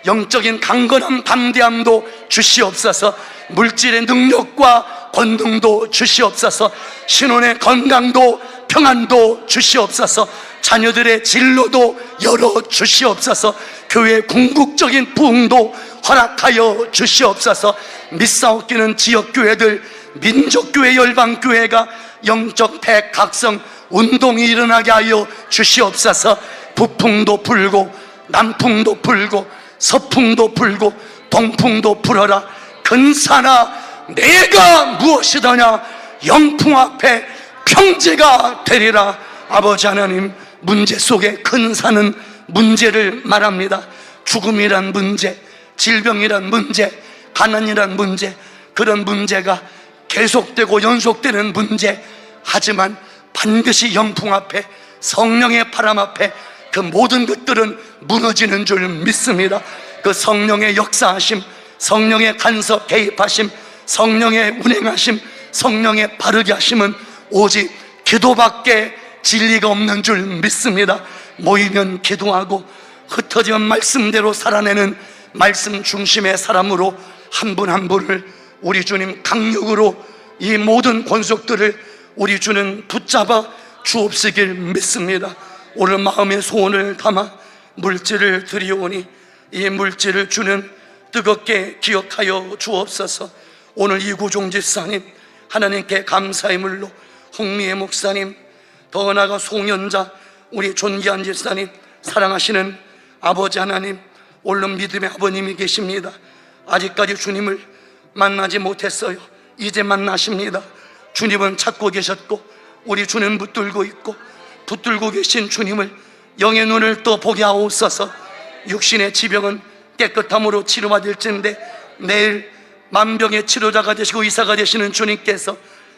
영적인 강건함 담대함도 주시옵소서. 물질의 능력과 권능도 주시옵소서. 신혼의 건강도 평안도 주시옵소서. 자녀들의 진로도 열어 주시옵소서. 교회 궁극적인 부흥도 허락하여 주시옵소서. 믿사옵기는 지역교회들, 민족교회, 열방교회가 영적 대각성 운동이 일어나게 하여 주시옵소서. 북풍도 불고 남풍도 불고 서풍도 불고 동풍도 불어라. 근사나 내가 무엇이더냐. 영풍 앞에 평지가 되리라. 아버지 하나님, 문제 속에 근사는 문제를 말합니다. 죽음이란 문제, 질병이란 문제, 가난이란 문제, 그런 문제가 계속되고 연속되는 문제. 하지만 반드시 영풍 앞에, 성령의 바람 앞에 그 모든 것들은 무너지는 줄 믿습니다. 그 성령의 역사하심, 성령의 간섭 개입하심, 성령의 운행하심, 성령의 바르게 하심은 오직 기도밖에 진리가 없는 줄 믿습니다. 모이면 기도하고 흩어지면 말씀대로 살아내는 말씀 중심의 사람으로 한 분 한 분을 우리 주님 강력으로 이 모든 권속들을 우리 주는 붙잡아 주옵시길 믿습니다. 오늘 마음의 소원을 담아 물질을 드리오니 이 물질을 주는 뜨겁게 기억하여 주옵소서. 오늘 이구종 집사님, 하나님께 감사의 물로 홍미애 목사님, 더 나아가 송연자 우리 존귀한 집사님, 사랑하시는 아버지 하나님, 오늘 믿음의 아버님이 계십니다. 아직까지 주님을 만나지 못했어요. 이제 만나십니다. 주님은 찾고 계셨고 우리 주는 붙들고 있고, 붙들고 계신 주님을 영의 눈을 또 보게 하옵소서. 육신의 지병은 깨끗함으로 치료받을진데 내일 만병의 치료자가 되시고 의사가 되시는 주님께서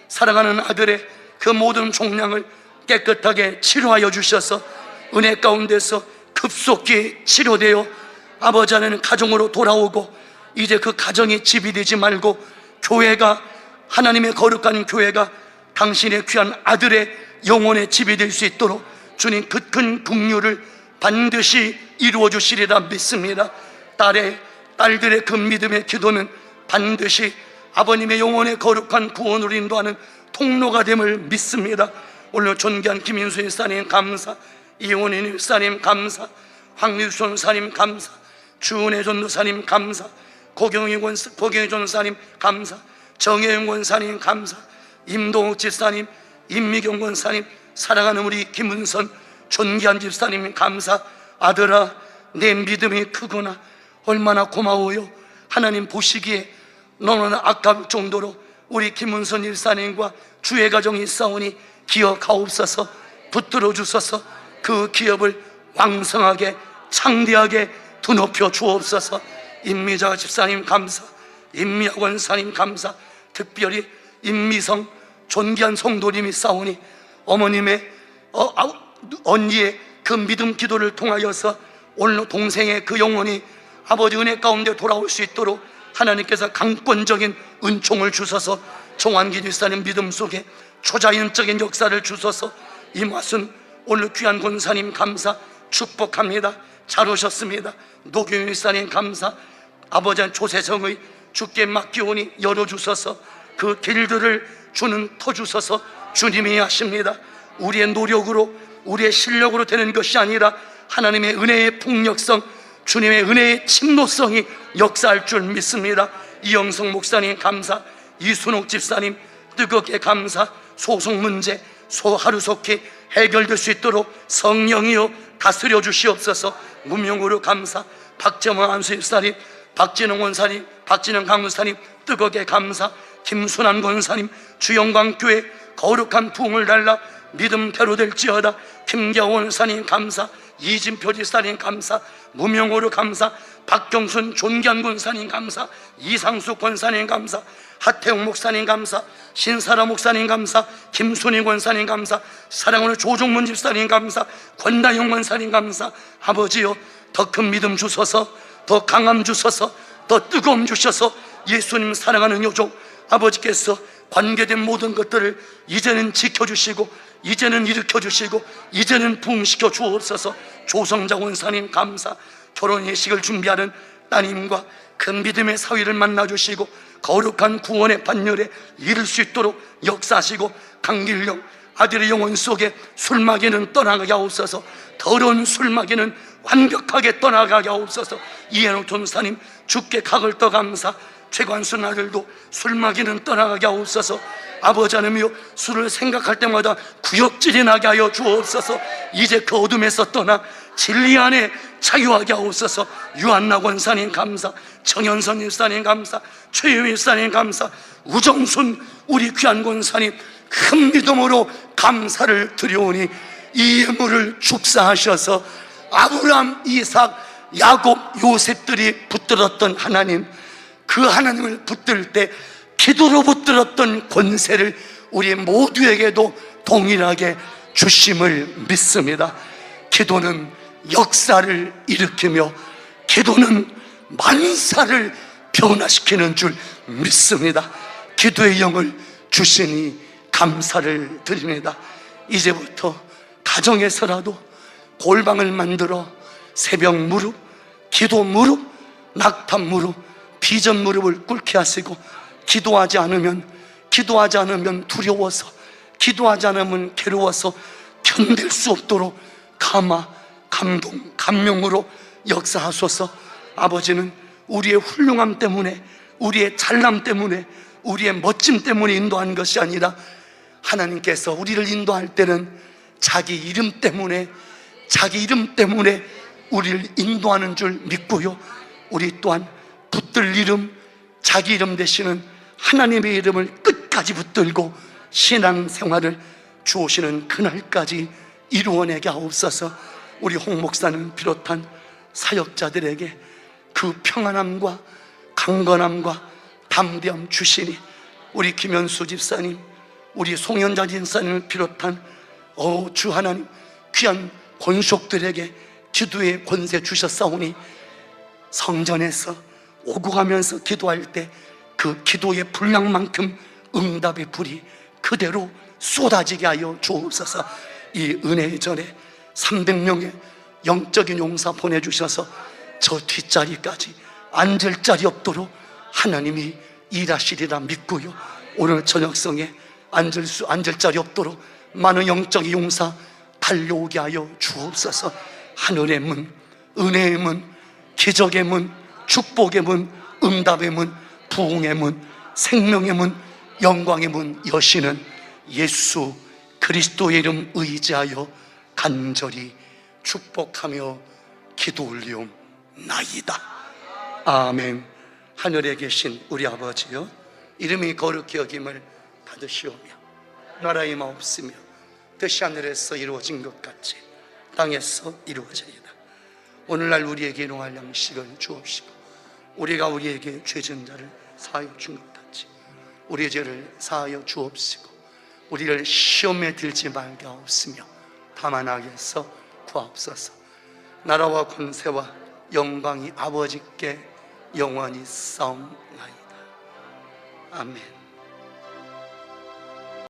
사랑하는 아들의 그 모든 종량을 깨끗하게 치료하여 주셔서 은혜 가운데서 급속히 치료되어 아버지 하나님 가정으로 돌아오고, 이제 그 가정이 집이 되지 말고 교회가, 하나님의 거룩한 교회가 당신의 귀한 아들의 영혼의 집이 될 수 있도록 주님 그 큰 긍휼을 반드시 이루어 주시리라 믿습니다. 딸들의 그 믿음의 기도는 반드시 아버님의 영혼의 거룩한 구원으로 인도하는 통로가 됨을 믿습니다. 오늘 존귀한 김인수 일사님 감사, 이원인 일사님 감사, 황유선 사님 감사, 주은혜 전도사님 감사, 고경희 전사님 감사, 정혜영 권사님 감사, 임동욱 집사님, 임미경 권사님, 사랑하는 우리 김은선 존귀한 집사님 감사. 아들아, 내 믿음이 크구나. 얼마나 고마워요. 하나님 보시기에 너는 아까울 정도로 우리 김은선 일사님과 주의 가정이 있사오니 기억하옵소서. 붙들어 주소서. 그 기업을 왕성하게 창대하게 드높여 주옵소서. 임미자 집사님 감사, 임미아 권사님 감사, 특별히 임미성 존귀한 성도님이 싸우니 어머님의 언니의 그 믿음 기도를 통하여서 오늘 동생의 그 영혼이 아버지 은혜 가운데 돌아올 수 있도록 하나님께서 강권적인 은총을 주셔서 정환기 집사님 믿음 속에 초자연적인 역사를 주셔서 이 맛은 오늘 귀한 권사님 감사 축복합니다. 잘 오셨습니다. 노경희 집사님 감사, 아버지 조세성의 주께 맡기오니 열어주셔서 그 길들을 주는 터주셔서 주님이 하십니다. 우리의 노력으로 우리의 실력으로 되는 것이 아니라 하나님의 은혜의 폭력성, 주님의 은혜의 침노성이 역사할 줄 믿습니다. 이영성 목사님 감사, 이순옥 집사님 뜨겁게 감사. 소송 문제 하루속히 해결될 수 있도록 성령이여 다스려 주시옵소서. 무명으로 감사. 박정원 안수집사님, 박진영 원사님, 박진영 강무사님 뜨겁게 감사. 김순환 권사님, 주영광교회 거룩한 부흥을 달라 믿음대로 될지어다. 김겨원 사님 감사, 이진표 지사님 감사, 무명호로 감사, 박경순 존귀한 권사님 감사, 이상숙 권사님 감사, 하태웅 목사님 감사, 신사라 목사님 감사, 김순희 권사님 감사, 사랑하는 조종문 집사님 감사, 권다영 권사님 감사. 아버지여, 더 큰 믿음 주셔서, 더 강함 주셔서, 더 뜨거움 주셔서 예수님 사랑하는 요족 아버지께서 관계된 모든 것들을 이제는 지켜주시고, 이제는 일으켜주시고, 이제는 부흥시켜 주옵소서. 조성자 원사님 감사, 결혼 예식을 준비하는 따님과 그 믿음의 사위를 만나주시고 거룩한 구원의 반열에 이를 수 있도록 역사하시고 강길령 아들의 영혼 속에 술마귀는 떠나가게 하옵소서. 더러운 술마귀는 완벽하게 떠나가게 하옵소서. 이해노 전사님 주께 각을 떠 감사. 최관순 아들도 술마귀는 떠나가게 하옵소서. 아버지 하나님이여, 술을 생각할 때마다 구역질이 나게 하여 주옵소서. 이제 그 어둠에서 떠나 진리 안에 자유하게 하옵소서. 유한나 권사님 감사, 정현선 일사님 감사, 최유일 일사님 감사, 우정순 우리 귀한 권사님 큰 믿음으로 감사를 드려오니 이 예물을 축사하셔서 아브라함, 이삭, 야곱, 요셉들이 붙들었던 하나님, 그 하나님을 붙들 때 기도로 붙들었던 권세를 우리 모두에게도 동일하게 주심을 믿습니다. 기도는 역사를 일으키며 기도는 만사를 변화시키는 줄 믿습니다. 기도의 영을 주시니 감사를 드립니다. 이제부터 가정에서라도 골방을 만들어 새벽 무릎, 기도 무릎, 낙탑 무릎, 비전 무릎을 꿇게 하시고 기도하지 않으면 두려워서, 기도하지 않으면 괴로워서 견딜 수 없도록 감화, 감동, 감명으로 역사하소서. 아버지는 우리의 훌륭함 때문에, 우리의 잘남 때문에, 우리의 멋짐 때문에 인도한 것이 아니라 하나님께서 우리를 인도할 때는 자기 이름 때문에 우리를 인도하는 줄 믿고요, 우리 또한 붙들 이름, 자기 이름 되시는 하나님의 이름을 끝까지 붙들고 신앙생활을 주오시는 그날까지 이루어내게 하옵소서. 우리 홍 목사는 비롯한 사역자들에게 그 평안함과 강건함과 담대함 주시니 우리 김현수 집사님, 우리 송현자 집사님을 비롯한 주 하나님 귀한 권속들에게 기도의 권세 주셨사오니 성전에서 오고 가면서 기도할 때 그 기도의 분량만큼 응답의 불이 그대로 쏟아지게 하여 주옵소서. 이 은혜의 전에 300명의 영적인 용사 보내주셔서 저 뒷자리까지 앉을 자리 없도록 하나님이 일하시리라 믿고요, 오늘 저녁성에 앉을 자리 없도록 많은 영적인 용사 달려오게 하여 주옵소서. 하늘의 문, 은혜의 문, 기적의 문, 축복의 문, 응답의 문, 부흥의 문, 생명의 문, 영광의 문 여시는 예수 그리스도의 이름 의지하여 간절히 축복하며 기도 올리옵나이다. 아멘. 하늘에 계신 우리 아버지여, 이름이 거룩히 여김을 받으시오며 나라의 마옵시며 뜻이 하늘에서 이루어진 것 같이 땅에서 이루어지이다. 오늘날 우리에게 일용할 양식을 주옵시고 우리가 우리에게 죄진 자를 사하여 준 것 같이 우리의 죄를 사하여 주옵시고 우리를 시험에 들지 말게 하옵시며 다만 악에서 구하옵소서. 나라와 권세와 영광이 아버지께 영원히 싸움나이다. 아멘.